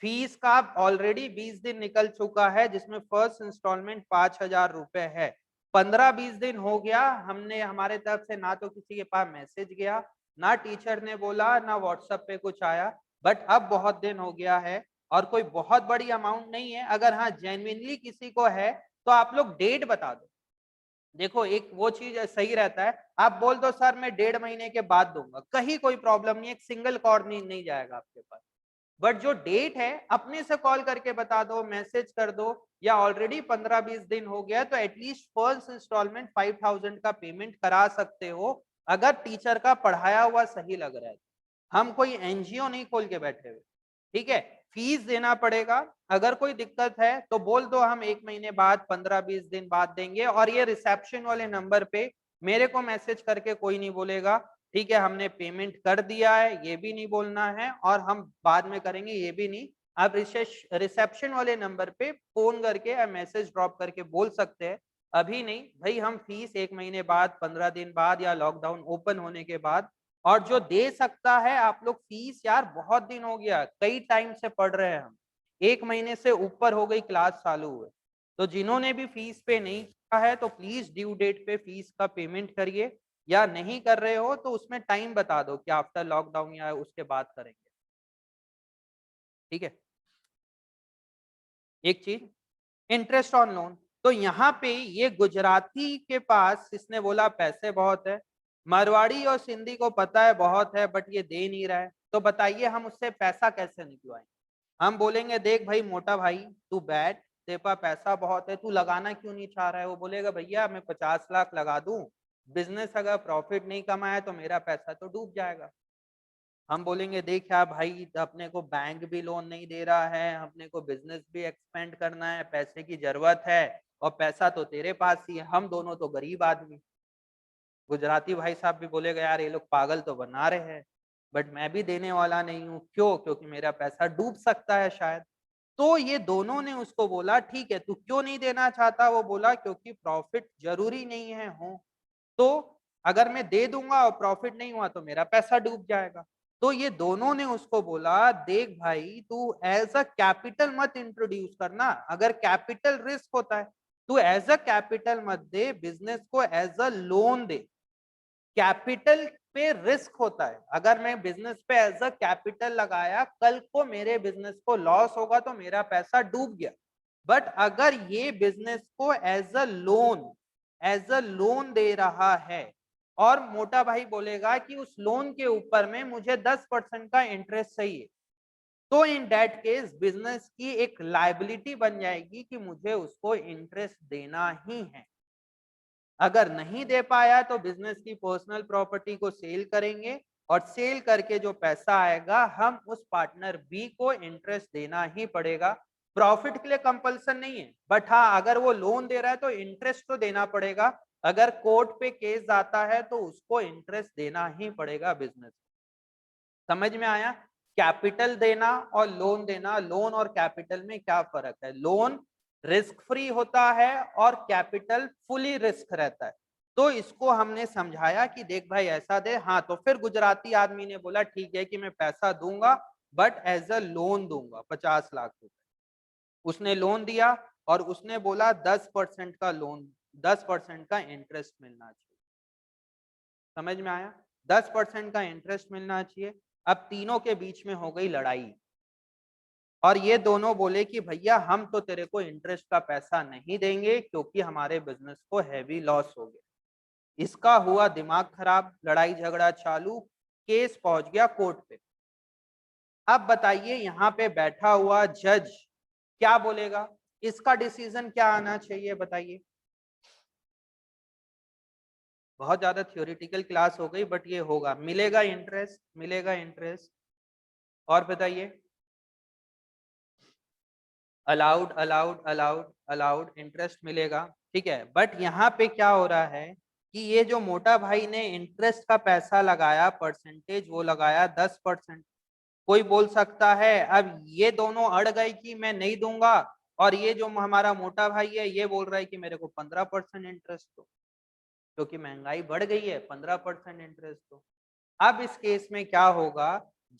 फीस का ऑलरेडी 20 दिन निकल चुका है जिसमें फर्स्ट इंस्टॉलमेंट 5,000 रुपए है। 15-20 दिन हो गया, हमने हमारे तरफ से ना तो किसी के पास मैसेज गया, ना टीचर ने बोला, ना व्हाट्सएप पे कुछ आया, बट अब बहुत दिन हो गया है और कोई बहुत बड़ी अमाउंट नहीं है। अगर हाँ जेन्युइनली किसी को है तो आप लोग डेट बता दो, देखो एक वो चीज सही रहता है, आप बोल दो सर मैं 1.5 महीने के बाद दूंगा, कहीं कोई प्रॉब्लम नहीं, एक सिंगल कॉल नहीं जाएगा आपके पास। बट जो डेट है अपने से कॉल करके बता दो, मैसेज कर दो, या ऑलरेडी 15-20 दिन हो गया तो एटलीस्ट फर्स्ट इंस्टॉलमेंट 5000 का पेमेंट करा सकते हो, अगर टीचर का पढ़ाया हुआ सही लग रहा है। हम कोई एनजीओ नहीं खोल के बैठे हुए, ठीक है। फीस देना पड़ेगा, अगर कोई दिक्कत है तो बोल दो, हम 1 महीने बाद 15-20 दिन बाद देंगे, और ये रिसेप्शन वाले नंबर पे मेरे को मैसेज करके कोई नहीं बोलेगा ठीक है हमने पेमेंट कर दिया है, ये भी नहीं बोलना है, और हम बाद में करेंगे ये भी नहीं। आप रिसेप्शन वाले नंबर पे फोन करके या मैसेज ड्रॉप करके बोल सकते हैं अभी नहीं भाई, हम फीस 1 महीने बाद, 15 दिन बाद, या लॉकडाउन ओपन होने के बाद। और जो दे सकता है आप लोग फीस, यार बहुत दिन हो गया, कई टाइम से पढ़ रहे हैं हम, 1 महीने से ऊपर हो गई क्लास चालू हुए, तो जिन्होंने भी फीस पे नहीं किया है तो प्लीज ड्यू डेट पे फीस का पेमेंट करिए, या नहीं कर रहे हो तो उसमें टाइम बता दो कि आफ्टर लॉकडाउन या उसके बाद करेंगे, ठीक है। एक चीज, इंटरेस्ट ऑन लोन, तो यहाँ पे ये गुजराती के पास इसने बोला पैसे बहुत है, मारवाड़ी और सिंधी को पता है बहुत है बट ये दे नहीं रहा है, तो बताइए हम उससे पैसा कैसे निकलवाएंगे। हम बोलेंगे देख भाई मोटा भाई तू बैठ, तेरे पास पैसा बहुत है, तू लगाना क्यों नहीं चाह रहा है। वो बोलेगा भैया मैं 50 लाख लगा दूं, बिजनेस अगर प्रॉफिट नहीं कमाया तो मेरा पैसा तो डूब जाएगा। हम बोलेंगे देख यार भाई अपने को बैंक भी लोन नहीं दे रहा है, अपने को बिजनेस भी एक्सपेंड करना है, पैसे की जरूरत है, और पैसा तो तेरे पास ही है, हम दोनों तो गरीब आदमी। गुजराती भाई साहब भी बोलेगा यार ये लोग पागल तो बना रहे हैं, बट मैं भी देने वाला नहीं हूँ, क्यों, क्योंकि मेरा पैसा डूब सकता है शायद। तो ये दोनों ने उसको बोला ठीक है तू क्यों नहीं देना चाहता, वो बोला क्योंकि प्रॉफिट जरूरी नहीं है हो, तो अगर मैं दे दूंगा और प्रॉफिट नहीं हुआ तो मेरा पैसा डूब जाएगा। तो ये दोनों ने उसको बोला देख भाई तू एज अ कैपिटल मत इंट्रोड्यूस करना, अगर कैपिटल रिस्क होता है तू एज अ कैपिटल मत दे, बिजनेस को एज अ लोन दे। कैपिटल पे रिस्क होता है, अगर मैं बिजनेस पे एज अ कैपिटल लगाया, कल को मेरे बिजनेस को लॉस होगा तो मेरा पैसा डूब गया। बट अगर ये बिजनेस को एज अ लोन दे रहा है, और मोटा भाई बोलेगा कि उस लोन के ऊपर में मुझे 10% का इंटरेस्ट चाहिए, तो इन दैट केस बिजनेस की एक लायबिलिटी बन जाएगी कि मुझे उसको इंटरेस्ट देना ही है। अगर नहीं दे पाया तो बिजनेस की पर्सनल प्रॉपर्टी को सेल करेंगे, और सेल करके जो पैसा आएगा हम उस पार्टनर बी को इंटरेस्ट देना ही पड़ेगा। प्रॉफिट के लिए कंपल्सन नहीं है, बट हाँ अगर वो लोन दे रहा है तो इंटरेस्ट तो देना पड़ेगा, अगर कोर्ट पे केस आता है तो उसको इंटरेस्ट देना ही पड़ेगा बिजनेस। समझ में आया? कैपिटल देना और लोन देना, लोन और कैपिटल में क्या फर्क है। लोन रिस्क फ्री होता है और कैपिटल फुली रिस्क रहता है। तो इसको हमने समझाया कि देख भाई ऐसा दे, हाँ तो फिर गुजराती आदमी ने बोला ठीक है कि मैं पैसा दूंगा बट एज अ लोन दूंगा 50 लाख रुपए। उसने लोन दिया और उसने बोला 10% का लोन, 10% का इंटरेस्ट मिलना चाहिए। समझ में आया? 10% का इंटरेस्ट मिलना चाहिए। अब तीनों के बीच में हो गई लड़ाई, और ये दोनों बोले कि भैया हम तो तेरे को इंटरेस्ट का पैसा नहीं देंगे क्योंकि हमारे बिजनेस को हैवी लॉस हो गया। इसका हुआ दिमाग खराब, लड़ाई झगड़ा चालू, केस पहुंच गया कोर्ट पे। अब बताइए यहाँ पे बैठा हुआ जज क्या बोलेगा, इसका डिसीजन क्या आना चाहिए बताइए। बहुत ज्यादा थ्योरेटिकल क्लास हो गई बट ये होगा, मिलेगा इंटरेस्ट, मिलेगा इंटरेस्ट। और बताइए, allowed allowed allowed allowed, interest मिलेगा, ठीक है। बट यहाँ पे क्या हो रहा है कि ये जो मोटा भाई ने इंटरेस्ट का पैसा लगाया, परसेंटेज वो लगाया 10%। कोई बोल सकता है अब ये दोनों अड़ गए कि मैं नहीं दूंगा, और ये जो हमारा मोटा भाई है ये बोल रहा है कि मेरे को 15% इंटरेस्ट दो, क्योंकि महंगाई बढ़ गई है, 15% इंटरेस्ट दो। अब इस केस में क्या होगा,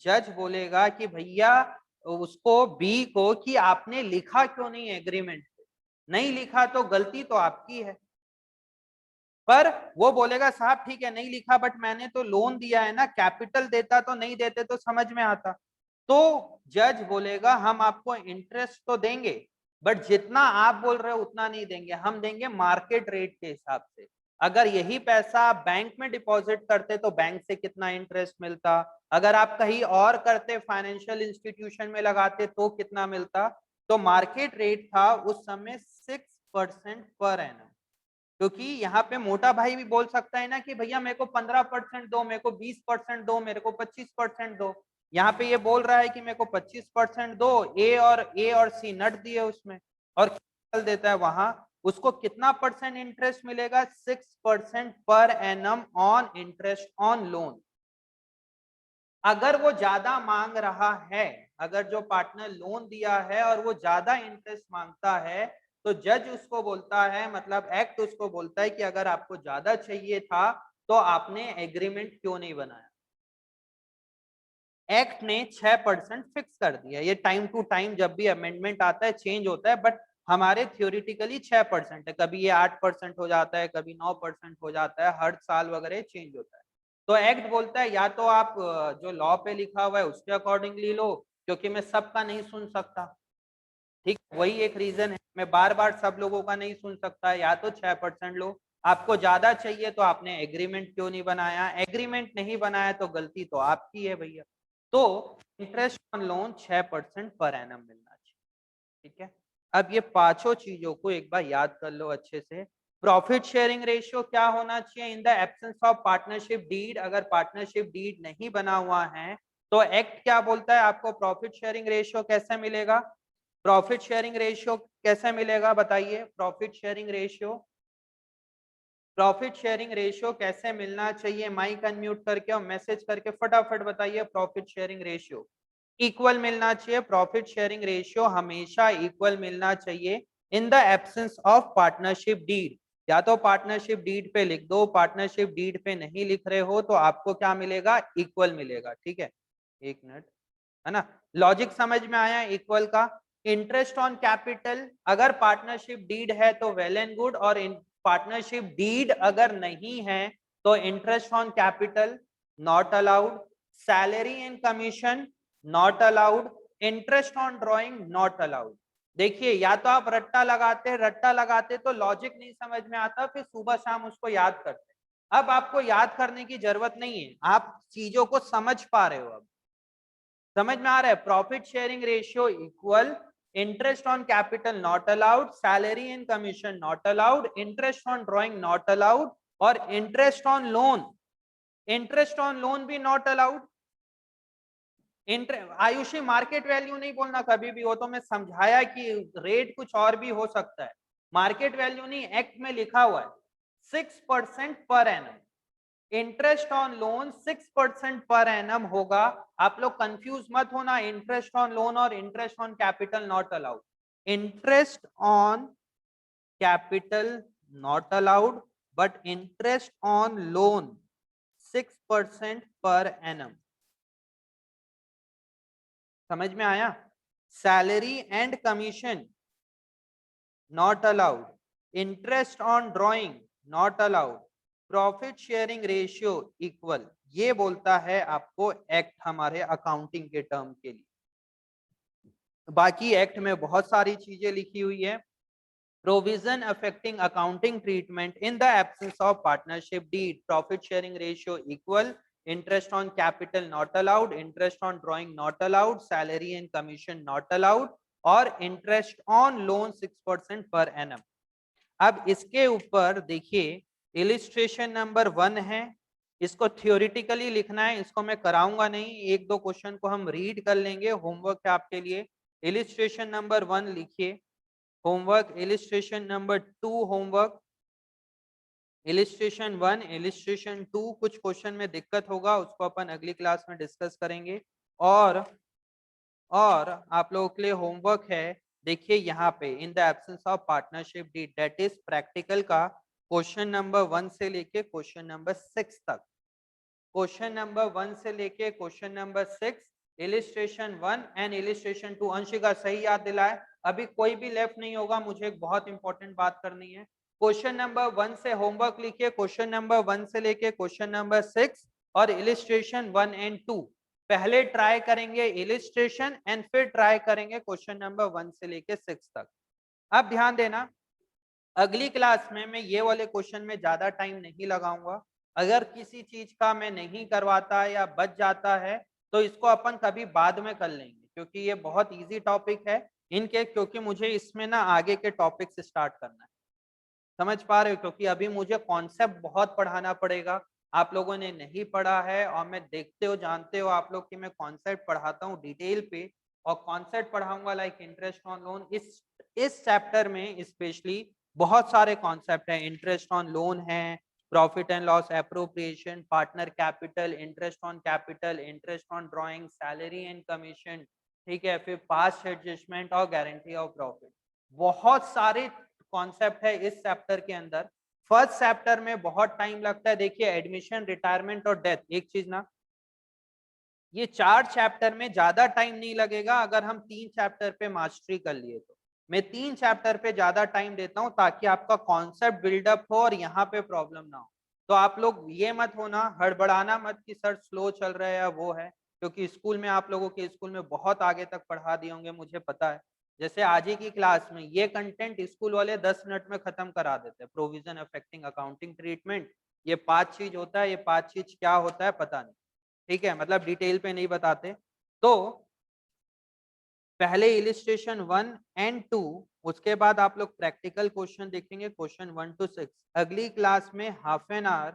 जज बोलेगा कि भैया उसको बी को कि आपने लिखा क्यों नहीं एग्रीमेंट पे, नहीं लिखा तो गलती तो आपकी है। पर वो बोलेगा साहब ठीक है नहीं लिखा बट मैंने तो लोन दिया है ना, कैपिटल देता तो नहीं देते तो समझ में आता। तो जज बोलेगा हम आपको इंटरेस्ट तो देंगे बट जितना आप बोल रहे हो उतना नहीं देंगे, हम देंगे मार्केट रेट के हिसाब से। अगर यही पैसा आप बैंक में डिपॉजिट करते तो बैंक से कितना इंटरेस्ट मिलता, अगर आप कहीं और करते फाइनेंशियल इंस्टीट्यूशन में लगाते तो कितना मिलता। तो मार्केट रेट था उस समय 6% पर एनम, क्योंकि यहाँ पे मोटा भाई भी बोल सकता है ना कि भैया मेरे को 15% दो, मेरे को 20% दो, मेरे को 25% दो। यहाँ पे ये बोल रहा है कि मेरे को 25% दो, ए और सी नट दिए उसमें, और चल देता है वहां, उसको कितना परसेंट इंटरेस्ट मिलेगा, 6% per annum on interest on loan. अगर वो ज्यादा मांग रहा है, अगर जो पार्टनर लोन दिया है और वो ज्यादा इंटरेस्ट मांगता है, तो जज उसको बोलता है, मतलब एक्ट उसको बोलता है कि अगर आपको ज्यादा चाहिए था तो आपने एग्रीमेंट क्यों नहीं बनाया। एक्ट ने 6% फिक्स कर दिया, ये टाइम टू टाइम जब भी अमेंडमेंट आता है चेंज होता है, बट हमारे थियोरिटिकली 6% है, कभी ये 8% हो जाता है, कभी 9% हो जाता है, हर साल वगैरह चेंज होता है। तो एक्ट बोलता है या तो आप जो लॉ पे लिखा हुआ है उसके अकॉर्डिंगली लो, क्योंकि मैं सबका नहीं सुन सकता, ठीक, वही एक रीजन है, मैं बार बार सब लोगों का नहीं सुन सकता, या तो 6% लो। आपको ज्यादा चाहिए तो आपने एग्रीमेंट क्यों नहीं बनाया, एग्रीमेंट नहीं बनाया तो गलती तो आपकी है भैया। तो interest on loan 6% per annum मिलना चाहिए, ठीक है। अब ये पांचों चीजों को एक बार याद कर लो अच्छे से। प्रॉफिट शेयरिंग रेशियो क्या होना चाहिए in the absence of partnership deed, अगर पार्टनरशिप डीड नहीं बना हुआ है तो एक्ट क्या बोलता है, आपको प्रॉफिट शेयरिंग रेशियो कैसे मिलेगा, प्रॉफिट शेयरिंग रेशियो कैसे मिलेगा बताइए, profit sharing ratio, profit sharing ratio कैसे मिलना चाहिए, माइक अनम्यूट करके और मैसेज करके फटाफट बताइए। प्रॉफिट शेयरिंग रेशियो इक्वल मिलना चाहिए, प्रॉफिट शेयरिंग रेशियो हमेशा इक्वल मिलना चाहिए in the absence of partnership deed. या तो पार्टनरशिप डीड पे लिख दो, पार्टनरशिप डीड पे नहीं लिख रहे हो तो आपको क्या मिलेगा, इक्वल मिलेगा, ठीक है। एक मिनट, है ना, लॉजिक समझ में आया इक्वल का। इंटरेस्ट ऑन कैपिटल, अगर पार्टनरशिप डीड है तो वेल एंड गुड, और पार्टनरशिप डीड अगर नहीं है तो interest on capital not allowed, salary and commission not allowed, interest on drawing not allowed. देखिए या तो आप रट्टा लगाते तो लॉजिक नहीं समझ में आता, फिर सुबह शाम उसको याद करते। अब आपको याद करने की जरूरत नहीं है, आप चीजों को समझ पा रहे हो, अब समझ में आ रहा है। Profit sharing ratio equal, interest on capital not allowed, salary and commission not allowed, interest on drawing not allowed, और इंटरेस्ट ऑन लोन भी not allowed. Ayushi market value नहीं बोलना कभी भी, हो तो मैं समझाया कि रेट कुछ और भी हो सकता है, मार्केट वैल्यू नहीं, एक्ट में लिखा हुआ है 6% per annum, interest on loan 6% per annum होगा। आप लोग कंफ्यूज मत होना, इंटरेस्ट ऑन लोन और interest on capital not allowed, interest on capital not allowed, but interest on loan 6% per annum, समझ में आया। Salary and commission not allowed, interest on drawing not allowed, profit sharing ratio equal, ये बोलता है आपको act हमारे accounting के term के लिए। बाकी एक्ट में बहुत सारी चीजें लिखी हुई है। Provision affecting accounting treatment in the absence of partnership deed, profit sharing ratio equal, interest on capital not allowed, interest on drawing not allowed, salary and commission not allowed, और interest on loan 6% per annum. अब इसके ऊपर देखिए illustration number 1 है, इसको theoretically लिखना है, इसको मैं कराऊंगा नहीं, एक दो क्वेश्चन को हम रीड कर लेंगे, होमवर्क है आपके लिए। इलिस्ट्रेशन नंबर 1 लिखिए, homework illustration number 2 homework, illustration 1 illustration 2 कुछ क्वेश्चन में दिक्कत होगा उसको अपन अगली क्लास में डिस्कस करेंगे। और आप लोगों के लिए होमवर्क है, देखिए यहाँ पे in the absence of partnership deed, that is practical का क्वेश्चन नंबर 1 से लेके क्वेश्चन नंबर 6 तक, क्वेश्चन नंबर 1 से लेके question number 6, illustration 1 and illustration 2। Anshika सही याद दिलाए, अभी कोई भी लेफ्ट नहीं होगा, मुझे एक बहुत इंपॉर्टेंट बात करनी है। क्वेश्चन नंबर 1 से होमवर्क लिखिए, क्वेश्चन नंबर 1 से लेके क्वेश्चन नंबर 6 और इलिस्ट्रेशन 1 एंड 2। पहले ट्राई करेंगे इलिस्ट्रेशन एंड फिर ट्राई करेंगे क्वेश्चन नंबर 1 से लेके 6 तक। अब ध्यान देना, अगली क्लास में मैं ये वाले क्वेश्चन में ज्यादा टाइम नहीं लगाऊंगा। अगर किसी चीज का मैं नहीं करवाता या बच जाता है तो इसको अपन कभी बाद में कर लेंगे, क्योंकि ये बहुत इजी टॉपिक है इनके, क्योंकि मुझे इसमें ना आगे के टॉपिक्स स्टार्ट करना है। समझ पा रहे हो? क्योंकि अभी मुझे कॉन्सेप्ट बहुत पढ़ाना पड़ेगा, आप लोगों ने नहीं पढ़ा है, और मैं देखते हो जानते हो आप लोग कि मैं कॉन्सेप्ट पढ़ाता हूँ डिटेल पे, और कॉन्सेप्ट पढ़ाऊंगा लाइक इंटरेस्ट ऑन लोन। इस चैप्टर में स्पेशली बहुत सारे कॉन्सेप्ट हैं, इंटरेस्ट ऑन लोन है, profit and loss appropriation, partner capital, interest on capital, interest on drawing, salary and commission, ठीक है, फिर पास्ट एडजस्टमेंट और गारंटी ऑफ प्रॉफिट। बहुत सारे कॉन्सेप्ट है इस चैप्टर के अंदर। फर्स्ट चैप्टर में बहुत टाइम लगता है। देखिए एडमिशन, रिटायरमेंट और डेथ, एक चीज ना, ये 4 चैप्टर में ज्यादा टाइम नहीं लगेगा अगर हम 3 चैप्टर पे मास्टरी कर लिए तो। मैं 3 चैप्टर पे ज्यादा टाइम देता हूं ताकि आपका कॉन्सेप्ट बिल्डअप हो और यहाँ पे प्रॉब्लम ना हो। तो आप लोग ये मत होना, हड़बड़ाना मत कि सर स्लो चल रहा है या वो है, क्योंकि स्कूल में आप लोगों के स्कूल में बहुत आगे तक पढ़ा दिए होंगे, मुझे पता है। जैसे आज ही की क्लास में ये कंटेंट स्कूल वाले 10 मिनट में खत्म करा देते हैं। प्रोविजन अफेक्टिंग अकाउंटिंग ट्रीटमेंट, ये 5 चीज होता है, ये 5 चीज क्या होता है पता नहीं, ठीक है, मतलब डिटेल पे नहीं बताते। तो पहले इलिस्ट्रेशन 1 एंड 2, उसके बाद आप लोग प्रैक्टिकल क्वेश्चन देखेंगे, क्वेश्चन 1 to 6। अगली क्लास में हाफ एन आवर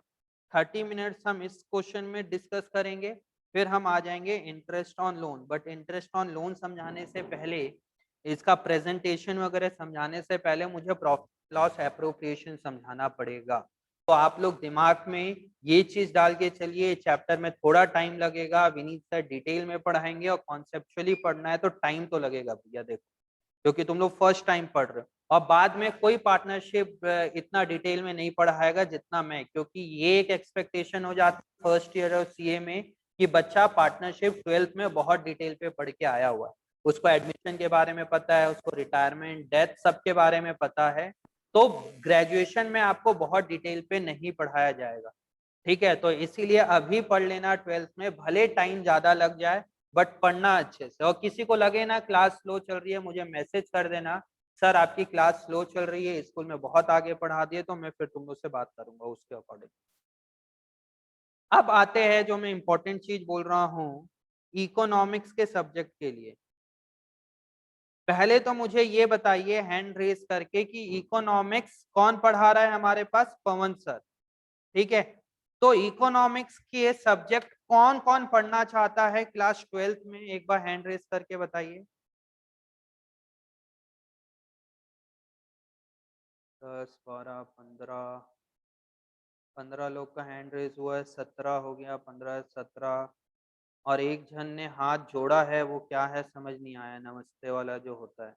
30 मिनट्स हम इस क्वेश्चन में डिस्कस करेंगे, फिर हम आ जाएंगे interest on loan. But interest on loan समझाने से पहले, इसका प्रेजेंटेशन वगैरह समझाने से पहले मुझे प्रॉफिट लॉस एप्रोप्रिएशन समझाना पड़ेगा। तो आप लोग दिमाग में ये चीज डाल के चलिए, चैप्टर में थोड़ा टाइम लगेगा, विनीत सर डिटेल में पढ़ाएंगे, और कॉन्सेप्चुअली पढ़ना है तो टाइम तो लगेगा भैया, देखो, क्योंकि तुम लोग फर्स्ट टाइम पढ़ रहे हो। और बाद में कोई पार्टनरशिप इतना डिटेल में नहीं पढ़ाएगा जितना मैं, क्योंकि ये एक एक्सपेक्टेशन हो जाती है फर्स्ट ईयर और सीए में कि बच्चा पार्टनरशिप 12th में बहुत डिटेल पे पढ़ के आया हुआ है, उसको एडमिशन के बारे में पता है, उसको रिटायरमेंट, डेथ, सबके बारे में पता है। तो ग्रेजुएशन में आपको बहुत डिटेल पे नहीं पढ़ाया जाएगा, ठीक है। तो इसीलिए अभी पढ़ लेना 12th में, भले टाइम ज्यादा लग जाए बट पढ़ना अच्छे से। और किसी को लगे ना क्लास स्लो चल रही है, मुझे मैसेज कर देना, सर आपकी क्लास स्लो चल रही है, स्कूल में बहुत आगे पढ़ा दिए, तो मैं फिर तुम लोग से बात करूंगा उसके अकॉर्डिंग। अब आते हैं जो मैं इंपॉर्टेंट चीज बोल रहा हूँ इकोनॉमिक्स के सब्जेक्ट के लिए। पहले तो मुझे ये बताइए हैंड रेस करके कि इकोनॉमिक्स कौन पढ़ा रहा है हमारे पास? पवन सर, ठीक है। तो इकोनॉमिक्स के सब्जेक्ट कौन कौन पढ़ना चाहता है क्लास 12th में? एक बार हैंड रेस करके बताइए। 10, 12, 15 लोग का हैंड रेस हुआ है, 17 हो गया, 15, 17, और एक जन ने हाथ जोड़ा है, वो क्या है समझ नहीं आया, नमस्ते वाला जो होता है,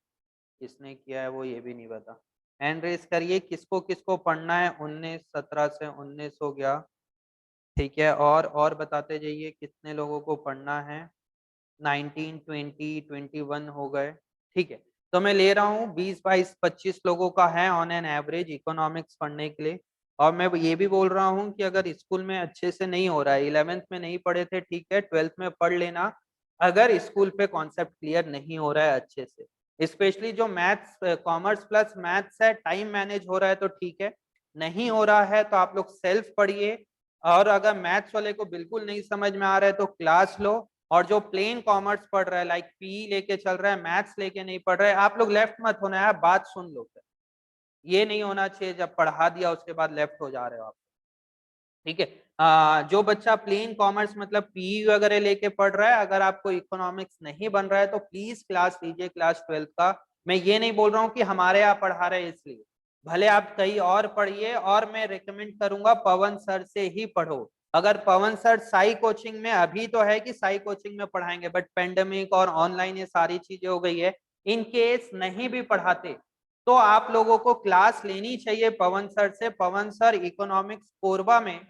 किसने किया है वो ये भी नहीं पता। हैंड रेस करिए किसको किसको पढ़ना है। 19, 17 से 19 हो गया, ठीक है। और बताते जाइए कितने लोगों को पढ़ना है। 19, 20, 21 हो गए, ठीक है। तो मैं ले रहा हूँ 20, 22, 25 लोगों का है ऑन एन एवरेज इकोनॉमिक्स पढ़ने के लिए। और मैं ये भी बोल रहा हूँ कि अगर स्कूल में अच्छे से नहीं हो रहा है, 11th में नहीं पढ़े थे, ठीक है, 12th में पढ़ लेना। अगर स्कूल पे कॉन्सेप्ट क्लियर नहीं हो रहा है अच्छे से, स्पेशली जो मैथ्स, कॉमर्स प्लस मैथ्स है, टाइम मैनेज हो रहा है तो ठीक है, नहीं हो रहा है तो आप लोग सेल्फ पढ़िए। और अगर मैथ्स वाले को बिल्कुल नहीं समझ में आ रहा है तो क्लास लो। और जो प्लेन कॉमर्स पढ़ रहा है, लाइक पी लेके चल रहा है, मैथ्स लेके नहीं पढ़ रहा है, आप लोग लेफ्ट मत होना है, बात सुन लो। ये नहीं होना चाहिए जब पढ़ा दिया उसके बाद लेफ्ट हो जा रहे हो आप, ठीक है। जो बच्चा प्लेन कॉमर्स मतलब पी वगैरह लेके पढ़ रहा है, अगर आपको इकोनॉमिक्स नहीं बन रहा है तो प्लीज क्लास लीजिए क्लास 12th का। मैं ये नहीं बोल रहा हूँ कि हमारे यहाँ पढ़ा रहे इसलिए, भले आप कहीं और पढ़िए, और मैं रिकमेंड करूंगा पवन सर से ही पढ़ो। अगर पवन सर साई कोचिंग में, अभी तो है कि साई कोचिंग में पढ़ाएंगे, बट पेंडेमिक और ऑनलाइन ये सारी चीजें हो गई है, इन केस नहीं भी पढ़ाते तो आप लोगों को क्लास लेनी चाहिए पवन सर से। पवन सर इकोनॉमिक्स कोरबा में